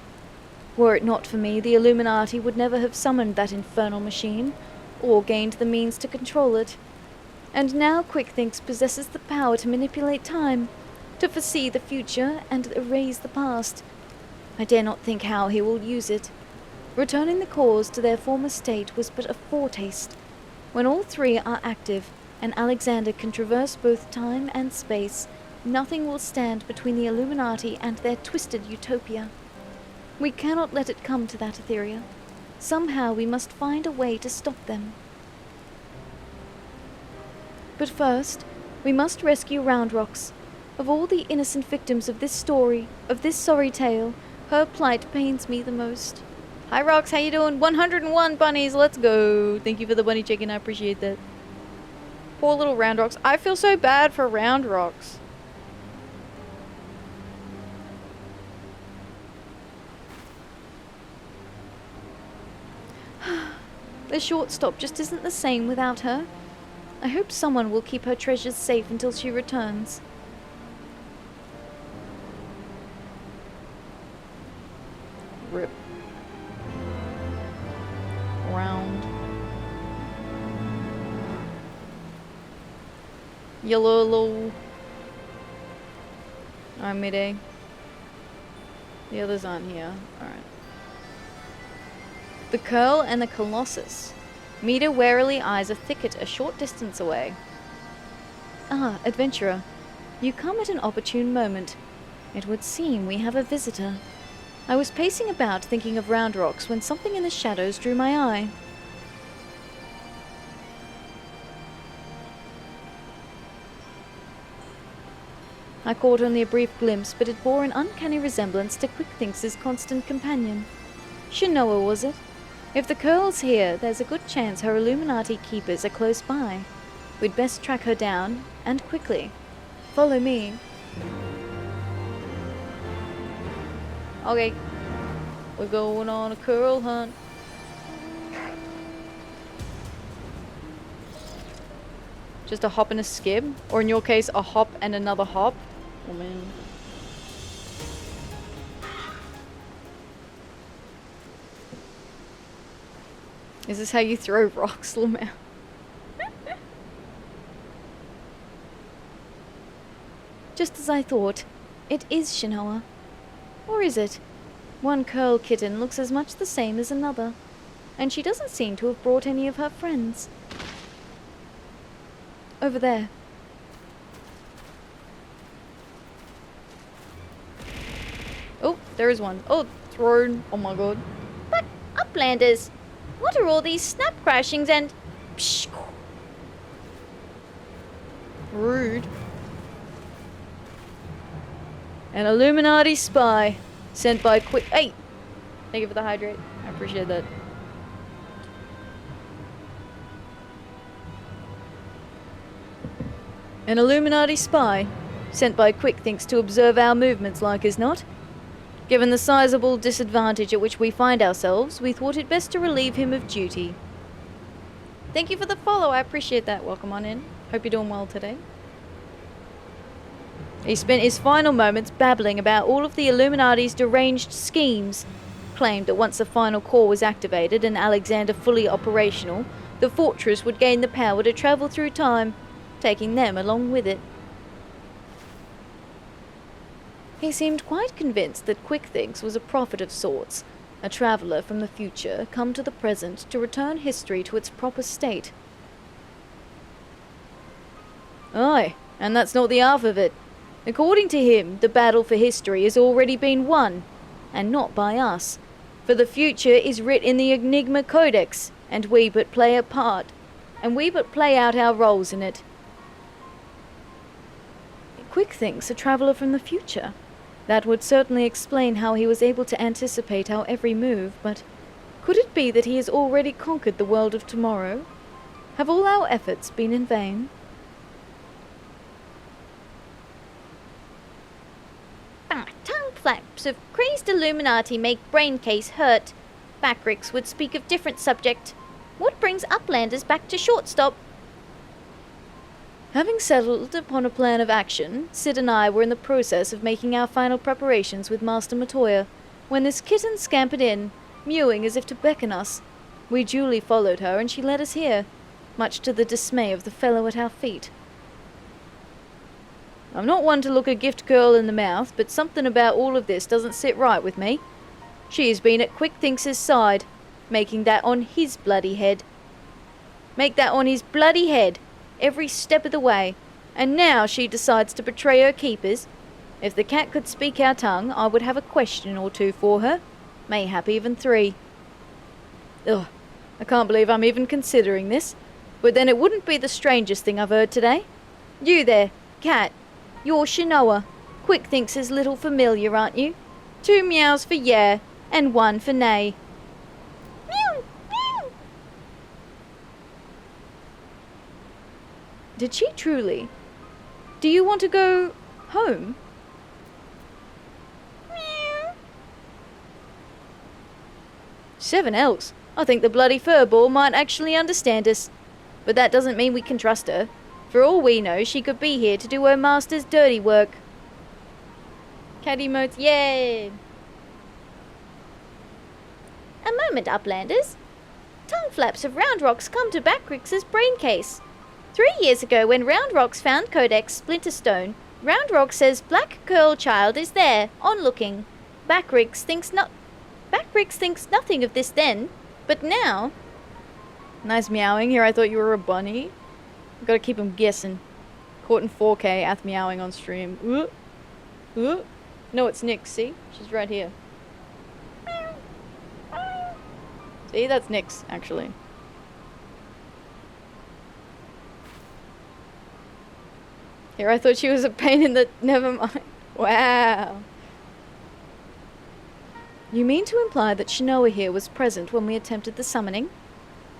Were it not for me, the Illuminati would never have summoned that infernal machine, or gained the means to control it. And now Quickthinks possesses the power to manipulate time, to foresee the future and erase the past. I dare not think how he will use it. Returning the cores to their former state was but a foretaste. When all three are active, and Alexander can traverse both time and space, nothing will stand between the Illuminati and their twisted utopia. We cannot let it come to that, Atheria. Somehow we must find a way to stop them. But first, we must rescue Roundrocks. Of all the innocent victims of this story, of this sorry tale, her plight pains me the most. Hi Rox, how you doing? 101 bunnies, let's go. Thank you for the bunny chicken, I appreciate that. Poor little Roundrocks. I feel so bad for Roundrocks. The shortstop just isn't the same without her. I hope someone will keep her treasures safe until she returns. Rip. Round. Yellow. I'm midday. The others aren't here. Alright. The Coeurl and the Colossus. Mida warily eyes a thicket a short distance away. Ah, adventurer. You come at an opportune moment. It would seem we have a visitor. I was pacing about thinking of Roundrocks when something in the shadows drew my eye. I caught only a brief glimpse, but it bore an uncanny resemblance to Quickthinks' constant companion. Shinoa, was it? If the Coeurl's here, there's a good chance her Illuminati keepers are close by. We'd best track her down, and quickly. Follow me. Okay. We're going on a Coeurl hunt. Just a hop and a skip? Or in your case, a hop and another hop? Oh man. Is this how you throw rocks, Lamau? Just as I thought. It is Shinoa. Or is it? One Coeurl kitten looks as much the same as another, and she doesn't seem to have brought any of her friends. Over there. Oh, there is one. Oh, thrown. Oh my god. But, Uplanders, what are all these snap crashings and... Psh! Rude. An Illuminati spy sent by Hey! Thank you for the hydrate. I appreciate that. An Illuminati spy sent by Quickthinks to observe our movements, like as not. Given the sizable disadvantage at which we find ourselves, we thought it best to relieve him of duty. Thank you for the follow, I appreciate that. Welcome on in. Hope you're doing well today. He spent his final moments babbling about all of the Illuminati's deranged schemes. Claimed that once the final core was activated and Alexander fully operational, the fortress would gain the power to travel through time, taking them along with it. He seemed quite convinced that Quickthinks was a prophet of sorts, a traveller from the future come to the present to return history to its proper state. Aye, and that's not the half of it. According to him, the battle for history has already been won, and not by us, for the future is writ in the Enigma Codex, and we but play a part, and we but play out our roles in it. Quickthinks, a traveller from the future. That would certainly explain how he was able to anticipate our every move, but could it be that he has already conquered the world of tomorrow? Have all our efforts been in vain? Tongue flaps of crazed Illuminati make brain case hurt. Backricks would speak of different subject. What brings Uplanders back to shortstop? Having settled upon a plan of action, Sid and I were in the process of making our final preparations with Master Matoya, when this kitten scampered in, mewing as if to beckon us. We duly followed her, and she led us here, much to the dismay of the fellow at our feet. I'm not one to look a gift girl in the mouth, but something about all of this doesn't sit right with me. She has been at Quickthinks' side, making that on his bloody head. Make that on his bloody head, every step of the way, and now she decides to betray her keepers. If the cat could speak our tongue, I would have a question or two for her, mayhap even 3. Ugh, I can't believe I'm even considering this, but then it wouldn't be the strangest thing I've heard today. You there, cat, you're Shinoa, Quickthinks' little familiar, aren't you? 2 meows for yeah, and 1 for nay. Meow, meow. Did she truly? Do you want to go home? Meow. 7 else. I think the bloody furball might actually understand us. But that doesn't mean we can trust her. For all we know, she could be here to do her master's dirty work. Cat emotes, yay! A moment, Uplanders. Tongue flaps of Round Rocks come to Backrix's brain case. 3 years ago, when Round Rocks found Codex Splinterstone, Round Rock says Black Coeurl Child is there, onlooking. Backrix thinks nothing of this then, but now... Nice meowing. Here I thought you were a bunny. Gotta keep him guessing. Caught in 4K, Ath meowing on stream. No, it's Nyx, see? She's right here. See, that's Nyx, actually. Here I thought she was a pain in the... Never mind. Wow. You mean to imply that Shinoa here was present when we attempted the summoning?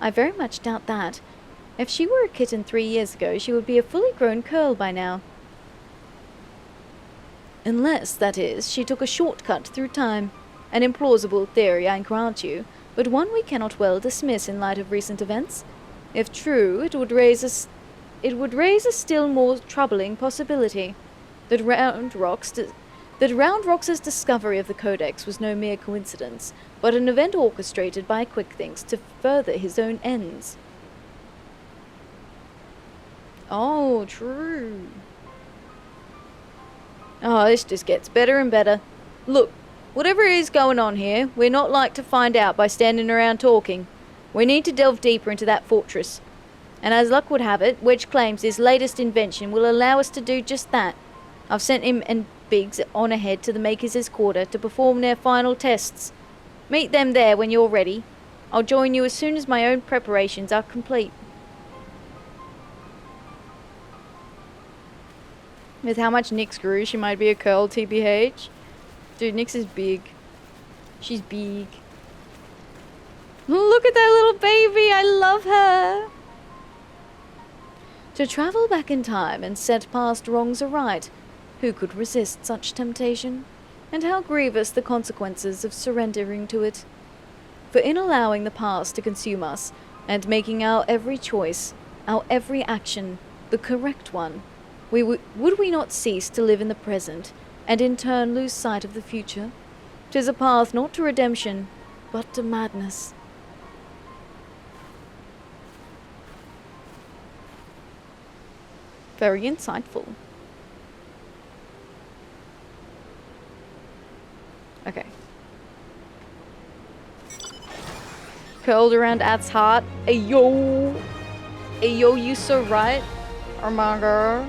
I very much doubt that. If she were a kitten 3 years ago, she would be a fully grown Coeurl by now. Unless, that is, she took a shortcut through time. An implausible theory, I grant you, but one we cannot well dismiss in light of recent events. If true, it would raise a still more troubling possibility that Round Rock's discovery of the Codex was no mere coincidence, but an event orchestrated by Quickthinks to further his own ends. Oh, true. Oh, this just gets better and better. Look, whatever is going on here, we're not like to find out by standing around talking. We need to delve deeper into that fortress. And as luck would have it, Wedge claims his latest invention will allow us to do just that. I've sent him and Biggs on ahead to the Makers' quarter to perform their final tests. Meet them there when you're ready. I'll join you as soon as my own preparations are complete. With how much Nyx grew, she might be a Coeurl TBH. Dude, Nyx is big. She's big. Look at that little baby, I love her. To travel back in time and set past wrongs aright, who could resist such temptation? And how grievous the consequences of surrendering to it. For in allowing the past to consume us, and making our every choice, our every action, the correct one, would we not cease to live in the present, and in turn lose sight of the future? 'Tis a path not to redemption, but to madness. Very insightful. Okay. Curled around Ath's heart. Ayo! Ayo, you so right. Oh my god.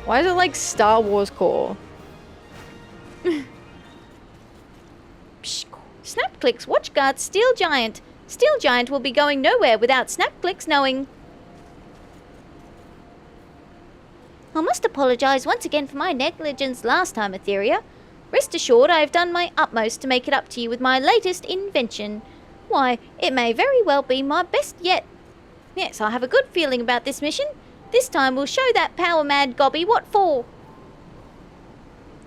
Why is it like Star Wars core? Snapclicks, Watchguard, Steel Giant. Steel Giant will be going nowhere without Snapclicks knowing. I must apologise once again for my negligence last time, Atheria. Rest assured I have done my utmost to make it up to you with my latest invention. Why, it may very well be my best yet. Yes, I have a good feeling about this mission. This time we'll show that power-mad gobby what for.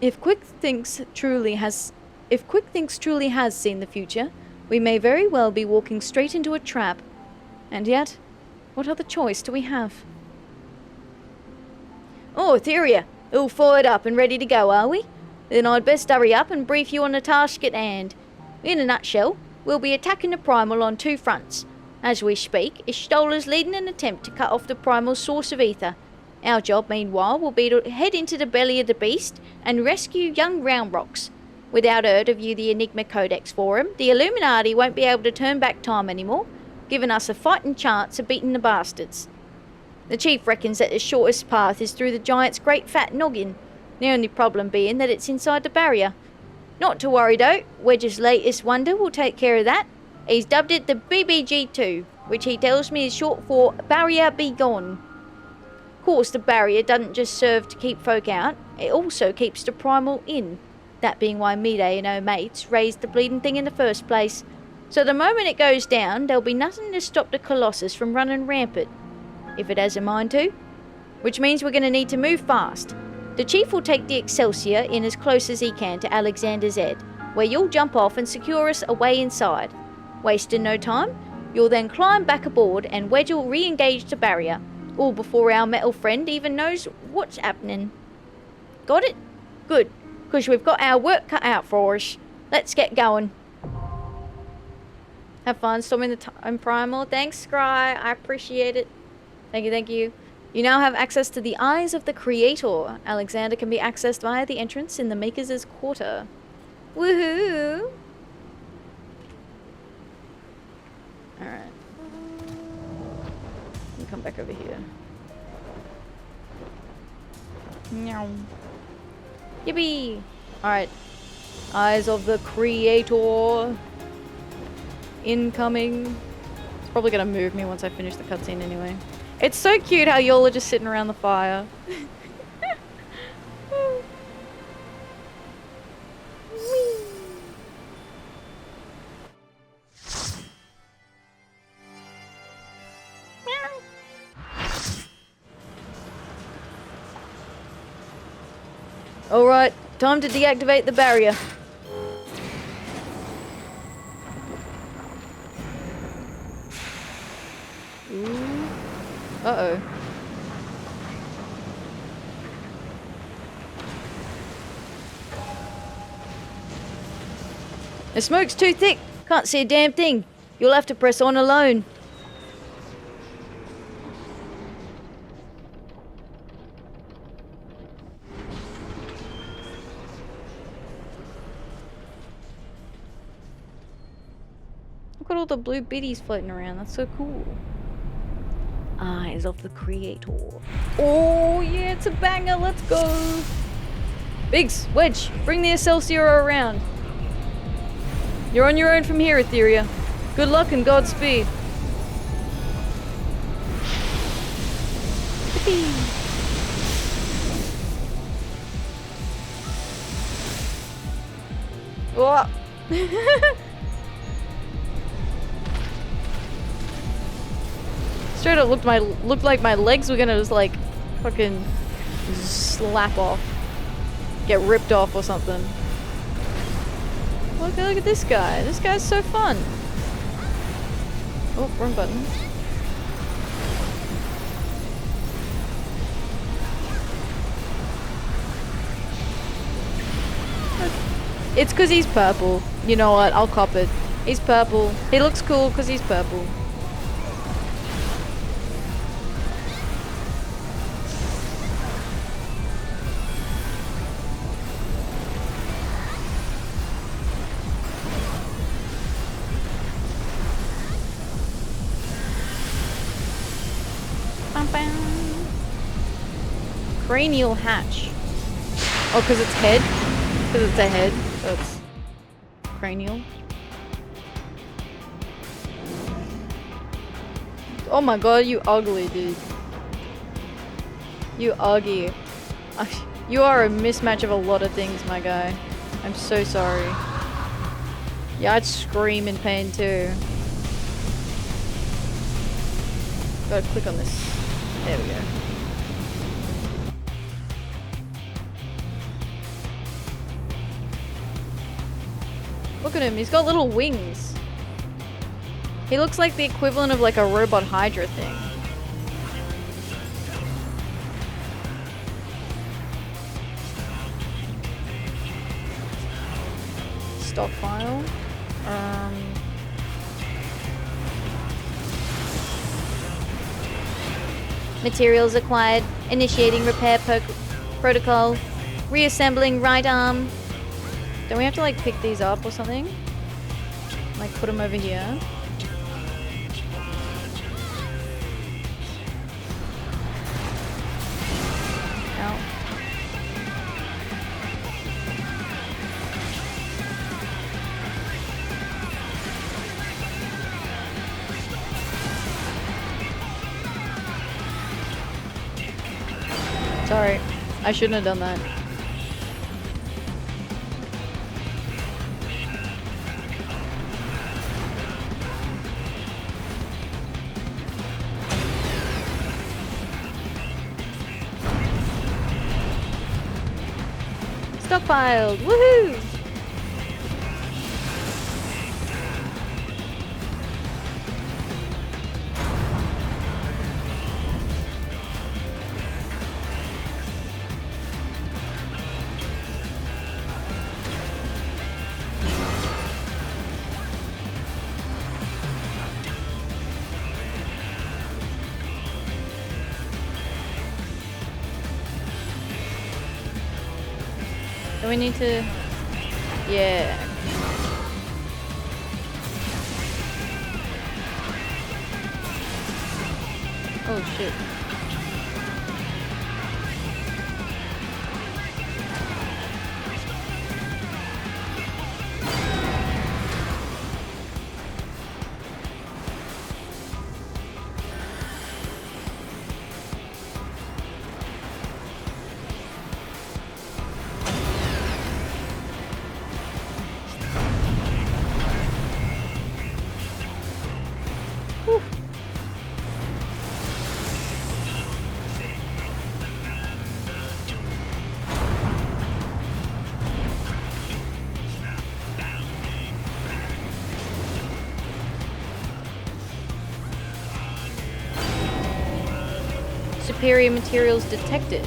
If Quickthinks truly has If Quickthings truly has seen the future, we may very well be walking straight into a trap. And yet, what other choice do we have? Oh, Atheria, all fired up and ready to go, are we? Then I'd best hurry up and brief you on the task at hand. In a nutshell, we'll be attacking the Primal on 2 fronts. As we speak, Ishtolar's leading an attempt to cut off the Primal's source of ether. Our job, meanwhile, will be to head into the belly of the beast and rescue young Round Rocks. Without her to view the Enigma Codex for him, the Illuminati won't be able to turn back time anymore, giving us a fighting chance of beating the bastards. The chief reckons that the shortest path is through the giant's great fat noggin, the only problem being that it's inside the barrier. Not to worry though, Wedge's latest wonder will take care of that. He's dubbed it the BBG2, which he tells me is short for Barrier Be Gone. Of course, the barrier doesn't just serve to keep folk out, it also keeps the Primal in. That being why Mayday and her mates raised the bleeding thing in the first place. So the moment it goes down, there'll be nothing to stop the Colossus from running rampant. If it has a mind to. Which means we're going to need to move fast. The chief will take the Excelsior in as close as he can to Alexander's Head, where you'll jump off and secure us away inside. Wasting no time, you'll then climb back aboard and Wedge will re-engage the barrier, all before our metal friend even knows what's happening. Got it? Good, because we've got our work cut out for us. Let's get going. Have fun storming the time Primal. Thanks, Scry. I appreciate it. Thank you, thank you. You now have access to the Eyes of the Creator. Alexander can be accessed via the entrance in the Maker's Quarter. Woohoo! Alright. Let me come back over here. Meow. Yippee! Alright. Eyes of the Creator. Incoming. It's probably gonna move me once I finish the cutscene anyway. It's so cute how y'all are just sitting around the fire. Alright, time to deactivate the barrier. Uh-oh. The smoke's too thick. Can't see a damn thing. You'll have to press on alone. Look at all the blue biddies floating around. That's so cool. Eyes of the Creator. Oh yeah, it's a banger. Let's go. Biggs, Wedge, bring the Excelsior around. You're on your own from here, Atheria. Good luck and Godspeed. Whoa. Straight up looked like my legs were gonna just like fucking slap off. Get ripped off or something. Look at this guy. This guy's so fun. Oh, wrong button. It's because he's purple. You know what? I'll cop it. He's purple. He looks cool because he's purple. Cranial hatch. Oh, because it's head? Because it's a head, so it's cranial. Oh my god, you ugly, dude. You ugly. You are a mismatch of a lot of things, my guy. I'm so sorry. Yeah, I'd scream in pain too. Gotta click on this. There we go. Look at him, he's got little wings. He looks like the equivalent of like a robot Hydra thing. Stockpile. Materials acquired. Initiating repair protocol. Reassembling right arm. Don't we have to like pick these up or something? Like put them over here. Ow. Sorry, I shouldn't have done that. Stockpiled! Woohoo! Do we need to... Yeah. Oh shit. Superior materials detected.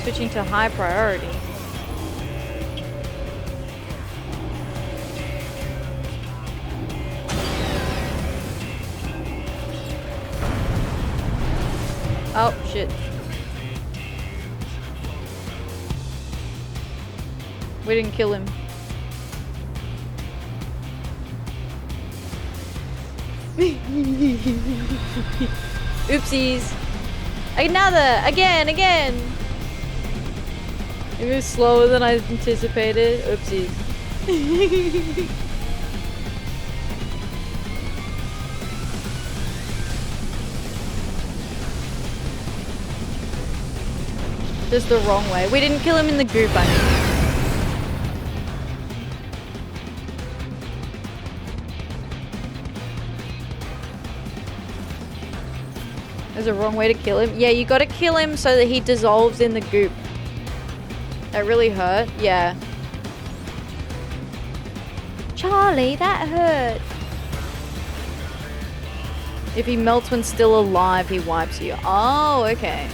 Switching to high priority. Oh, shit. We didn't kill him. Oopsies. Another! Again! It was slower than I anticipated. Oopsies. Just the wrong way. We didn't kill him in the goop, I mean. There's a wrong way to kill him. Yeah, you gotta kill him so that he dissolves in the goop. That really hurt. Yeah. Charlie, that hurt. If he melts when still alive, he wipes you. Oh, okay.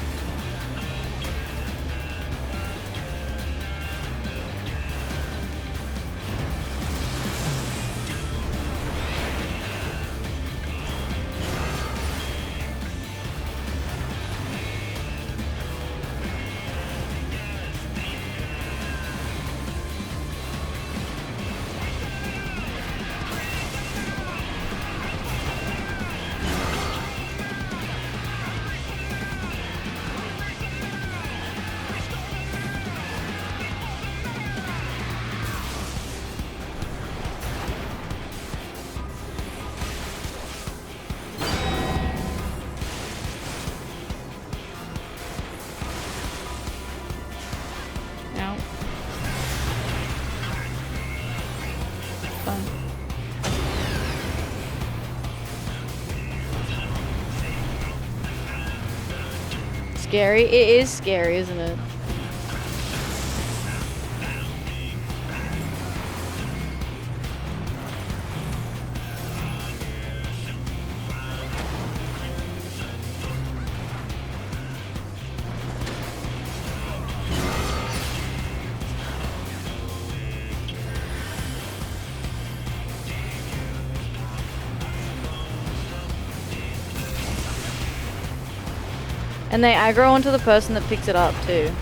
Scary? It is scary, isn't it? And they aggro onto the person that picks it up too.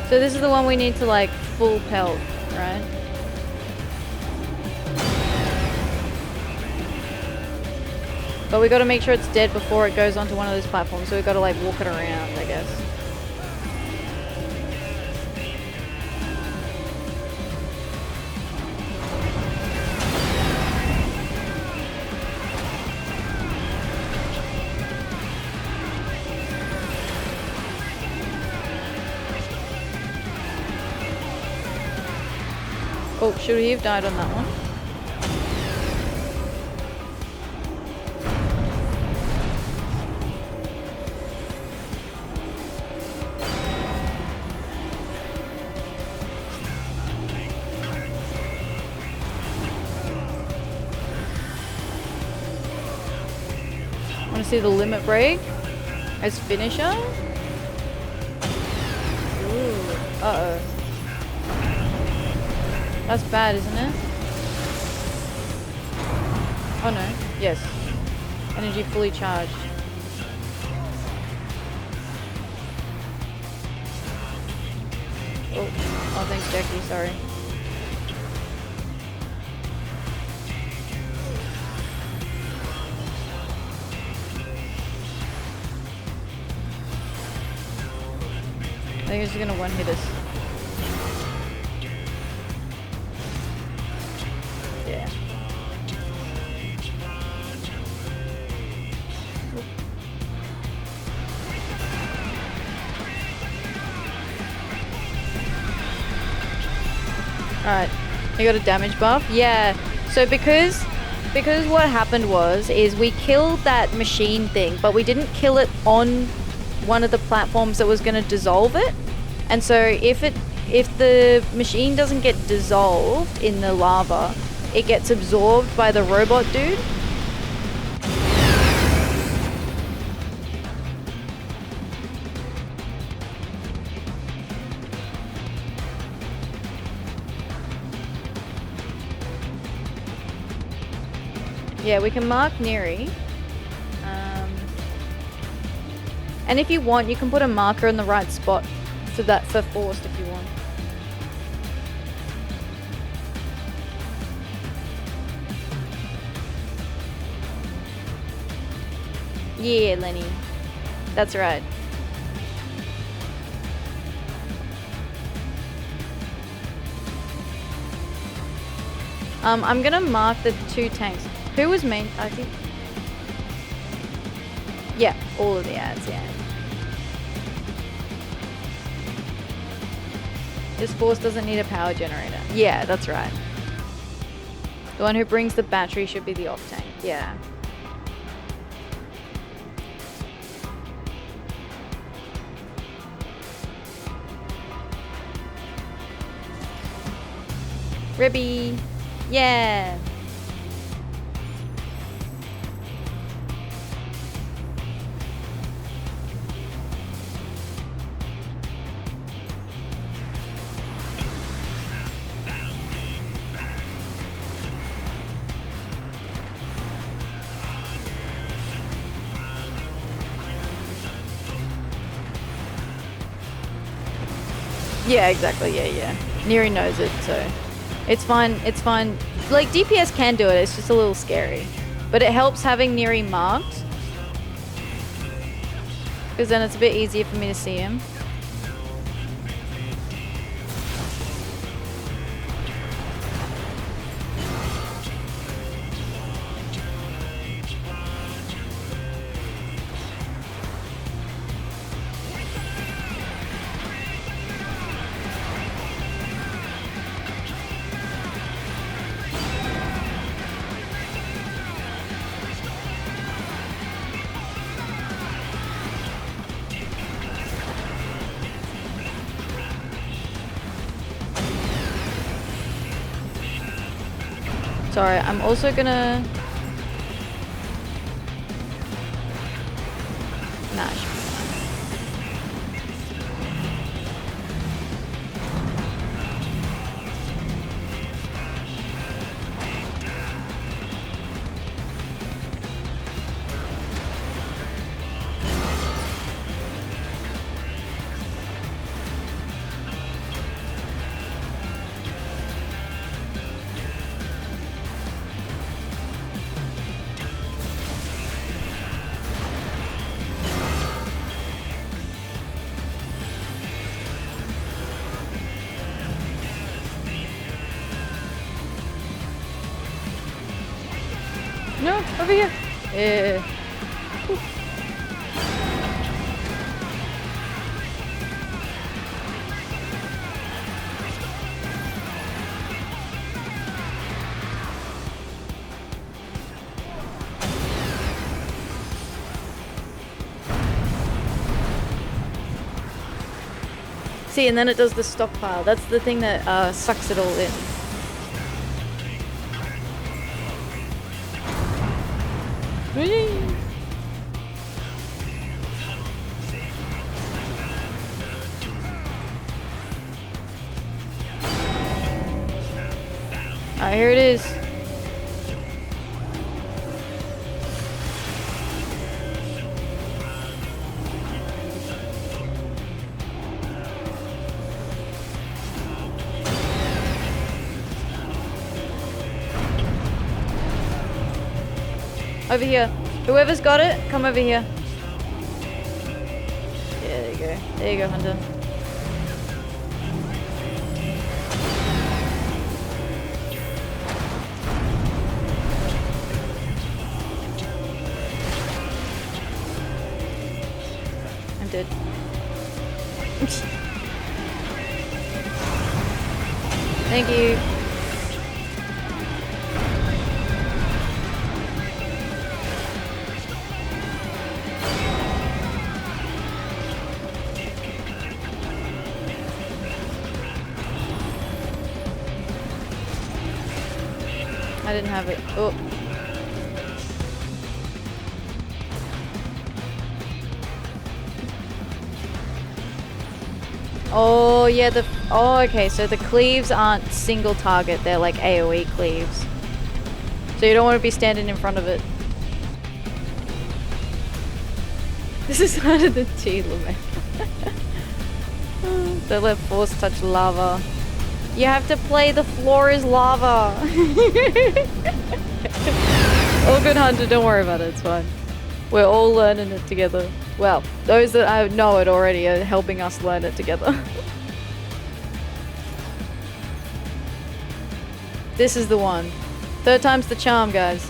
So this is the one we need to like full pelt, right? But we got to make sure it's dead before it goes onto one of those platforms, so we got to like walk it around, I guess. Oh, should he have died on that one? Want to see the limit break as finisher? Ooh, uh-oh. That's bad, isn't it? Oh no, yes. Energy fully charged. Oh, thanks Jackie, sorry. I think it's gonna one-hit us. Yeah. Alright, you got a damage buff? Yeah, so because what happened is we killed that machine thing, but we didn't kill it on one of the platforms that was going to dissolve it. And so if the machine doesn't get dissolved in the lava, it gets absorbed by the robot dude. Yeah, we can mark Neri. And if you want, you can put a marker in the right spot for forced if you want. Yeah, Lenny. That's right. I'm gonna mark the 2 tanks. Who was main? I think. Yeah, all of the ads, yeah. This force doesn't need a power generator. Yeah, that's right. The one who brings the battery should be the off tank, yeah. Ribby! Yeah! Yeah, exactly, yeah. Neri knows it, so it's fine, it's fine. Like, DPS can do it, it's just a little scary. But it helps having Neri marked. because then it's a bit easier for me to see him. Sorry, I'm also gonna... Nah, it should be No, over here. Yeah. Whew. See, and then it does the stockpile. That's the thing that sucks it all in. Alright, here it is. Over here. Whoever's got it, come over here. Yeah, there you go. There you go, Hunter. I'm dead. Thank you. I didn't have it. Oh. Oh, yeah, oh, okay, so the cleaves aren't single target, they're like AoE cleaves. So you don't want to be standing in front of it. This is harder than Tila, man. Don't let force touch lava. You have to play the floor is lava. All good, Hunter, don't worry about it, it's fine. We're all learning it together. Well, those that know it already are helping us learn it together. This is the one. Third time's the charm, guys.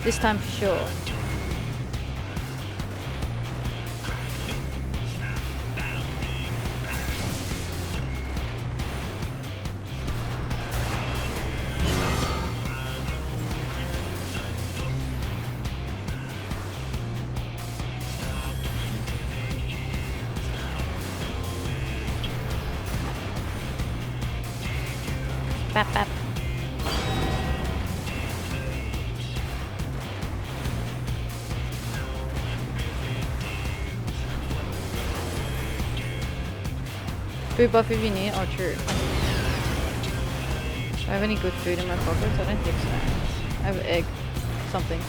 This time for sure. Bap, bap. Food buff if you need. Oh, true. Do I have any good food in my pockets? I don't think so. I have egg. Something.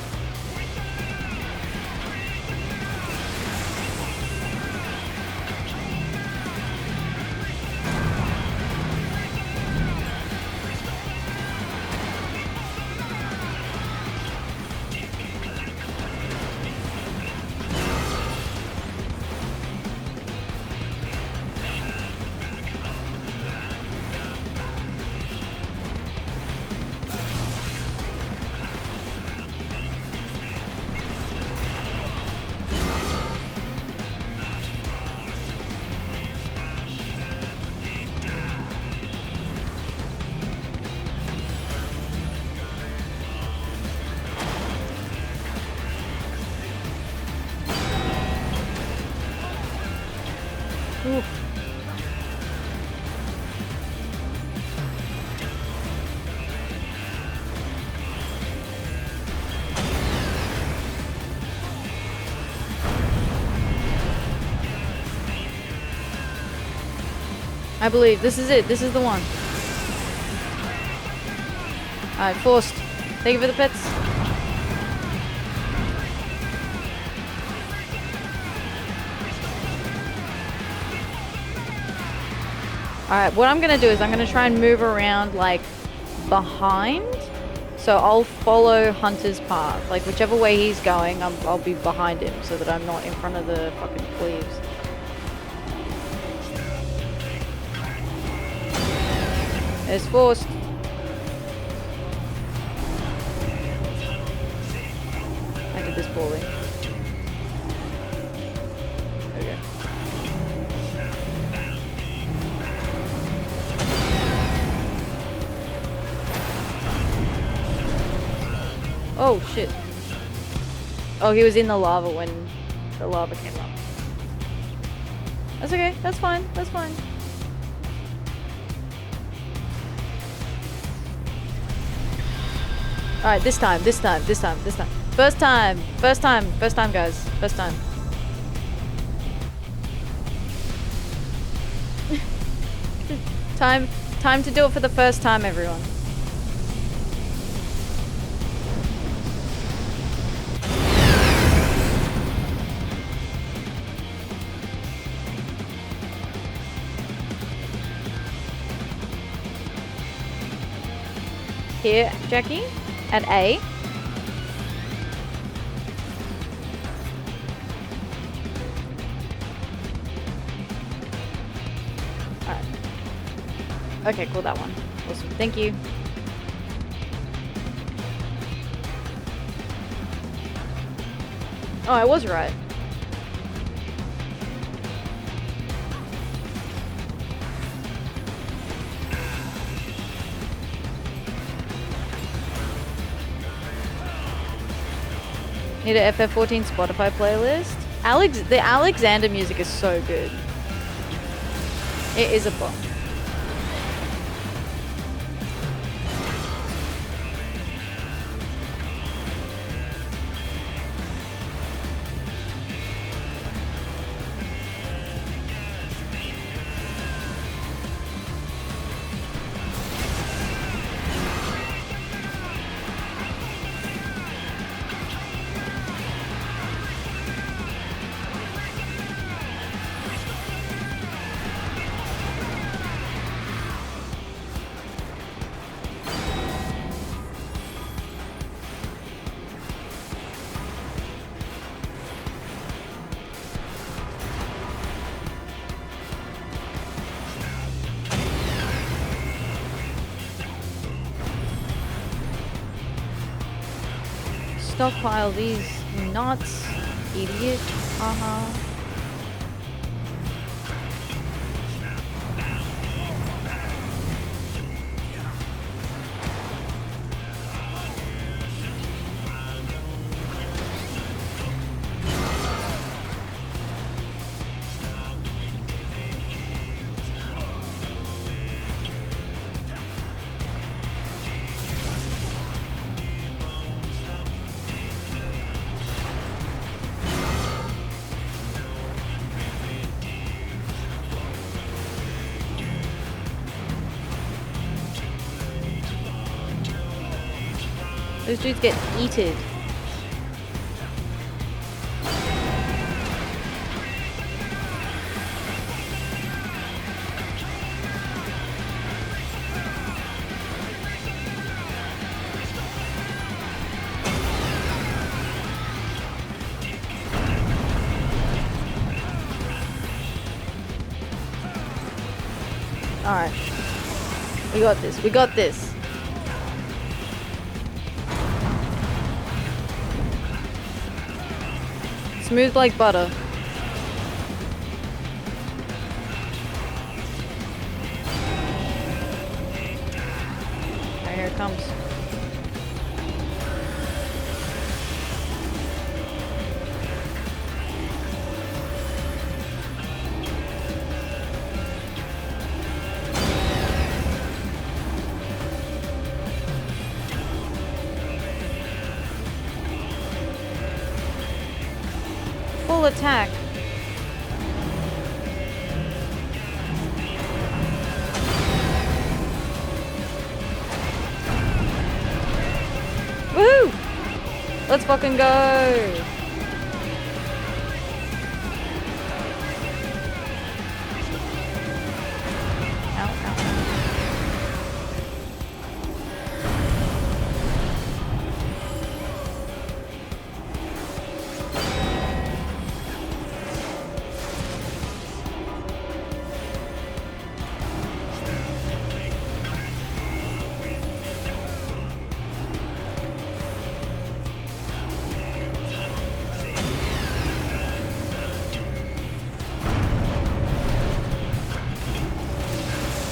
Oof. I believe this is it. This is the one. Alright, forced. Thank you for the pets. Alright, what I'm gonna do is I'm gonna try and move around like behind. So I'll follow Hunter's path. Like whichever way he's going, I'll be behind him so that I'm not in front of the fucking cleaves. It's forced. I did this poorly. There we go. Oh shit. Oh, he was in the lava when the lava came up. That's okay. That's fine. That's fine. Alright, this time. First time, guys. First time. Time to do it for the first time, everyone. Here, Jackie, at A. Alright. Okay, cool, that one. Awesome, thank you. Oh, I was right. Need a FF14 Spotify playlist. The Alexander music is so good. It is a bop. Stockpile these nuts, idiot. Those dudes get eated. Alright. We got this. We got this. Smooth like butter. Alright, here it comes. Full attack. Woohoo! Let's fucking go!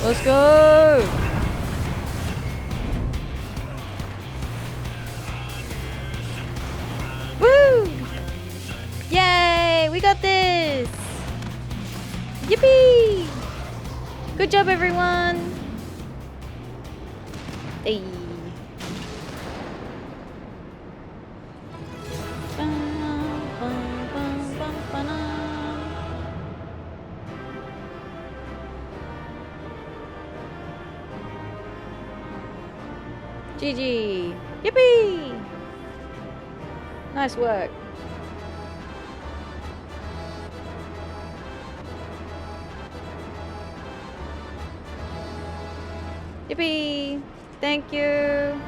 Let's go! Woo! Yay! We got this! Yippee! Good job, everyone! Hey. GG! Yippee! Nice work. Yippee! Thank you!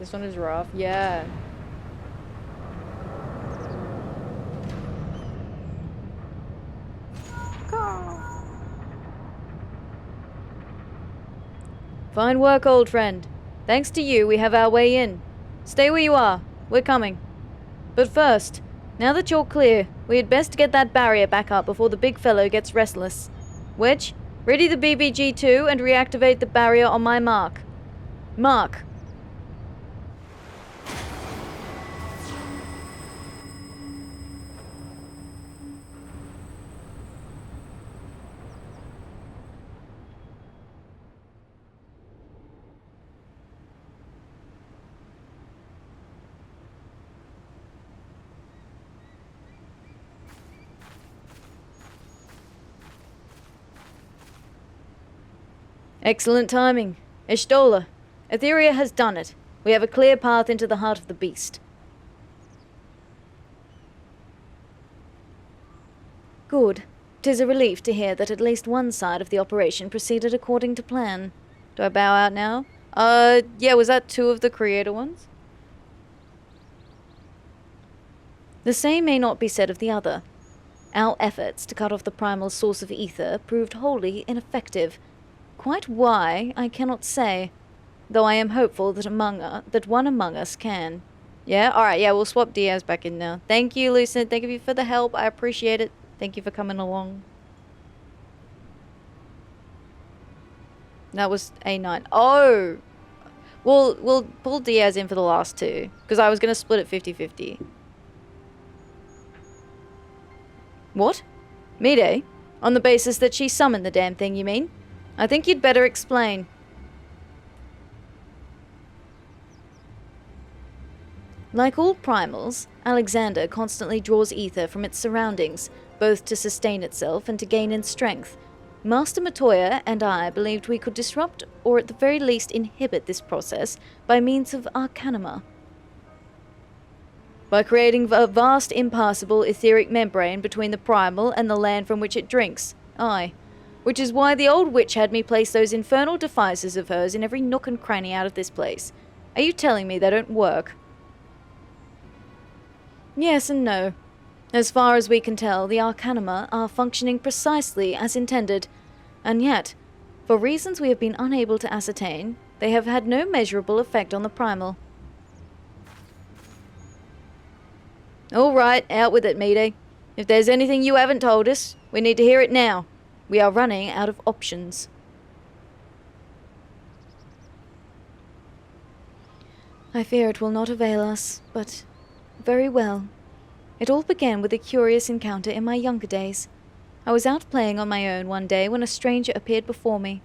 This one is rough. Yeah. Fine work, old friend. Thanks to you, we have our way in. Stay where you are. We're coming. But first, now that you're clear, we had best get that barrier back up before the big fellow gets restless. Wedge, ready the BBG-2 and reactivate the barrier on my mark. Mark. Excellent timing. Ishtola, Atheria has done it. We have a clear path into the heart of the beast. Good. 'Tis a relief to hear that at least one side of the operation proceeded according to plan. Do I bow out now? Yeah, was that 2 of the creator ones? The same may not be said of the other. Our efforts to cut off the primal source of ether proved wholly ineffective. Quite why, I cannot say, though I am hopeful that one among us can. Yeah? Alright, yeah, we'll swap Diaz back in now. Thank you, Lucid. Thank you for the help. I appreciate it. Thank you for coming along. That was A9. Oh! We'll pull Diaz in for the last 2, because I was going to split it 50-50. What? Mayday? On the basis that she summoned the damn thing, you mean? I think you'd better explain. Like all primals, Alexander constantly draws ether from its surroundings, both to sustain itself and to gain in strength. Master Matoya and I believed we could disrupt, or at the very least inhibit this process, by means of Arcanima. By creating a vast, impassable etheric membrane between the primal and the land from which it drinks. Aye. Which is why the old witch had me place those infernal devices of hers in every nook and cranny out of this place. Are you telling me they don't work? Yes and no. As far as we can tell, the Arcanima are functioning precisely as intended, and yet, for reasons we have been unable to ascertain, they have had no measurable effect on the primal. All right, out with it, Mede. If there's anything you haven't told us, we need to hear it now. We are running out of options. I fear it will not avail us, but very well. It all began with a curious encounter in my younger days. I was out playing on my own one day when a stranger appeared before me.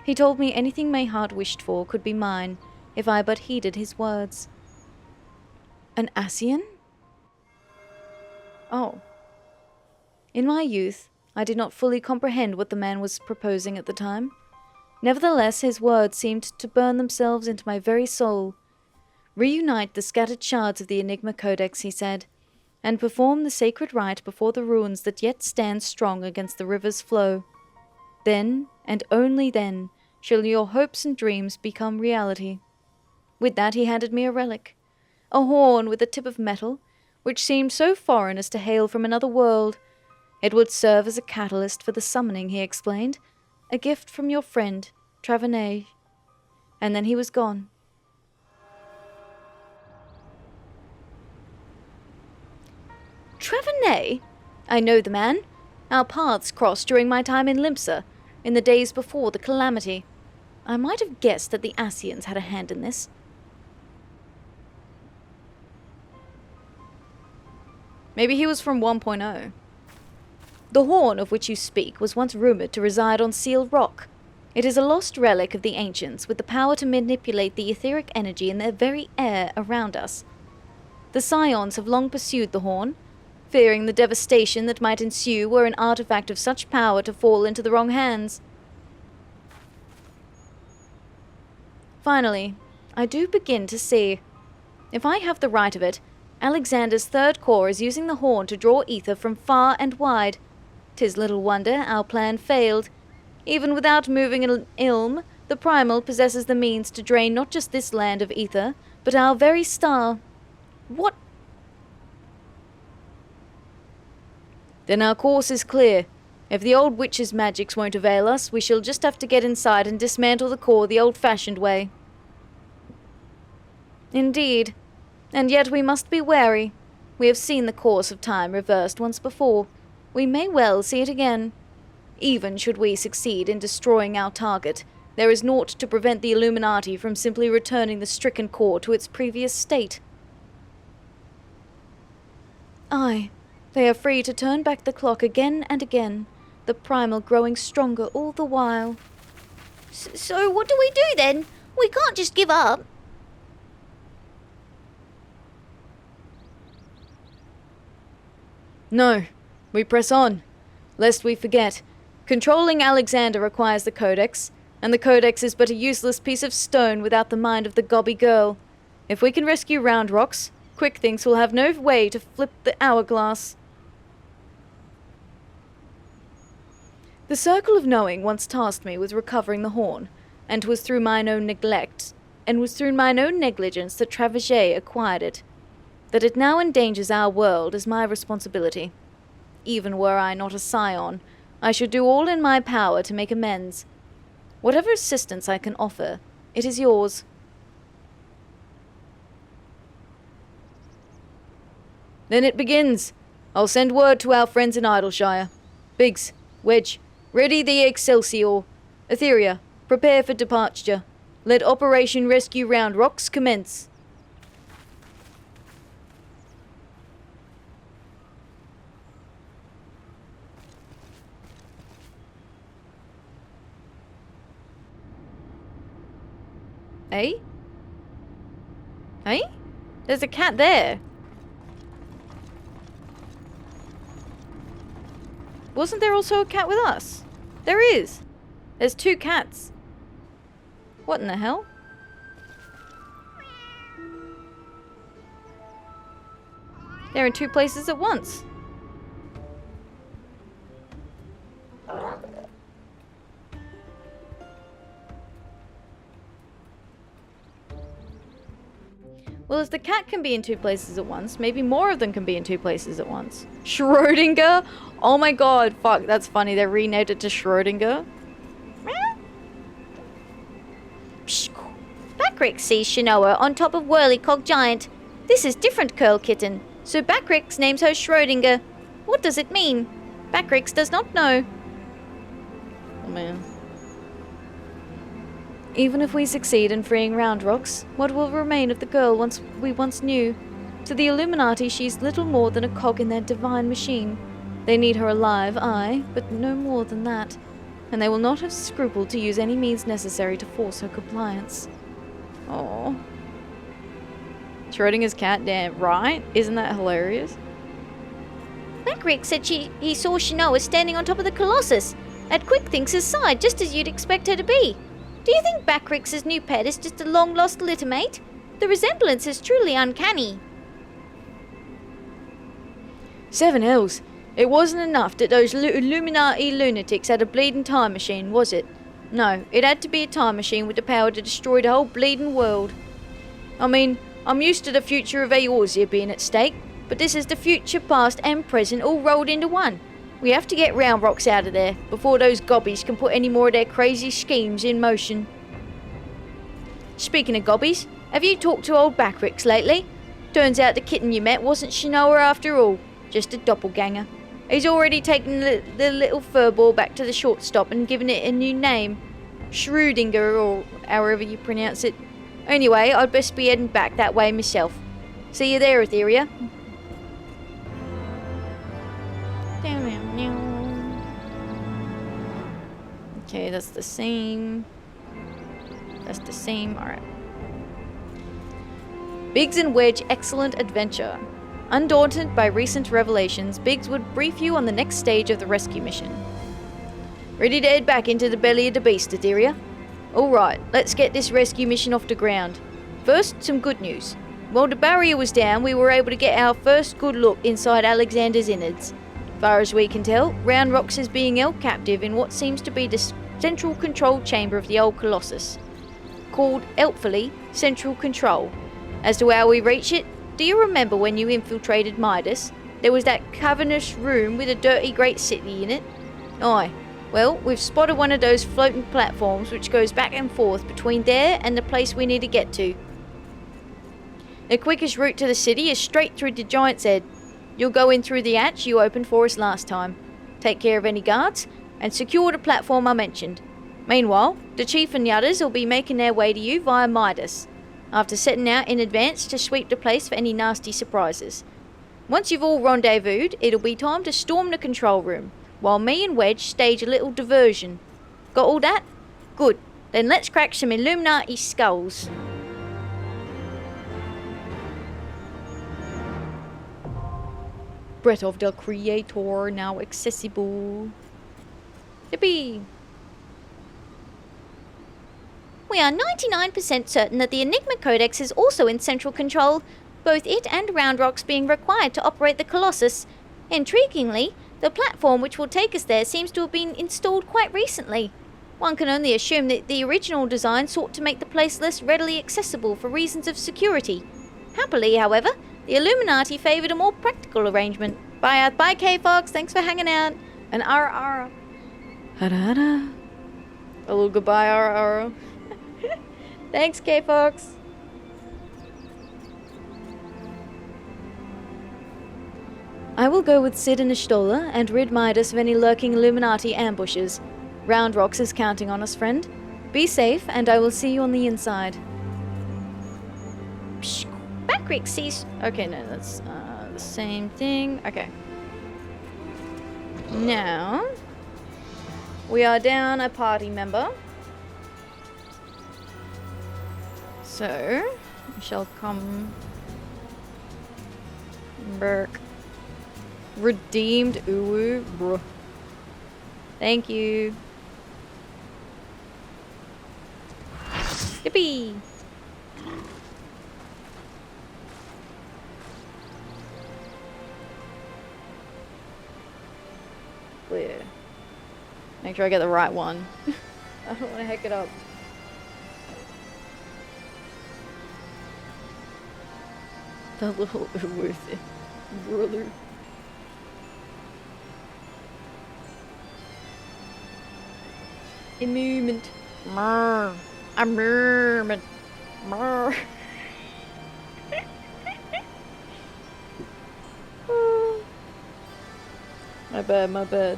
He told me anything my heart wished for could be mine, if I but heeded his words. An Ascian? Oh. In my youth, I did not fully comprehend what the man was proposing at the time. Nevertheless, his words seemed to burn themselves into my very soul. Reunite the scattered shards of the Enigma Codex, he said, and perform the sacred rite before the ruins that yet stand strong against the river's flow. Then, and only then, shall your hopes and dreams become reality. With that he handed me a relic, a horn with a tip of metal, which seemed so foreign as to hail from another world. It would serve as a catalyst for the summoning, he explained, a gift from your friend, Travernay. And then he was gone. Travernay? I know the man. Our paths crossed during my time in Limsa, in the days before the calamity. I might have guessed that the Ascians had a hand in this. Maybe he was from 1.0. The horn of which you speak was once rumoured to reside on Sealed Rock. It is a lost relic of the ancients with the power to manipulate the etheric energy in the very air around us. The Scions have long pursued the horn, fearing the devastation that might ensue were an artifact of such power to fall into the wrong hands. Finally, I do begin to see. If I have the right of it, Alexander's third core is using the horn to draw ether from far and wide. 'Tis little wonder our plan failed. Even without moving an ilm, the primal possesses the means to drain not just this land of ether, but our very star. What? Then our course is clear. If the old witch's magics won't avail us, we shall just have to get inside and dismantle the core the old-fashioned way. Indeed. And yet we must be wary. We have seen the course of time reversed once before. We may well see it again. Even should we succeed in destroying our target, there is naught to prevent the Illuminati from simply returning the stricken core to its previous state. Aye. They are free to turn back the clock again and again, the primal growing stronger all the while. So what do we do then? We can't just give up. No, we press on. Lest we forget, controlling Alexander requires the Codex, and the Codex is but a useless piece of stone without the mind of the gobby girl. If we can rescue Round Rocks, Quick Thinks will have no way to flip the hourglass. The Circle of Knowing once tasked me with recovering the horn, and 'twas through mine own negligence that Travernay acquired it. That it now endangers our world is my responsibility. Even were I not a scion, I should do all in my power to make amends. Whatever assistance I can offer, it is yours. Then it begins. I'll send word to our friends in Idleshire. Biggs, Wedge, ready the Excelsior. Atheria, prepare for departure. Let Operation Rescue Round Rocks commence. Eh? Eh? There's a cat there. wasn't there also a cat with us? There is. There's 2 cats. What in the hell? They're in 2 places at once. Well, if the cat can be in 2 places at once, maybe more of them can be in 2 places at once. Schrödinger? Oh my god, fuck, that's funny. They renamed it to Schrödinger. Bacrick sees Shinoa on top of Whirlycog Giant. This is different Coeurl Kitten, so Bacrix names her Schrödinger. What does it mean? Bacrix does not know. Oh man. Even if we succeed in freeing Round Rocks, what will remain of the girl we once knew? To the Illuminati, she's little more than a cog in their divine machine. They need her alive, aye, but no more than that. And they will not have scrupled to use any means necessary to force her compliance. Oh. Schrödinger's cat, damn right? Isn't that hilarious? Bacrick said he saw Shinoa standing on top of the Colossus, at Quickthink's side, just as you'd expect her to be. Do you think Bacrix's new pet is just a long-lost littermate? The resemblance is truly uncanny. 7 hells. It wasn't enough that those Illuminati lunatics had a bleeding time machine, was it? No, it had to be a time machine with the power to destroy the whole bleeding world. I mean, I'm used to the future of Eorzea being at stake, but this is the future, past and present all rolled into one. We have to get Round Rocks out of there before those gobbies can put any more of their crazy schemes in motion. Speaking of gobbies, have you talked to old Bacrix lately? Turns out the kitten you met wasn't Shinoa after all, just a doppelganger. He's already taken the little furball back to the shortstop and given it a new name. Schrödinger, or however you pronounce it. Anyway, I'd best be heading back that way myself. See you there, Atheria. Okay, that's the same. That's the same. Alright. Biggs and Wedge Excellent Adventure. Undaunted by recent revelations, Biggs would brief you on the next stage of the rescue mission. Ready to head back into the belly of the beast, Atheria? Alright, let's get this rescue mission off the ground. First, some good news. While the barrier was down, we were able to get our first good look inside Alexander's innards. Far as we can tell, Round Rocks is being held captive in what seems to be the central control chamber of the old Colossus, called, helpfully, Central Control. As to how we reach it, do you remember when you infiltrated Midas? There was that cavernous room with a dirty great city in it? Aye. Well, we've spotted one of those floating platforms which goes back and forth between there and the place we need to get to. The quickest route to the city is straight through the Giant's Head. You'll go in through the hatch you opened for us last time. Take care of any guards, and secure the platform I mentioned. Meanwhile, the Chief and the others will be making their way to you via Midas, after setting out in advance to sweep the place for any nasty surprises. Once you've all rendezvoused, it'll be time to storm the control room, while me and Wedge stage a little diversion. Got all that? Good. Then let's crack some Illuminati skulls. Breath of the Creator now accessible. Yippee! We are 99% certain that the Enigma Codex is also in central control, both it and Round Rocks being required to operate the Colossus. Intriguingly, the platform which will take us there seems to have been installed quite recently. One can only assume that the original design sought to make the place less readily accessible for reasons of security. Happily, however, the Illuminati favoured a more practical arrangement. Bye K-Fox, thanks for hanging out. And ara. Hada. A little goodbye, ara. Thanks, K-Fox. I will go with Sid and Ishtola and rid Midas of any lurking Illuminati ambushes. Round Rocks is counting on us, friend. Be safe, and I will see you on the inside. Psh, Bacrick sees... Okay, no, that's the same thing. Okay. Now, we are down a party member. So, we shall come... Birch. Redeemed Uwu. Bruh. Thank you. Yippee! Clear. Make sure I get the right one. I don't want to heck it up. The little uwu thing. Brother. A moment. Mrrr. A moment. Mrrr. My bad, my bad.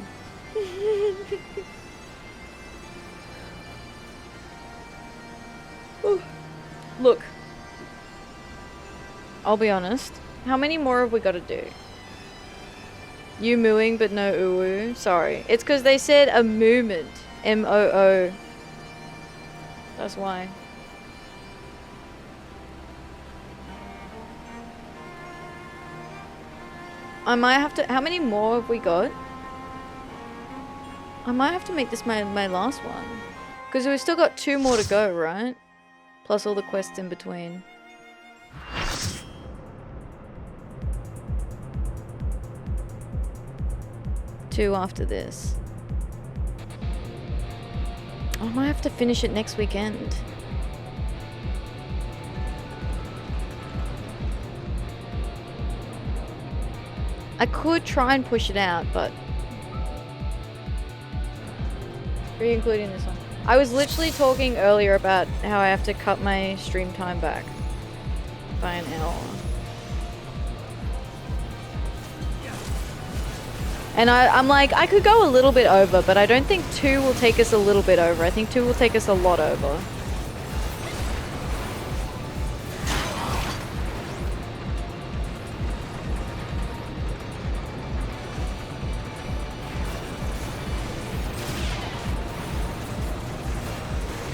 Look. I'll be honest. How many more have we got to do? You mooing but no uwu. Sorry. It's because they said a movement. M-O-O. That's why. I might have to... How many more have we got? I might have to make this my last one. Because we've still got 2 more to go, right? Plus all the quests in between. Two after this. I might have to finish it next weekend. I could try and push it out, but... Are you including this one? I was literally talking earlier about how I have to cut my stream time back by an hour. And I'm like, I could go a little bit over, but I don't think 2 will take us a little bit over. I think 2 will take us a lot over.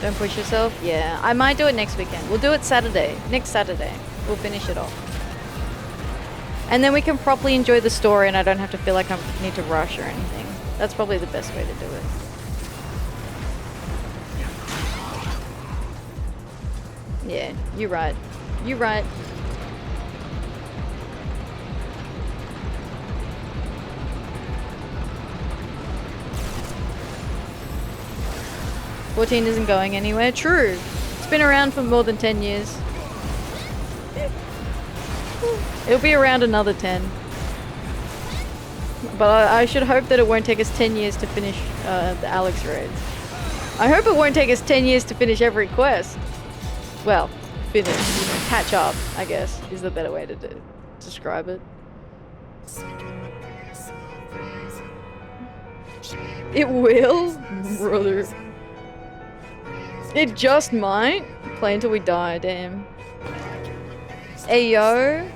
Don't push yourself? Yeah, I might do it next weekend. We'll do it Saturday. Next Saturday. We'll finish it off. And then we can properly enjoy the story and I don't have to feel like I need to rush or anything. That's probably the best way to do it. Yeah, you're right. You're right. "14 isn't going anywhere." True. It's been around for more than 10 years. It'll be around another 10. But I should hope that it won't take us 10 years to finish the Alex raids. I hope it won't take us 10 years to finish every quest. Well, finish. Catch up, I guess, is the better way to describe it. It will? Brother. It just might. Play until we die, damn. Ayo.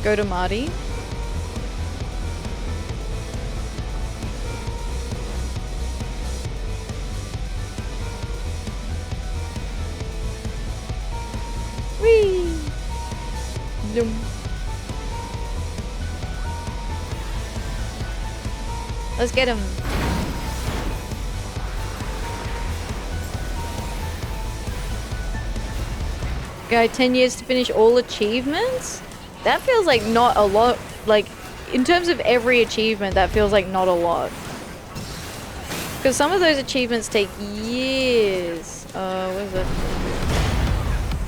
Go to Marty. Whee! Zoom. Let's get him. Go 10 years to finish all achievements? That feels like not a lot. Like, in terms of every achievement, that feels like not a lot. Because some of those achievements take years. What is it?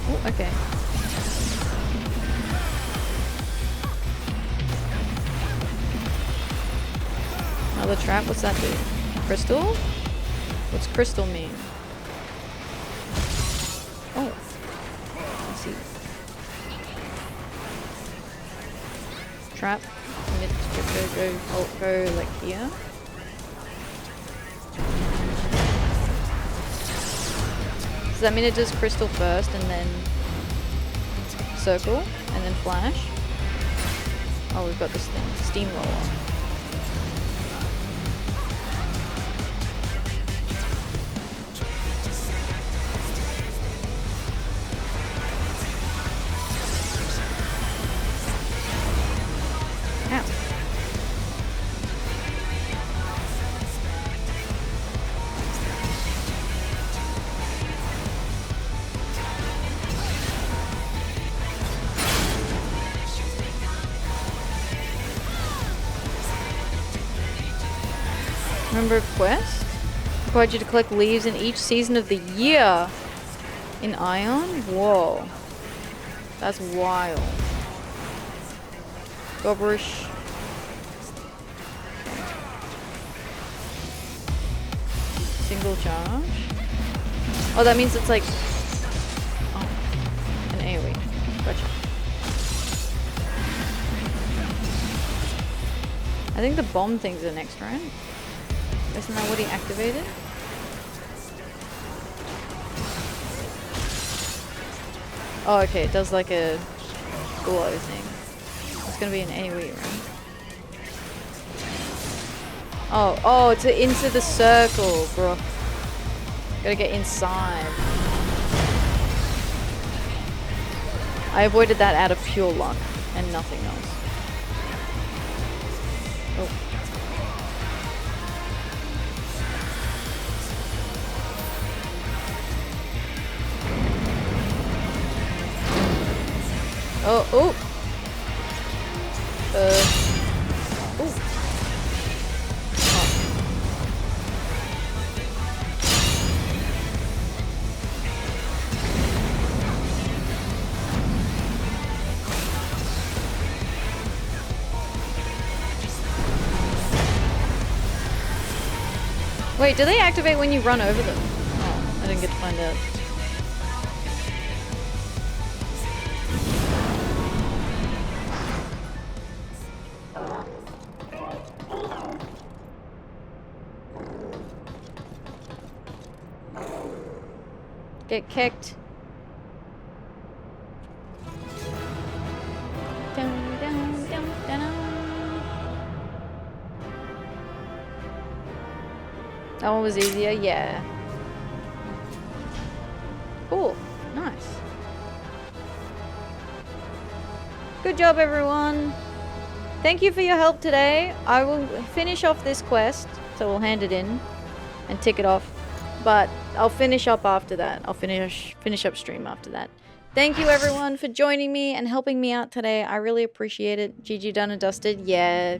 Oh, okay. Another trap? What's that do? Crystal? What's crystal mean? Oh. I see. Trap. Go like here. Does that mean it does crystal first and then circle and then flash? Oh, we've got this thing. Steamroller. Remember a quest? Required you to collect leaves in each season of the year. In Ion? Whoa. That's wild. Gobrish. Single charge. Oh, that means it's like... Oh, an AoE. Gotcha. I think the bomb thing's the next round. Isn't that what he activated? Oh, okay, it does like a glow thing. It's gonna be an AoE, right? Oh, it's into the circle, bro. Gotta get inside. I avoided that out of pure luck and nothing else. Oh. Oh, oh. Wait, do they activate when you run over them? Oh, I didn't get to find out. Get kicked. Dun, dun, dun, dun, dun. That one was easier, yeah. Cool, nice. Good job, everyone. Thank you for your help today. I will finish off this quest, so we'll hand it in and tick it off. But I'll finish up after that. I'll finish up stream after that. Thank you, everyone, for joining me and helping me out today. I really appreciate it. GG done and dusted. Yeah.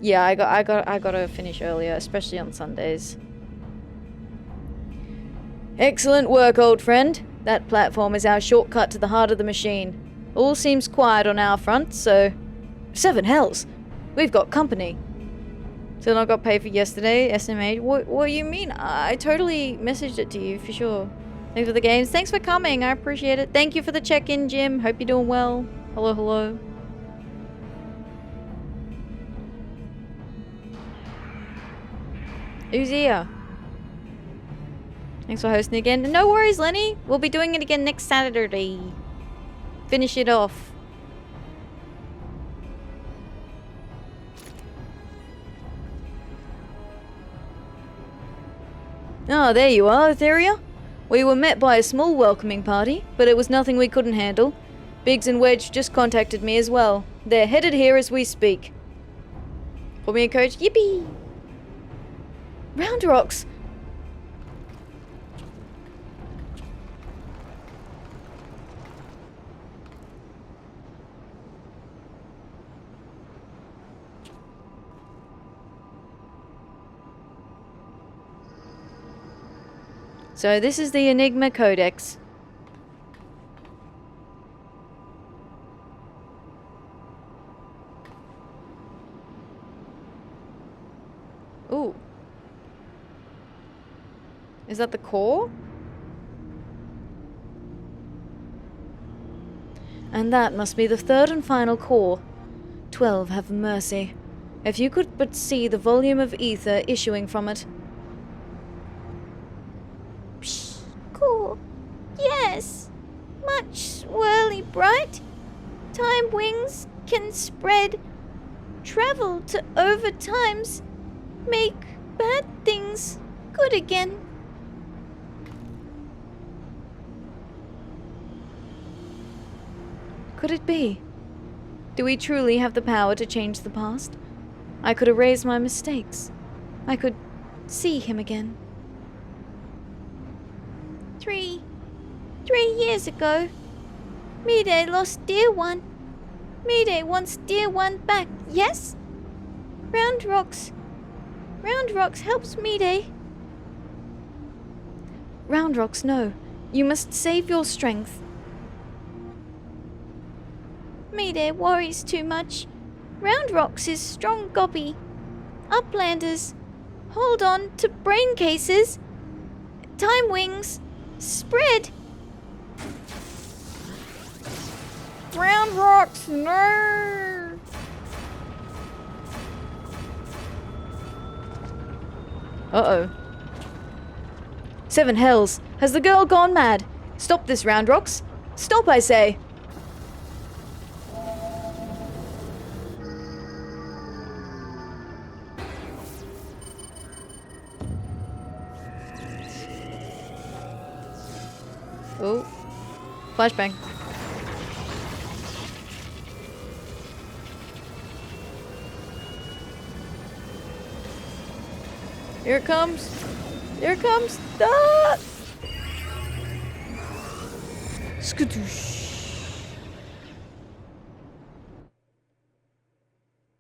Yeah, I gotta finish earlier, especially on Sundays. Excellent work, old friend. That platform is our shortcut to the heart of the machine. All seems quiet on our front, so... 7 hells! We've got company. Still not got paid for yesterday, SMH. What do you mean? I totally messaged it to you, for sure. Thanks for the games. Thanks for coming, I appreciate it. Thank you for the check-in, Jim. Hope you're doing well. Hello, hello. Who's here? Thanks for hosting again. No worries, Lenny. We'll be doing it again next Saturday. Finish it off. Oh, there you are, Atheria. We were met by a small welcoming party, but it was nothing we couldn't handle. Biggs and Wedge just contacted me as well. They're headed here as we speak. Call me a coach. Yippee! Round rocks! So this is the Enigma Codex. Ooh. Is that the core? And that must be the third and final core. 12, have mercy. If you could but see the volume of ether issuing from it. Cool. Yes. Much swirly bright. Time wings can spread. Travel to over times. Make bad things good again. Could it be? Do we truly have the power to change the past? I could erase my mistakes. I could see him again. 3 years ago, Mide lost dear one. Mide wants dear one back, yes? Round rocks Round rocks helps Mide. Round rocks, no. You must save your strength. Mide worries too much. Round rocks is strong gobby. Uplanders, hold on to brain cases. Time wings, spread. Round rocks, no! Uh-oh. 7 hells! Has the girl gone mad? Stop this, Round Rocks! Stop, I say! Oh. Flashbang. Here it comes! Here it comes! Ah! Skadoosh.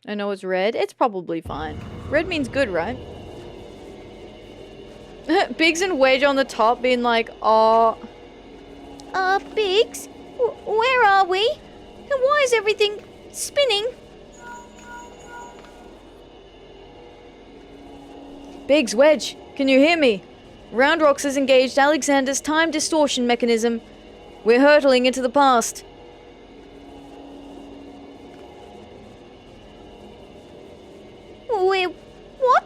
I know it's red. It's probably fine. Red means good, right? Biggs and Wedge on the top being like, oh. Biggs? Where are we? And why is everything spinning? Biggs, Wedge, can you hear me? Round Rocks has engaged Alexander's time distortion mechanism. We're hurtling into the past. We're what?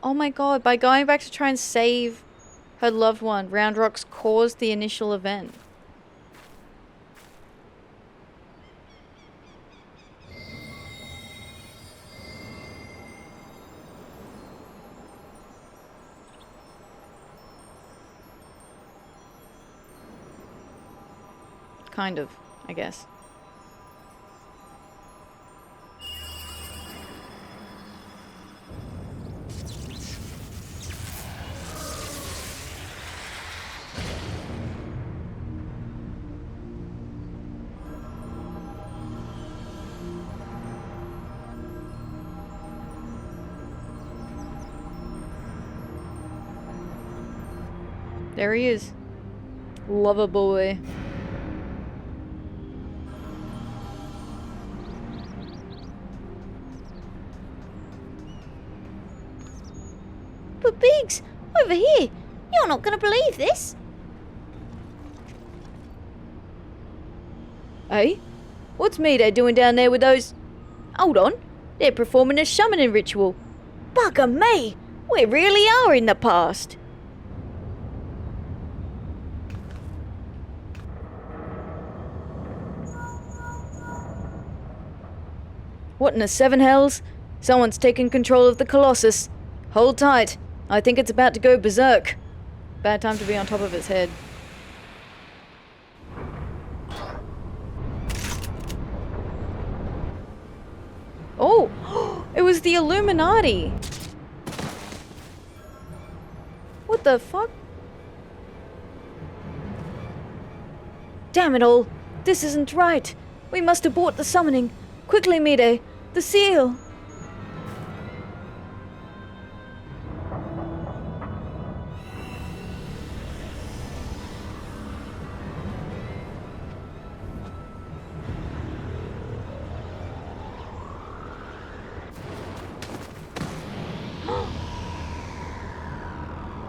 Oh my god, by going back to try and save her loved one, Round Rocks caused the initial event. Kind of, I guess. There he is. Lover boy. But Biggs, over here. You're not going to believe this. Hey? What's Mide doing down there with those... Hold on. They're performing a summoning ritual. Bugger me! We really are in the past. What in the 7 hells? Someone's taken control of the Colossus. Hold tight. I think it's about to go berserk. Bad time to be on top of its head. Oh! It was the Illuminati! What the fuck? Damn it all! This isn't right! We must abort the summoning! Quickly, Mide! The seal!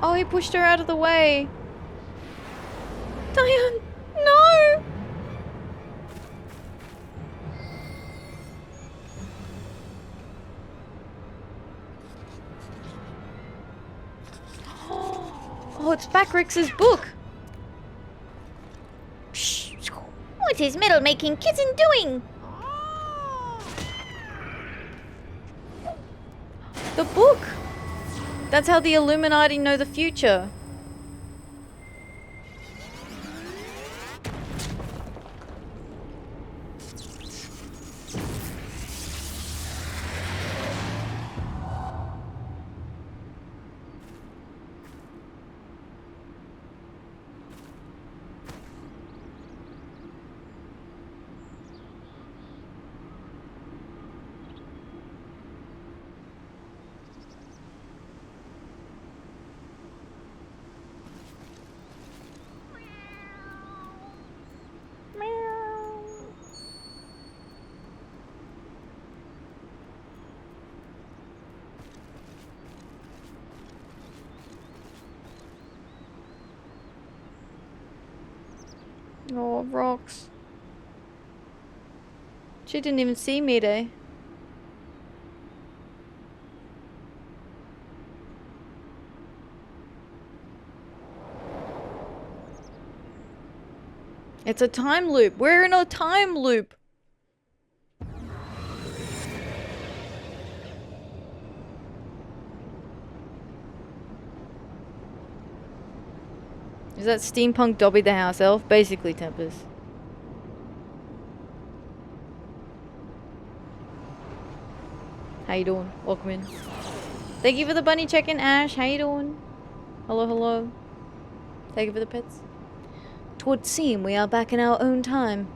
Oh, he pushed her out of the way. Diane, no! Oh, it's Backrix's book. Shh. What is metal-making kitten doing? The book! That's how the Illuminati know the future. Oh, rocks. She didn't even see me today. It's a time loop. We're in a time loop. Is that steampunk Dobby the house elf? Basically Tempest. How you doing? Welcome in. Thank you for the bunny check-in, Ash. How you doing? Hello, hello. Thank you for the pets. 'Twould seem we are back in our own time.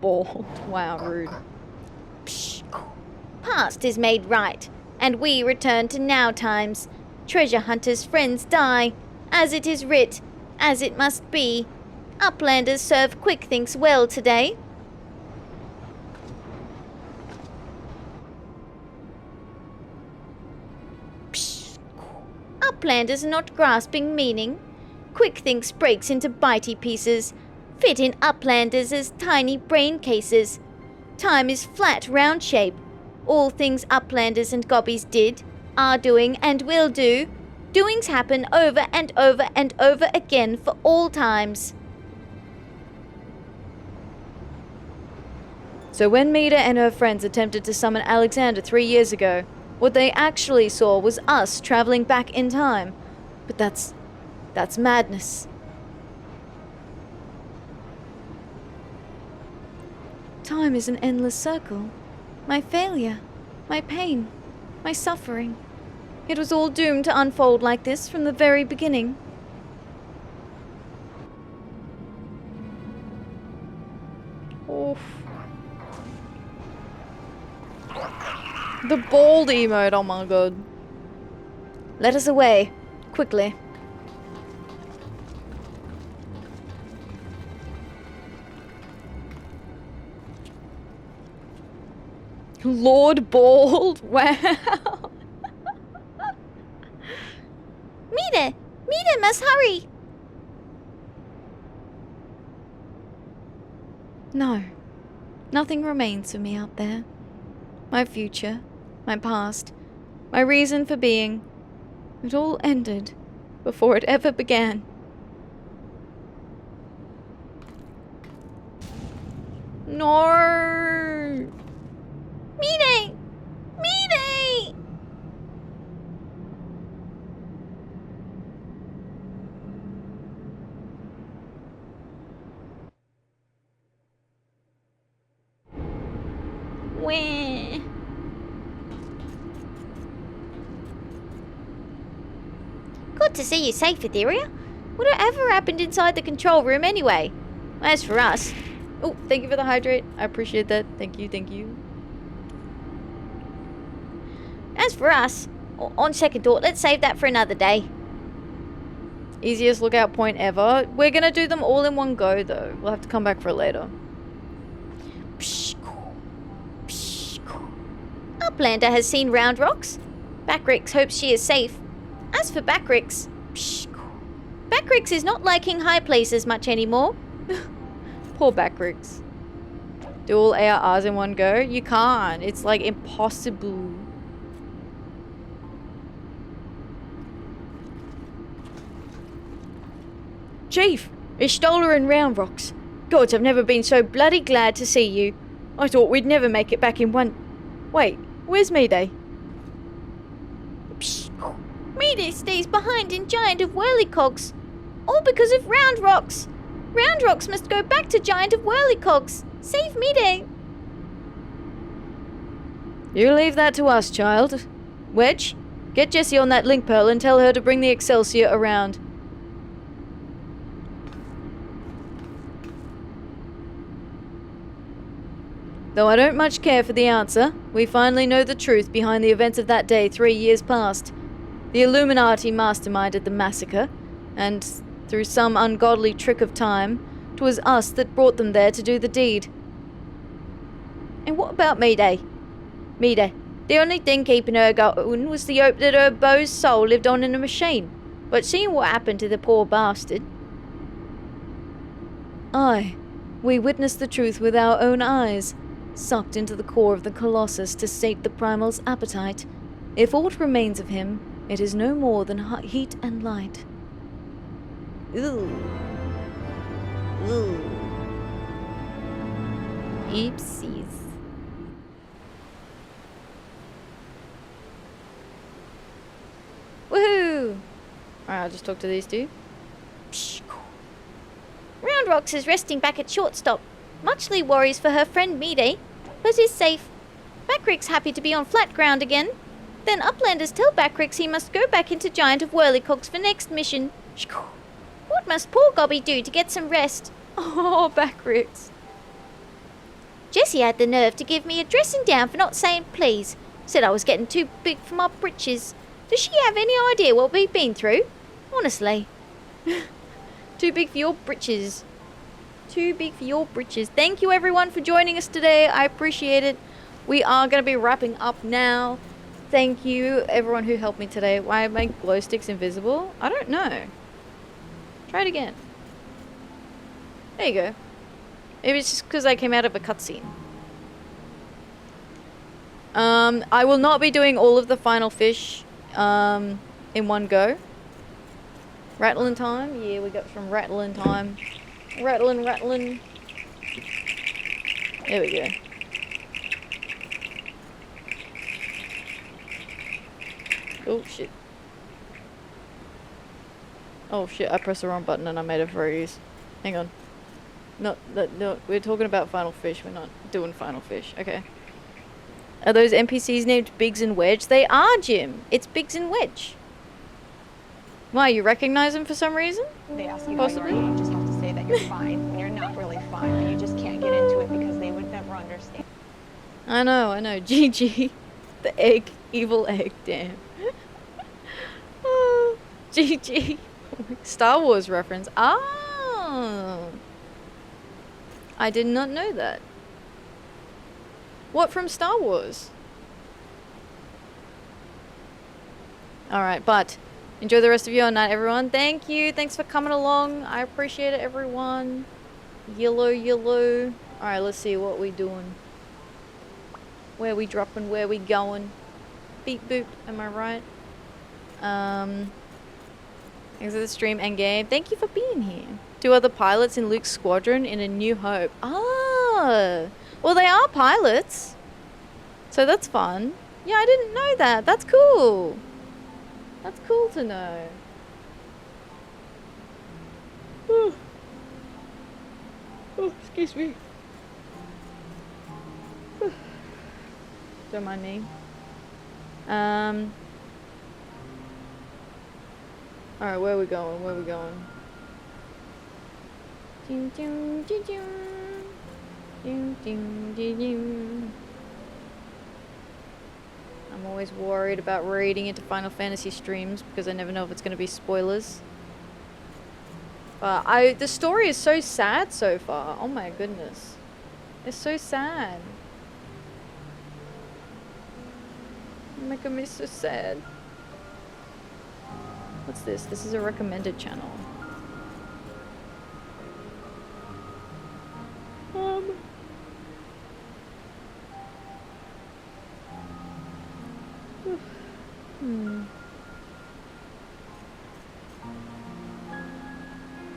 Bold. Wow, rude. Psh. Past is made right, and we return to now times. Treasure hunters' friends die, as it is writ, as it must be. Uplanders serve quick thinks well today. Psh. Uplanders are not grasping meaning. Quick thinks breaks into bitey pieces, fit in Uplanders as tiny brain cases. Time is flat, round shape. All things Uplanders and Gobbies did, are doing, and will do. Doings happen over and over and over again for all times. So when Mida and her friends attempted to summon Alexander 3 years ago, what they actually saw was us traveling back in time. But that's madness. Time is an endless circle. My failure, my pain, my suffering. It was all doomed to unfold like this from the very beginning. Oof. The bald emote, oh my god. Let us away, quickly. Lord Bald? Wow. Mida! Mida must hurry! No. Nothing remains for me out there. My future, my past, my reason for being. It all ended before it ever began. No! Mida! Mida! Wah. Good to see you safe, Atheria. Whatever happened inside the control room anyway? As for us... Oh, thank you for the hydrate. I appreciate that. Thank you, thank you. As for us, on second thought, let's save that for another day. Easiest lookout point ever. We're gonna do them all in one go, though. We'll have to come back for it later. Uplander has seen Round Rocks. Backrix hopes she is safe. As for Backrix, Backrix is not liking high places much anymore. Poor Backrix. Do all ARRs in one go? You can't. It's like impossible. Chief, it's Stoller and Round Rocks. Gods, I've never been so bloody glad to see you. I thought we'd never make it back in one... Wait, where's Mayday? Mayday stays behind in Giant of Whirlycogs. All because of Round Rocks. Round Rocks must go back to Giant of Whirlycogs. Save Mayday. You leave that to us, child. Wedge, get Jessie on that link pearl and tell her to bring the Excelsior around. Though I don't much care for the answer, we finally know the truth behind the events of that day 3 years past. The Illuminati masterminded the massacre, and through some ungodly trick of time, 'twas us that brought them there to do the deed. And what about Mayday? Mayday, the only thing keeping her going was the hope that her beau's soul lived on in a machine. But seeing what happened to the poor bastard, Aye, we witnessed the truth with our own eyes, sucked into the core of the Colossus to sate the primal's appetite. If aught remains of him, it is no more than heat and light. Ooh. Ooh. Oopsies. Woohoo! Alright, I'll just talk to these two. Psh. Roundrocks is resting back at shortstop. Muchly worries for her friend Mide, but is safe. Backrix happy to be on flat ground again. Then Uplanders tell Backrix he must go back into Giant of Whirlycocks for next mission. What must poor Gobby do to get some rest? Oh, Backrix. Jessie had the nerve to give me a dressing down for not saying please. Said I was getting too big for my britches. Does she have any idea what we've been through? Honestly. Too big for your britches. Too big for your britches. Thank you everyone for joining us today. I appreciate it. We are going to be wrapping up now. Thank you everyone who helped me today. Why are my glow sticks invisible? I don't know. Try it again. There you go. Maybe it's just because I came out of a cutscene. I will not be doing all of the final fish in one go. Rattling time? Yeah, we got some rattling time. Rattling. There we go. Oh shit. Oh shit, I pressed the wrong button and I made a freeze. Hang on. No, we're talking about Final Fish, we're not doing Final Fish. Okay. Are those NPCs named Biggs and Wedge? They are, Jim! It's Biggs and Wedge. Why, you recognize them for some reason? They ask you Possibly. how you are, you just have to say that you're fine when you're not really fine, but you just can't get into it because they would never understand. I know. GG. The egg. Evil egg, damn. Oh, GG. Star Wars reference. Oh. I did not know that. What from Star Wars? Alright, but enjoy the rest of your night, everyone. Thank you. Thanks for coming along. I appreciate it, everyone. Yellow. Alright, let's see what we doing. Where we dropping? Where we going? Beep boop. Am I right? Thanks for the stream and game. Thank you for being here. 2 other pilots in Luke's squadron in A New Hope. Ah, well they are pilots, so that's fun. Yeah, I didn't know that. That's cool. That's cool to know. Oh, excuse me. Don't mind me. Alright, where are we going? I'm always worried about reading into Final Fantasy streams because I never know if it's going to be spoilers. But the story is so sad so far. Oh my goodness. It's so sad. You're making me so sad. What's this? This is a recommended channel.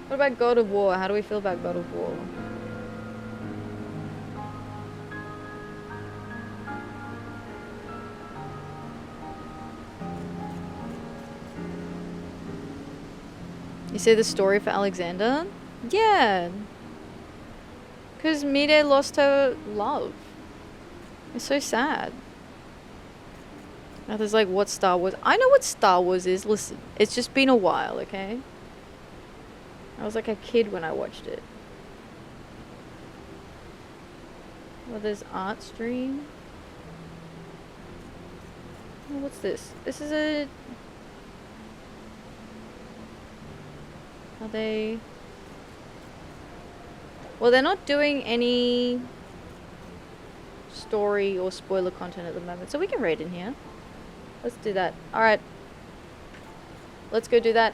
What about God of War? How do we feel about God of War? You say the story for Alexander? Yeah. Because Mide lost her love. It's so sad. Now there's like, what Star Wars? I know what Star Wars is. Listen, it's just been a while, okay? I was like a kid when I watched it. Well, there's art stream. Oh, what's this? This is a... Are they... Well, they're not doing any story or spoiler content at the moment, so we can raid in here. Let's do that. Alright. Let's go do that.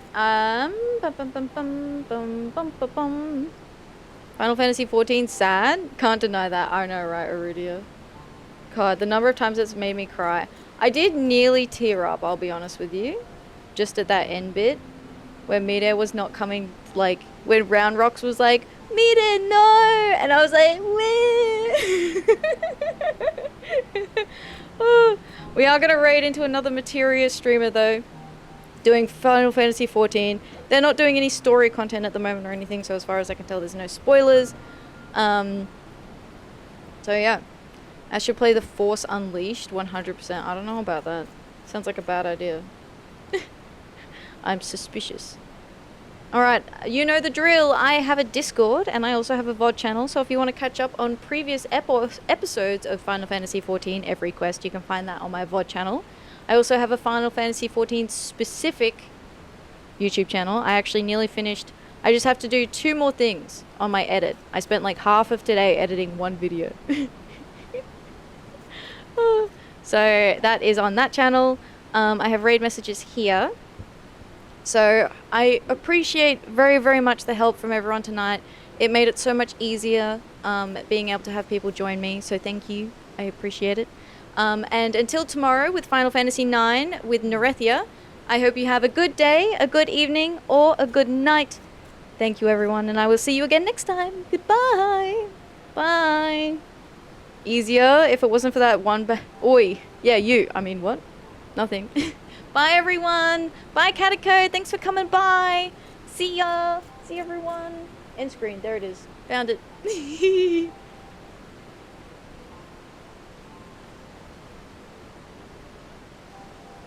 Final Fantasy 14 sad? Can't deny that. I know, right, Arudia? God, the number of times it's made me cry. I did nearly tear up, I'll be honest with you. Just at that end bit. Where Mide was not coming, like, when Round Rocks was like, Mide, no! And I was like, where? Oh, we are going to raid into another Materia streamer, though. Doing Final Fantasy 14. They're not doing any story content at the moment or anything, so as far as I can tell, there's no spoilers. So yeah. I should play the Force Unleashed 100%. I don't know about that. Sounds like a bad idea. I'm suspicious. Alright, you know the drill. I have a Discord and I also have a VOD channel, so if you want to catch up on previous episodes of Final Fantasy 14 EveryQuest, you can find that on my VOD channel. I also have a Final Fantasy 14 specific YouTube channel. I actually nearly finished. I just have to do 2 more things on my edit. I spent like half of today editing 1 video. So that is on that channel. I have raid messages here. So I appreciate very, very much the help from everyone tonight. It made it so much easier being able to have people join me. So thank you. I appreciate it. And until tomorrow with Final Fantasy IX with Nerethia, I hope you have a good day, a good evening, or a good night. Thank you, everyone, and I will see you again next time. Goodbye. Bye. Easier if it wasn't for that one Oi. Yeah, you. I mean, what? Nothing. Bye, everyone. Bye, Catacode. Thanks for coming by. See ya. See everyone. End screen. There it is. Found it.